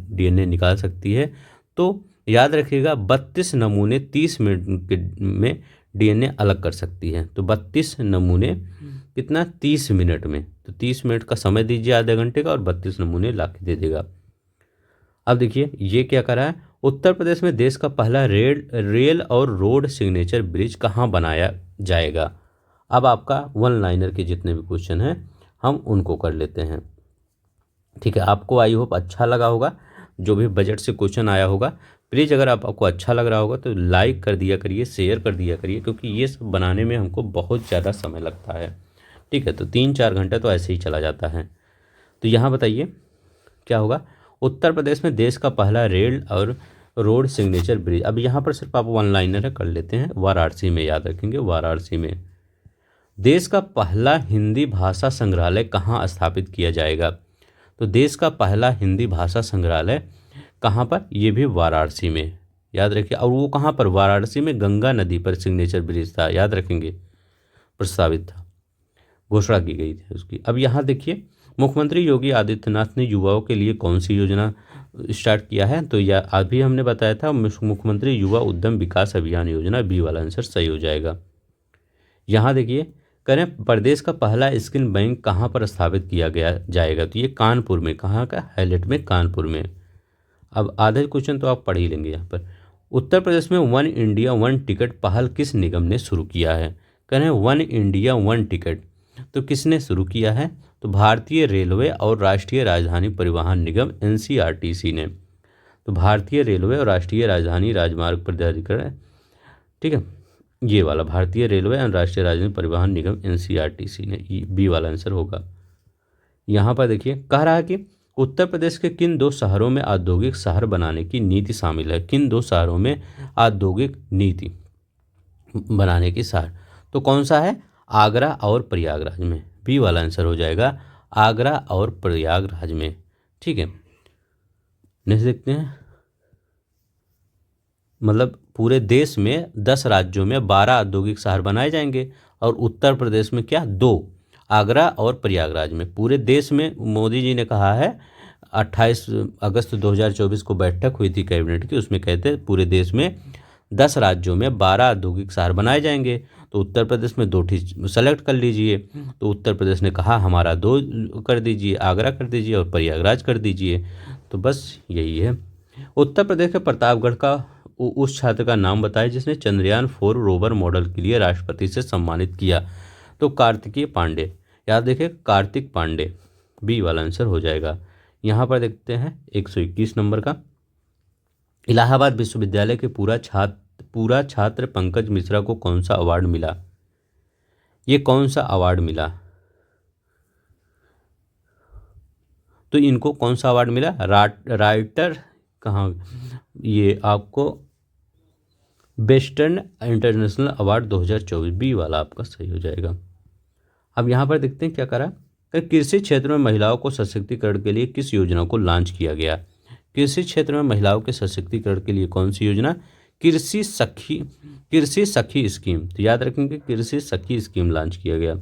डीएनए निकाल सकती है। तो याद रखिएगा, 32 नमूने 30 मिनट में डीएनए अलग कर सकती है। तो 32 नमूने कितना, 30 मिनट में। तो 30 मिनट का समय दीजिए, आधे घंटे का, और 32 नमूने ला के दे देगा। अब देखिए, ये क्या करा है, उत्तर प्रदेश में देश का पहला रेल और रोड सिग्नेचर ब्रिज कहाँ बनाया जाएगा। अब आपका वन लाइनर के जितने भी क्वेश्चन हैं हम उनको कर लेते हैं। ठीक है, आपको आई होप अच्छा लगा होगा, जो भी बजट से क्वेश्चन आया होगा। प्लीज़ अगर आपको अच्छा लग रहा होगा तो लाइक कर दिया करिए, शेयर कर दिया करिए, क्योंकि ये सब बनाने में हमको बहुत ज़्यादा समय लगता है। ठीक है, तो 3-4 घंटा तो ऐसे ही चला जाता है। तो यहाँ बताइए क्या होगा, उत्तर प्रदेश में देश का पहला रेल और रोड सिग्नेचर ब्रिज। अब यहाँ पर सिर्फ आप वन लाइनर कर लेते हैं, वाराणसी में, याद रखेंगे वाराणसी में। देश का पहला हिंदी भाषा संग्रहालय कहाँ स्थापित किया जाएगा। तो देश का पहला हिंदी भाषा संग्रहालय कहाँ पर, ये भी वाराणसी में, याद रखिए। और वो कहाँ पर, वाराणसी में गंगा नदी पर सिग्नेचर ब्रिज था, याद रखेंगे, प्रस्तावित था, घोषणा की गई थी उसकी। अब यहाँ देखिए, मुख्यमंत्री योगी आदित्यनाथ ने युवाओं के लिए कौन सी योजना स्टार्ट किया है। तो यह अभी हमने बताया था, मुख्यमंत्री युवा उद्यम विकास अभियान योजना, बी वाला आंसर सही हो जाएगा। यहाँ देखिए, करें, प्रदेश का पहला स्किल बैंक कहाँ पर स्थापित किया गया जाएगा। तो ये कानपुर में, कहाँ का, हैलेट में, कानपुर में। अब आधे क्वेश्चन तो आप पढ़ ही लेंगे यहाँ पर। उत्तर प्रदेश में वन इंडिया वन टिकट पहल किस निगम ने शुरू किया है? कह रहे हैं वन इंडिया वन टिकट, तो किसने शुरू किया है? तो भारतीय रेलवे और राष्ट्रीय राजधानी परिवहन निगम एनसीआरटीसी ने। तो भारतीय रेलवे और राष्ट्रीय राजधानी राजमार्ग प्राधिकरण, ठीक है, ये वाला भारतीय रेलवे और राष्ट्रीय राजधानी परिवहन निगम एनसीआरटीसी ने, ये बी वाला आंसर होगा। यहाँ पर देखिए कह रहा है कि उत्तर प्रदेश के किन दो शहरों में औद्योगिक शहर बनाने की नीति शामिल है? किन दो शहरों में औद्योगिक नीति बनाने की शहर, तो कौन सा है? आगरा और प्रयागराज में, बी वाला आंसर हो जाएगा, आगरा और प्रयागराज में। ठीक है, नेक्स्ट देखते हैं। मतलब पूरे देश में 10 राज्यों में 12 औद्योगिक शहर बनाए जाएंगे और उत्तर प्रदेश में क्या? 2, आगरा और प्रयागराज में। पूरे देश में मोदी जी ने कहा है, 28 अगस्त 2024 को बैठक हुई थी कैबिनेट की, उसमें कहते पूरे देश में 10 राज्यों में 12 औद्योगिक शहर बनाए जाएंगे, तो उत्तर प्रदेश में 2 सेलेक्ट कर लीजिए। तो उत्तर प्रदेश ने कहा हमारा 2 कर दीजिए, आगरा कर दीजिए और प्रयागराज कर दीजिए। तो बस यही है। उत्तर प्रदेश के प्रतापगढ़ का उस छात्र का नाम बताएं जिसने चंद्रयान 4 रोवर मॉडल के लिए राष्ट्रपति से सम्मानित किया। तो कार्तिकीय पांडे, याद देखिए कार्तिक पांडे, बी वाला आंसर हो जाएगा। यहाँ पर देखते हैं 121 नंबर का, इलाहाबाद विश्वविद्यालय के पूरा छात्र पंकज मिश्रा को कौन सा अवार्ड मिला? ये कौन सा अवार्ड मिला? तो इनको कौन सा अवार्ड मिला? राइटर कहाँ, ये आपको वेस्टर्न इंटरनेशनल अवार्ड 2024, बी वाला आपका सही हो जाएगा। अब यहाँ पर देखते हैं क्या करा, कृषि क्षेत्र में महिलाओं को सशक्तिकरण के लिए किस योजना को लॉन्च किया गया? कृषि क्षेत्र में महिलाओं के सशक्तिकरण के लिए कौन सी योजना? कृषि सखी स्कीम। तो याद रखेंगे कृषि सखी स्कीम लॉन्च किया गया।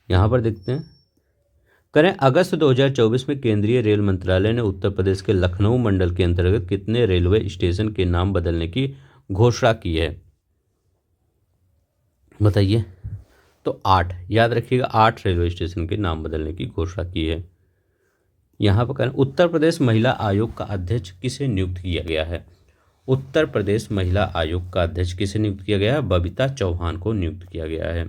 यहाँ पर देखते हैं, करें अगस्त 2024 में केंद्रीय रेल मंत्रालय ने उत्तर प्रदेश के लखनऊ मंडल के अंतर्गत कितने रेलवे स्टेशन के नाम बदलने की घोषणा की है? बताइए। तो 8, याद रखिएगा 8 रेलवे स्टेशन के नाम बदलने की घोषणा की है। यहाँ पर करें उत्तर प्रदेश महिला आयोग का अध्यक्ष किसे नियुक्त किया गया है? उत्तर प्रदेश महिला आयोग का अध्यक्ष किसे नियुक्त किया गया है? बबीता चौहान को नियुक्त किया गया है।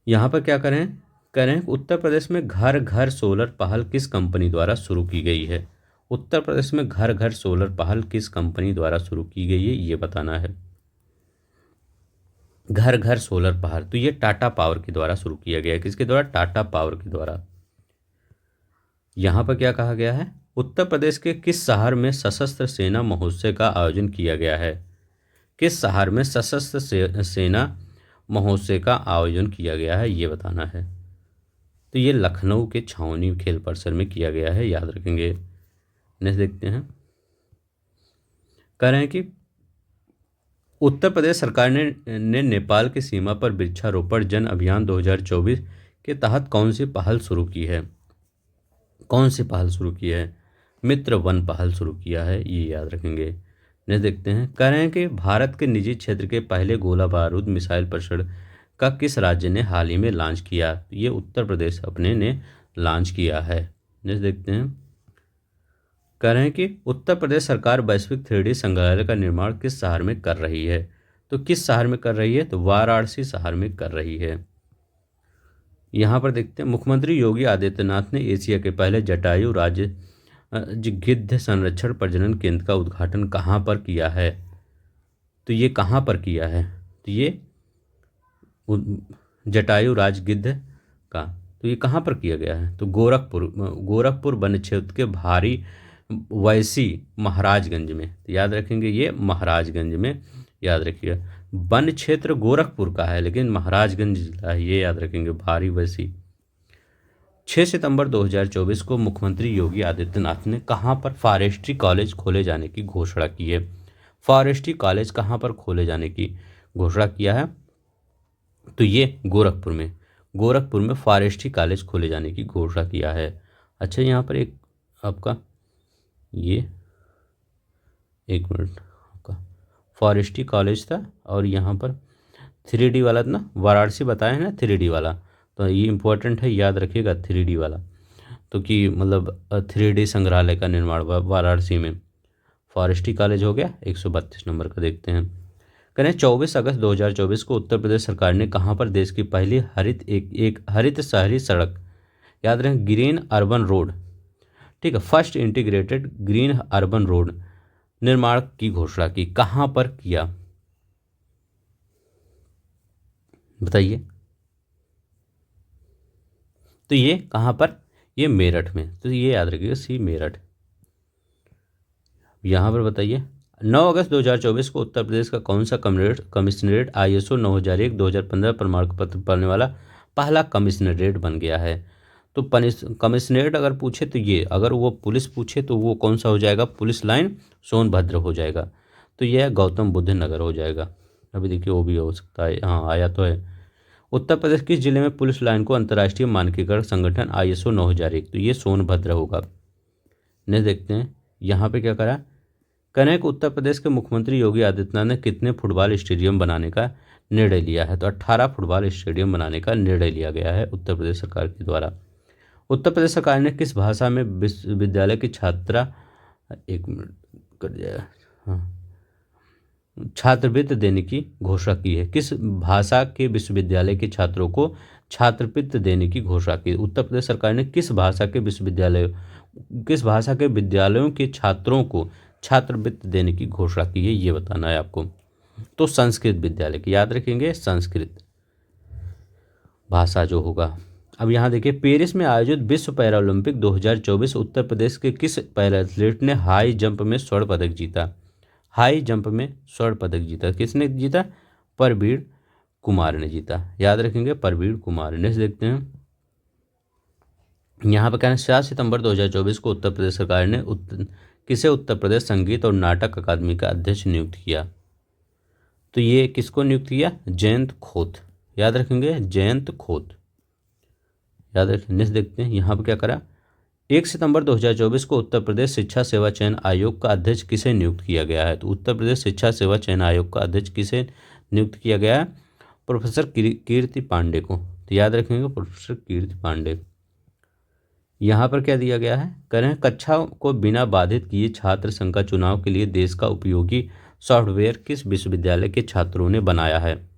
यहाँ पर क्या करें उत्तर प्रदेश में घर घर सोलर पहल किस कंपनी द्वारा शुरू की गई है? उत्तर प्रदेश में घर घर सोलर पहल किस कंपनी द्वारा शुरू की गई है, ये बताना है। घर घर सोलर पहल, तो ये टाटा पावर के द्वारा शुरू किया गया है। किसके द्वारा? टाटा पावर के द्वारा। यहाँ पर क्या कहा गया है, उत्तर प्रदेश के किस शहर में सशस्त्र सेना महोत्सव का आयोजन किया गया है? किस शहर में सशस्त्र सेना महोत्सव का आयोजन किया गया है, ये बताना है। तो ये लखनऊ के छावनी खेल परिसर में किया गया है, याद रखेंगे। नेक्स्ट देखते हैं, कह रहे हैं कि उत्तर प्रदेश सरकार ने नेपाल की सीमा पर वृक्षारोपण जन अभियान 2024 के तहत कौन सी पहल शुरू की है? कौन सी पहल शुरू की है? मित्र वन पहल शुरू किया है, ये याद रखेंगे। नेक्स्ट देखते हैं, कह रहे हैं कि भारत के निजी क्षेत्र के पहले गोला बारूद मिसाइल परीक्षण का किस राज्य ने हाल ही में लॉन्च किया? ये उत्तर प्रदेश अपने ने लॉन्च किया है। नेक्स्ट देखते हैं, कह रहे हैं कि उत्तर प्रदेश सरकार वैश्विक 3D संग्रहालय का निर्माण किस शहर में कर रही है? तो किस शहर में कर रही है? तो वाराणसी शहर में कर रही है। यहाँ पर देखते हैं, मुख्यमंत्री योगी आदित्यनाथ ने एशिया के पहले जटायु राज्य गिद्ध संरक्षण प्रजनन केंद्र का उद्घाटन कहाँ पर किया है? तो ये कहाँ पर किया है? तो ये जटायु राज गिद्ध का, तो ये कहाँ पर किया गया है? तो गोरखपुर वन क्षेत्र के भारी वैसी महाराजगंज में। तो याद रखेंगे ये महाराजगंज में, याद रखिएगा। वन क्षेत्र गोरखपुर का है लेकिन महाराजगंज जिला है, ये याद रखेंगे, भारी वैसी। 6 सितंबर 2024 को मुख्यमंत्री योगी आदित्यनाथ ने कहाँ पर फॉरेस्ट्री कॉलेज खोले जाने की घोषणा की है? फॉरेस्ट्री कॉलेज कहाँ पर खोले जाने की घोषणा किया है? तो ये गोरखपुर में फॉरेस्ट्री कॉलेज खोले जाने की घोषणा किया है। अच्छा, यहाँ पर एक आपका ये 1 मिनट, आपका फॉरेस्ट्री कॉलेज था और यहाँ पर 3D वाला था ना, वाराणसी बताया है ना 3D वाला, तो ये इम्पोर्टेंट है, याद रखिएगा 3D वाला। तो कि मतलब 3D संग्रहालय का निर्माण वाराणसी में, फॉरेस्ट्री कॉलेज हो गया। 132 नंबर का देखते हैं। करें 24 अगस्त 2024 को उत्तर प्रदेश सरकार ने कहाँ पर देश की पहली एक हरित शहरी सड़क, याद रखें ग्रीन अर्बन रोड, ठीक है, first integrated green urban road निर्माण की घोषणा की? कहाँ पर किया बताइए? तो ये कहाँ पर? ये मेरठ में। तो ये याद रखिएगा, सी मेरठ। यहाँ पर बताइए 9 अगस्त 2024 को उत्तर प्रदेश का कौन सा कमिश्नरेट ISO 9001-2015 प्रमाण पत्र पाने वाला पहला कमिश्नरेट बन गया है? तो कमिश्नरेट अगर पूछे तो ये, अगर वो पुलिस पूछे तो वो कौन सा हो जाएगा? पुलिस लाइन सोनभद्र हो जाएगा। तो यह गौतम बुद्ध नगर हो जाएगा। अभी देखिए वो भी हो सकता है, हाँ आया तो है। उत्तर प्रदेश किस जिले में पुलिस लाइन को अंतर्राष्ट्रीय मानकीकरण संगठन ISO 9001? तो ये सोनभद्र होगा। नेक्स्ट देखते हैं यहाँ पे क्या करा। कनेक उत्तर प्रदेश के मुख्यमंत्री योगी आदित्यनाथ ने कितने फुटबॉल स्टेडियम बनाने का निर्णय लिया है? तो 18 फुटबॉल स्टेडियम बनाने का निर्णय लिया गया है उत्तर प्रदेश सरकार के द्वारा। उत्तर प्रदेश सरकार ने किस भाषा में विश्वविद्यालय की छात्रा, एक मिनट कर जाएगा, हाँ, छात्रवृत्ति देने की घोषणा की है? किस भाषा के विश्वविद्यालय के छात्रों को छात्रवृत्ति देने की घोषणा की? उत्तर प्रदेश सरकार ने किस भाषा के विद्यालयों के छात्रों को छात्रवृत्ति देने की घोषणा की है, ये बताना है आपको। तो संस्कृत विद्यालय की, याद रखेंगे संस्कृत भाषा जो होगा। अब यहाँ देखिए पेरिस में आयोजित विश्व पैरालंपिक 2024 उत्तर प्रदेश के किस पैरा एथलीट ने हाई जंप में स्वर्ण पदक जीता? हाई जंप में स्वर्ण पदक जीता किसने जीता? परवीर कुमार ने जीता, याद रखेंगे परवीर कुमार ने। देखते हैं यहाँ पर कहना 7 सितंबर 2024 को उत्तर प्रदेश सरकार ने किसे उत्तर प्रदेश संगीत और नाटक अकादमी का अध्यक्ष नियुक्त किया? तो ये किसको नियुक्त किया? जयंत खोत, याद रखेंगे जयंत खोत, याद रखें। नेक्स्ट देखते हैं यहाँ पर क्या करा। 1 सितंबर 2024 को उत्तर प्रदेश शिक्षा सेवा चयन आयोग का अध्यक्ष किसे नियुक्त किया गया है? तो उत्तर प्रदेश शिक्षा सेवा चयन आयोग का अध्यक्ष किसे नियुक्त किया गया है? प्रोफेसर कीर्ति पांडे को। तो याद रखेंगे प्रोफेसर कीर्ति पांडे। यहाँ पर क्या दिया गया है? करें कक्षा को बिना बाधित किए छात्र संघ का चुनाव के लिए देश का उपयोगी सॉफ्टवेयर किस विश्वविद्यालय के छात्रों ने बनाया है?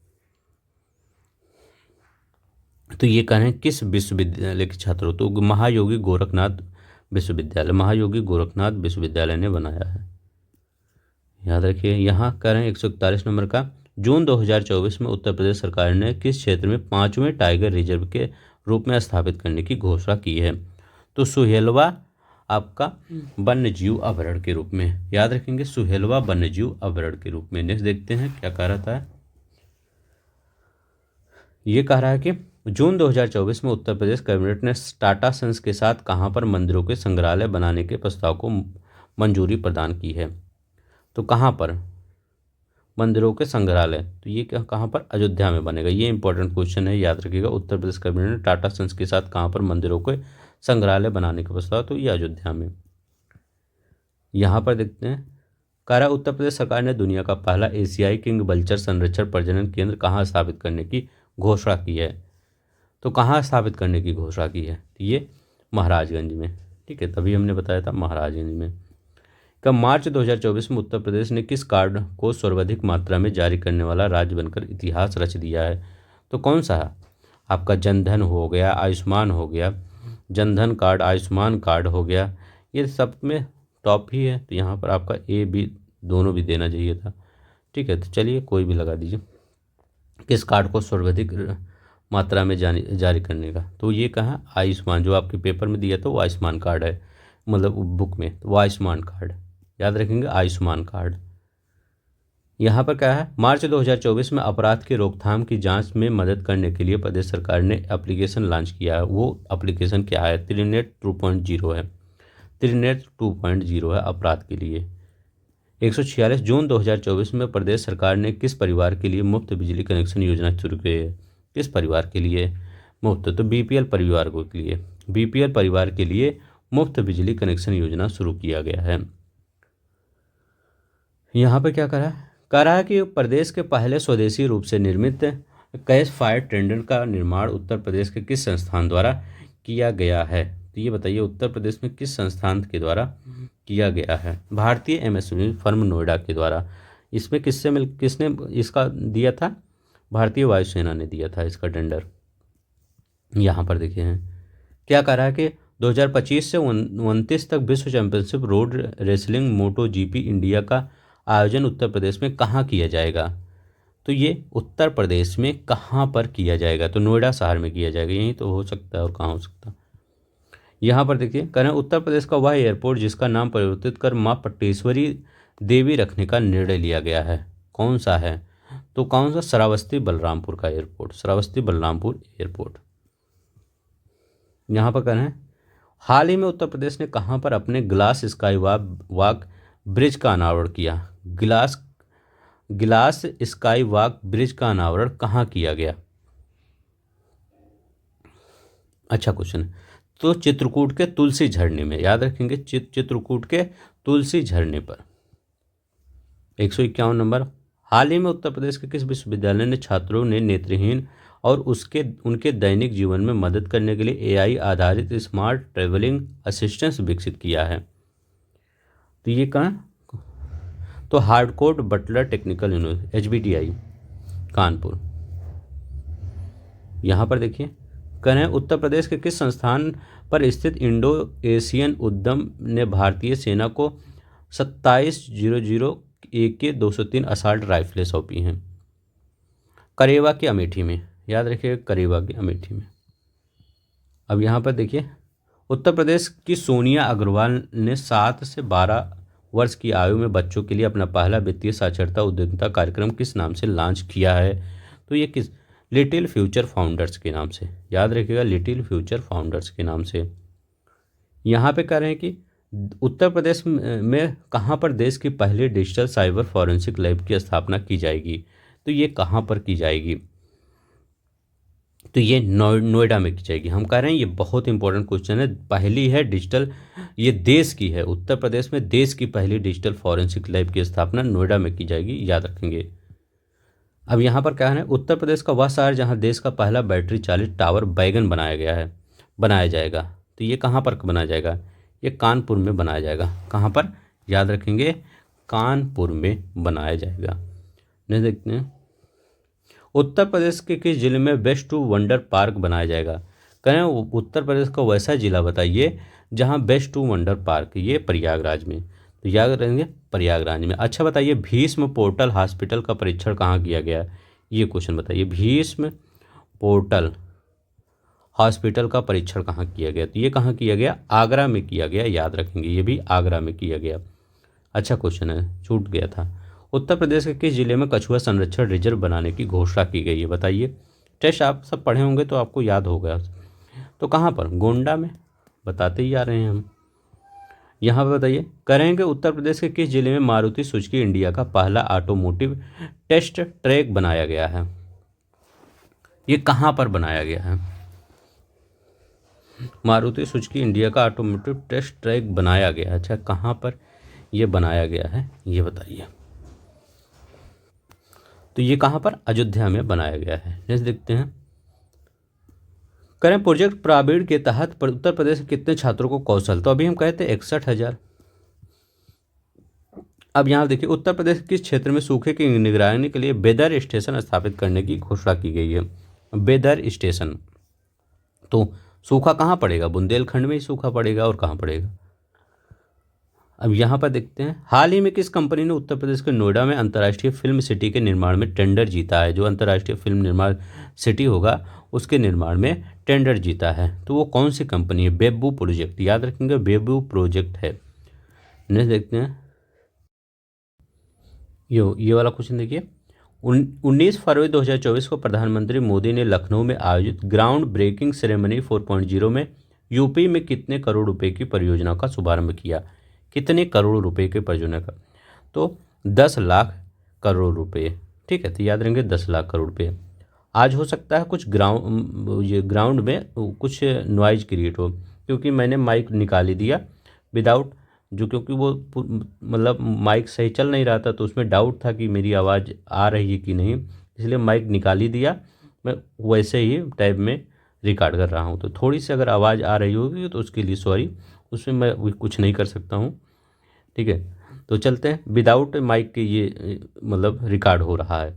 तो ये कहें किस विश्वविद्यालय के छात्रों? तो महायोगी गोरखनाथ विश्वविद्यालय ने बनाया है, याद रखिए। यहाँ करें 141 नंबर का। जून 2024 में उत्तर प्रदेश सरकार ने किस क्षेत्र में 5वें टाइगर रिजर्व के रूप में स्थापित करने की घोषणा की है? तो सुहेलवा आपका वन्यजीव अभयारण्य के रूप में, याद रखेंगे सुहेलवा वन्यजीव अभयारण्य के रूप में। नेक्स्ट देखते हैं क्या कह रहा था। ये कह रहा है कि जून 2024 में उत्तर प्रदेश कैबिनेट ने टाटा सन्स के साथ कहां पर मंदिरों के संग्रहालय बनाने के प्रस्ताव को मंजूरी प्रदान की है? तो कहां पर मंदिरों के संग्रहालय? तो ये कहां पर? अयोध्या में बनेगा। ये इंपॉर्टेंट क्वेश्चन है, याद रखिएगा। उत्तर प्रदेश कैबिनेट ने टाटा सन्स के साथ कहां पर मंदिरों के संग्रहालय बनाने का प्रस्ताव? तो ये अयोध्या में। यहाँ पर देखते हैं कारा उत्तर प्रदेश सरकार ने दुनिया का पहला एशियाई किंग बल्चर संरक्षण प्रजनन केंद्र कहाँ स्थापित करने की घोषणा की है? तो कहाँ स्थापित करने की घोषणा की है? ये महाराजगंज में, ठीक है, तभी हमने बताया था महाराजगंज में। कब मार्च 2024 में उत्तर प्रदेश ने किस कार्ड को सर्वाधिक मात्रा में जारी करने वाला राज्य बनकर इतिहास रच दिया है? तो कौन सा है? आपका जनधन हो गया, आयुष्मान हो गया, जनधन कार्ड, आयुष्मान कार्ड हो गया, ये सब में टॉप ही है। तो यहाँ पर आपका A B दोनों भी देना चाहिए था, ठीक है। तो चलिए कोई भी लगा दीजिए। किस कार्ड को सर्वाधिक मात्रा में जारी करने का? तो ये कहाँ? आयुष्मान, जो आपके पेपर में दिया तो वो आयुष्मान कार्ड है, मतलब बुक में, तो वो आयुष्मान कार्ड, याद रखेंगे आयुष्मान कार्ड। यहाँ पर क्या है? मार्च 2024 में अपराध की रोकथाम की जांच में मदद करने के लिए प्रदेश सरकार ने एप्लीकेशन लॉन्च किया है। वो एप्लीकेशन क्या है? त्रिनेट 2.0 है। त्रिनेट 2.0 है अपराध के लिए। 146 जून 2024 में प्रदेश सरकार ने किस परिवार के लिए मुफ्त बिजली कनेक्शन योजना शुरू की है? किस परिवार के लिए मुफ्त? तो BPL परिवार के लिए, BPL परिवार के लिए मुफ्त बिजली कनेक्शन योजना शुरू किया गया है। यहाँ पर क्या करा है कि प्रदेश के पहले स्वदेशी रूप से निर्मित गैस फायर टेंडर का निर्माण उत्तर प्रदेश के किस संस्थान द्वारा किया गया है? तो ये बताइए उत्तर प्रदेश में किस संस्थान के द्वारा किया गया है? भारतीय एमएसएमई फर्म नोएडा के द्वारा। इसमें किसने इसका दिया था? भारतीय वायुसेना ने दिया था इसका टेंडर। यहाँ पर देखिए हैं क्या कह रहा है कि 2025 से 29 तक विश्व चैंपियनशिप रोड रेसलिंग मोटो जीपी इंडिया का आयोजन उत्तर प्रदेश में कहाँ किया जाएगा? तो ये उत्तर प्रदेश में कहाँ पर किया जाएगा? तो नोएडा शहर में किया जाएगा। यहीं तो हो सकता है, और कहाँ हो सकता है? यहाँ पर देखिए कह रहे हैं उत्तर प्रदेश का वह एयरपोर्ट जिसका नाम परिवर्तित कर माँ पट्टेश्वरी देवी रखने का निर्णय लिया गया है, कौन सा है? तो कौन सा? श्रावस्ती बलरामपुर का एयरपोर्ट, श्रावस्ती बलरामपुर एयरपोर्ट। यहाँ पर कह रहे हैं हाल ही में उत्तर प्रदेश ने कहाँ पर अपने ग्लास स्काई वॉक ब्रिज का अनावरण किया? ग्लास स्काई वॉक ब्रिज का अनावरण कहाँ किया गया? अच्छा क्वेश्चन है। तो चित्रकूट के तुलसी झरने में, याद रखेंगे चित्रकूट के तुलसी झरने पर। 151 नंबर। हाल ही में उत्तर प्रदेश के किस विश्वविद्यालय ने छात्रों ने नेत्रहीन और उनके दैनिक जीवन में मदद करने के लिए एआई आधारित स्मार्ट ट्रेवलिंग असिस्टेंस विकसित किया है? तो ये कहाँ? तो Harcourt Butler technical university HBTI Kanpur. यहाँ पर देखिए कह रहे हैं उत्तर प्रदेश के किस संस्थान पर स्थित इंडो एशियन उद्यम ने भारतीय सेना को 2700 AK-203 असॉल्ट राइफलें सौंपी हैं? करेवा के अमेठी में, याद रखिएगा करेवा के अमेठी में। अब यहाँ पर देखिए उत्तर प्रदेश की सोनिया अग्रवाल ने 7 से 12 वर्ष की आयु में बच्चों के लिए अपना पहला वित्तीय साक्षरता उद्यमिता कार्यक्रम किस नाम से लॉन्च किया है? तो ये किस? लिटिल फ्यूचर फाउंडर्स के नाम से, याद रखिएगा लिटिल फ्यूचर फाउंडर्स के नाम से। यहाँ पे कह रहे हैं कि उत्तर प्रदेश में कहाँ पर देश की पहली डिजिटल साइबर फॉरेंसिक लैब की स्थापना की जाएगी? तो ये कहाँ पर की जाएगी? तो ये नोएडा में की जाएगी। हम कह रहे हैं ये बहुत इंपॉर्टेंट क्वेश्चन है। पहली है डिजिटल, ये देश की है, उत्तर प्रदेश में देश की पहली डिजिटल फॉरेंसिक लैब की स्थापना नोएडा में की जाएगी, याद रखेंगे। अब यहाँ पर क्या है, उत्तर प्रदेश का वह शहर जहाँ देश का पहला बैटरी चालित टावर बैगन बनाया जाएगा। तो ये कहाँ पर बनाया जाएगा? ये कानपुर में बनाया जाएगा। कहाँ पर? याद रखेंगे कानपुर में बनाया जाएगा। नहीं, देखते हैं उत्तर प्रदेश के किस जिले में बेस्ट टू वंडर पार्क बनाया जाएगा? कहें उत्तर प्रदेश का वैसा जिला बताइए जहां बेस्ट टू वंडर पार्क, ये प्रयागराज में। तो याद रखेंगे प्रयागराज में। अच्छा बताइए भीष्म पोर्टल हॉस्पिटल का परीक्षण कहाँ किया गया? ये क्वेश्चन बताइए भीष्म पोर्टल हॉस्पिटल का परीक्षण कहाँ किया गया? तो ये कहाँ किया गया? आगरा में किया गया, याद रखेंगे ये भी आगरा में किया गया। अच्छा क्वेश्चन है, छूट गया था। उत्तर प्रदेश के किस जिले में कछुआ संरक्षण रिजर्व बनाने की घोषणा की गई है? बताइए। टेस्ट आप सब पढ़े होंगे तो आपको याद होगा। तो कहाँ पर? गोंडा में, बताते ही आ रहे हैं हम। यहाँ पर बताइए करेंगे उत्तर प्रदेश के किस जिले में मारुति सुजुकी इंडिया का पहला ऑटोमोटिव टेस्ट ट्रैक बनाया गया है? ये कहाँ पर बनाया गया है? मारुति सुजुकी इंडिया का ऑटोमोटिव टेस्ट ट्रैक बनाया गया। अच्छा कहाँ पर ये बनाया गया है ये बताइए। तो ये कहाँ पर? अयोध्या में बनाया गया है। नेक्स्ट देखते हैं करें प्रोजेक्ट प्रावीण के तहत उत्तर प्रदेश के कितने छात्रों को कौशल? तो अभी हम कहते हैं 61,000। अब यहाँ देखिए उत्तर प्रदेश किस क्षेत्र में सूखे की निगरानी के लिए वेदर स्टेशन स्थापित करने की घोषणा की गई है? Weather station. तो सूखा कहाँ पड़ेगा? बुंदेलखंड में ही सूखा पड़ेगा, और कहाँ पड़ेगा? अब यहाँ पर देखते हैं हाल ही में किस कंपनी ने उत्तर प्रदेश के नोएडा में अंतर्राष्ट्रीय फिल्म सिटी के निर्माण में टेंडर जीता है? जो अंतर्राष्ट्रीय फिल्म निर्माण सिटी होगा उसके निर्माण में टेंडर जीता है। तो वो कौन सी कंपनी है? बेबू प्रोजेक्ट, याद रखेंगे बेबू प्रोजेक्ट है। नेक्स्ट देखते हैं ये वाला क्वेश्चन देखिए 19 फरवरी 2024 को प्रधानमंत्री मोदी ने लखनऊ में आयोजित ग्राउंड ब्रेकिंग सेरेमनी 4.0 में यूपी में कितने करोड़ रुपए की परियोजना का शुभारंभ किया? कितने करोड़ रुपए के परियोजना का? तो 10 लाख करोड़ रुपए। ठीक है, तो याद रहेंगे 10 लाख करोड़ रुपए। आज हो सकता है कुछ ग्राउंड में कुछ नॉइज क्रिएट हो, क्योंकि मैंने माइक निकाल ही दिया विदाउट क्योंकि वो मतलब माइक सही चल नहीं रहा था, तो उसमें डाउट था कि मेरी आवाज़ आ रही है कि नहीं, इसलिए माइक निकाल ही दिया। मैं वैसे ही टाइप में रिकॉर्ड कर रहा हूँ। तो थोड़ी सी अगर आवाज़ आ रही होगी तो उसके लिए सॉरी, उसमें मैं कुछ नहीं कर सकता हूँ। ठीक है, तो चलते हैं। विदाउट माइक के ये मतलब रिकॉर्ड हो रहा है,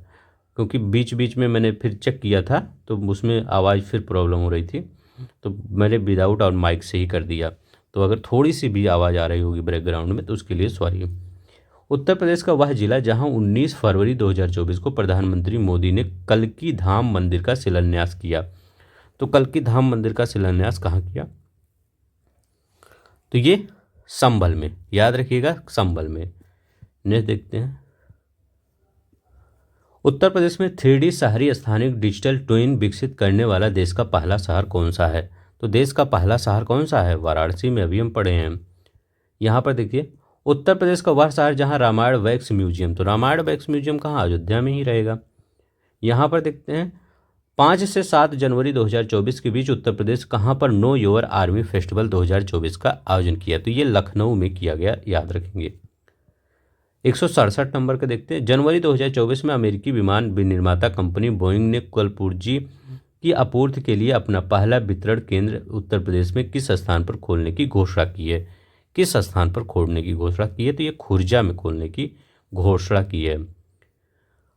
क्योंकि बीच बीच में मैंने फिर चेक किया था तो उसमें आवाज़ फिर प्रॉब्लम हो रही थी, तो मैंने विदाउट और माइक से ही कर दिया। तो अगर थोड़ी सी भी आवाज़ आ रही होगी बैकग्राउंड में तो उसके लिए सॉरी। उत्तर प्रदेश का वह जिला जहां 19 फरवरी 2024 को प्रधानमंत्री मोदी ने कल्की धाम मंदिर का शिलान्यास किया। तो कल्की धाम मंदिर का शिलान्यास कहाँ किया? तो ये संभल में, याद रखिएगा, संभल में। नेक्स्ट देखते हैं। उत्तर प्रदेश में 3D शहरी स्थानिक डिजिटल ट्विन विकसित करने वाला देश का पहला शहर कौन सा है? तो देश का पहला शहर कौन सा है? वाराणसी में अभी हम पढ़े हैं। यहाँ पर देखिए, उत्तर प्रदेश का वह शहर जहाँ रामायण वैक्स म्यूजियम, तो रामायण वैक्स म्यूजियम कहाँ? अयोध्या में ही रहेगा। यहाँ पर देखते हैं, 5 से 7 जनवरी 2024 के बीच उत्तर प्रदेश कहाँ पर नो योर आर्मी फेस्टिवल 2024 का आयोजन किया? तो ये लखनऊ में किया गया, याद रखेंगे। 167 नंबर का देखते हैं। जनवरी 2024 में अमेरिकी विमान विनिर्माता कंपनी बोइंग ने कलपुर्जी की आपूर्ति के लिए अपना पहला वितरण केंद्र उत्तर प्रदेश में किस स्थान पर खोलने की घोषणा की है? किस स्थान पर खोलने की घोषणा की है? तो ये खुर्जा में खोलने की घोषणा की है।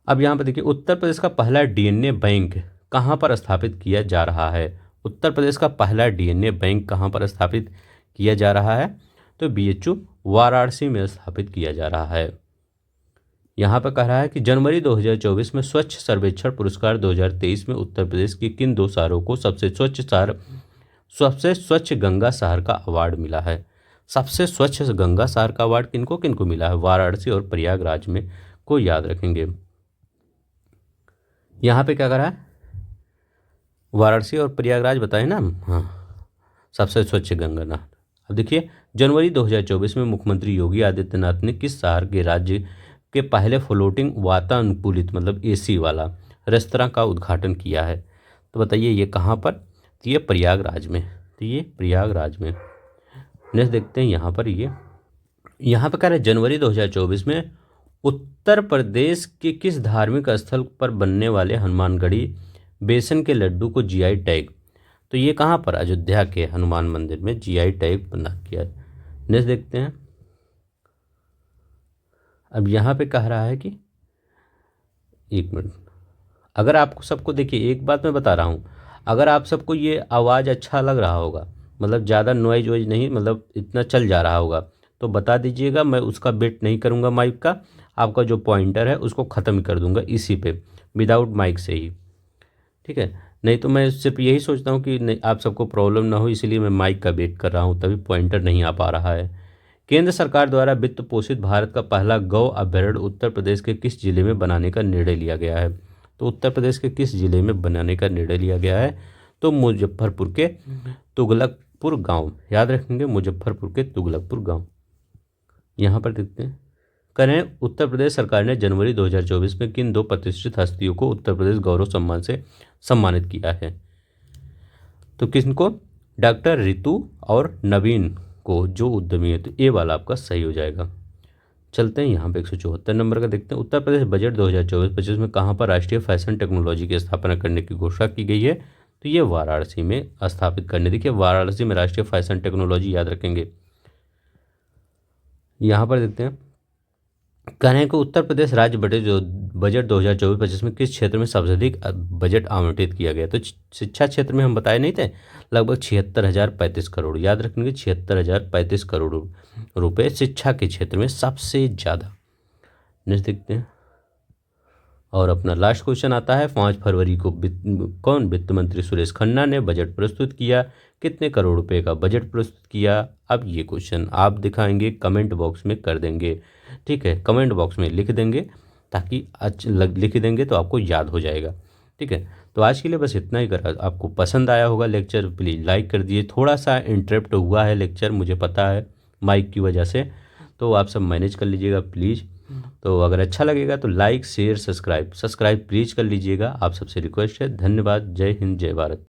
अब यहाँ पर देखिए, उत्तर प्रदेश का पहला डीएनए बैंक कहाँ पर स्थापित किया जा रहा है? उत्तर प्रदेश का पहला डीएनए बैंक कहाँ पर स्थापित किया जा रहा है? तो बीएचयू वाराणसी में स्थापित किया जा रहा है। यहाँ पर कह रहा है कि जनवरी 2024 में स्वच्छ सर्वेक्षण पुरस्कार 2023 में उत्तर प्रदेश के किन 2 शहरों को सबसे स्वच्छ गंगा शहर का अवार्ड मिला है? सबसे स्वच्छ गंगा शहर का अवार्ड किनको किनको मिला है? वाराणसी और प्रयागराज में, को याद रखेंगे। यहाँ पे क्या कर रहा है? वाराणसी और प्रयागराज बताए ना, हाँ, सबसे स्वच्छ गंगा नहर। अब देखिए, जनवरी 2024 में मुख्यमंत्री योगी आदित्यनाथ ने किस शहर के राज्य के पहले फ्लोटिंग वातानुकूलित मतलब एसी वाला रेस्तरां का उद्घाटन किया है? तो बताइए ये कहाँ पर? तो ये प्रयागराज में। तो ये प्रयागराज में। नेक्स्ट देखते हैं। यहाँ पर यहाँ पर कह रहे हैं, जनवरी 2024 में उत्तर प्रदेश के किस धार्मिक स्थल पर बनने वाले हनुमानगढ़ी बेसन के लड्डू को जीआई टैग? तो ये कहाँ पर? अयोध्या के हनुमान मंदिर में जीआई टैग बना किया। नेक्स्ट देखते हैं। अब यहाँ पे कह रहा है कि, एक मिनट, अगर आपको सबको, देखिए एक बात मैं बता रहा हूँ, अगर आप सबको ये आवाज़ अच्छा लग रहा होगा, मतलब ज़्यादा नॉइज वॉइज नहीं, मतलब इतना चल जा रहा होगा, तो बता दीजिएगा, मैं उसका वेट नहीं करूँगा माइक का। आपका जो पॉइंटर है उसको ख़त्म कर दूँगा इसी पे, विदाउट माइक से ही। ठीक है, नहीं तो मैं सिर्फ यही सोचता हूँ कि नहीं, आप सबको प्रॉब्लम ना हो, इसीलिए मैं माइक का वेट कर रहा हूँ, तभी पॉइंटर नहीं आ पा रहा है। केंद्र सरकार द्वारा वित्त पोषित भारत का पहला गौ अभयारण्य उत्तर प्रदेश के किस जिले में बनाने का निर्णय लिया गया है? तो उत्तर प्रदेश के किस जिले में बनाने का निर्णय लिया गया है? तो मुजफ्फरपुर के तुगलकपुर गांव, याद रखेंगे, मुजफ्फरपुर के तुगलकपुर गांव। यहाँ पर देखते हैं, करें उत्तर प्रदेश सरकार ने जनवरी 2024 में किन 2 प्रतिष्ठित हस्तियों को उत्तर प्रदेश गौरव सम्मान से सम्मानित किया है? तो किनको? डॉक्टर रितु और नवीन को, जो उद्यमी है। तो ये वाला आपका सही हो जाएगा। चलते हैं यहाँ पे 174 नंबर का देखते हैं। उत्तर प्रदेश बजट 2024-25 में कहाँ पर राष्ट्रीय फैशन टेक्नोलॉजी की स्थापना करने की घोषणा की गई है? तो ये वाराणसी में स्थापित करने। देखिए, वाराणसी में राष्ट्रीय फैशन टेक्नोलॉजी, याद रखेंगे। यहाँ पर देखते हैं, कह रहे हैं कि उत्तर प्रदेश राज्य बजट 2024-25 में किस क्षेत्र में सबसे अधिक बजट आवंटित किया गया? तो शिक्षा क्षेत्र में हम बताए नहीं थे, लगभग 76,035 करोड़, याद रखेंगे, 76,035 करोड़ रुपए शिक्षा के क्षेत्र में सबसे ज़्यादा। नेक्स्ट देखते हैं। और अपना लास्ट क्वेश्चन आता है, 5 फरवरी को कौन वित्त मंत्री सुरेश खन्ना ने बजट प्रस्तुत किया? कितने करोड़ रुपए का बजट प्रस्तुत किया? अब ये क्वेश्चन आप दिखाएंगे, कमेंट बॉक्स में कर देंगे। ठीक है, कमेंट बॉक्स में लिख देंगे, ताकि लिख देंगे तो आपको याद हो जाएगा। ठीक है, तो आज के लिए बस इतना ही। करा आपको पसंद आया होगा लेक्चर, प्लीज़ लाइक कर दीजिए। थोड़ा सा इंटरप्ट हुआ है लेक्चर, मुझे पता है, माइक की वजह से, तो आप सब मैनेज कर लीजिएगा प्लीज़। तो अगर अच्छा लगेगा तो लाइक शेयर सब्सक्राइब प्लीज़ कर लीजिएगा। आप सबसे रिक्वेस्ट है। धन्यवाद। जय हिंद, जय भारत।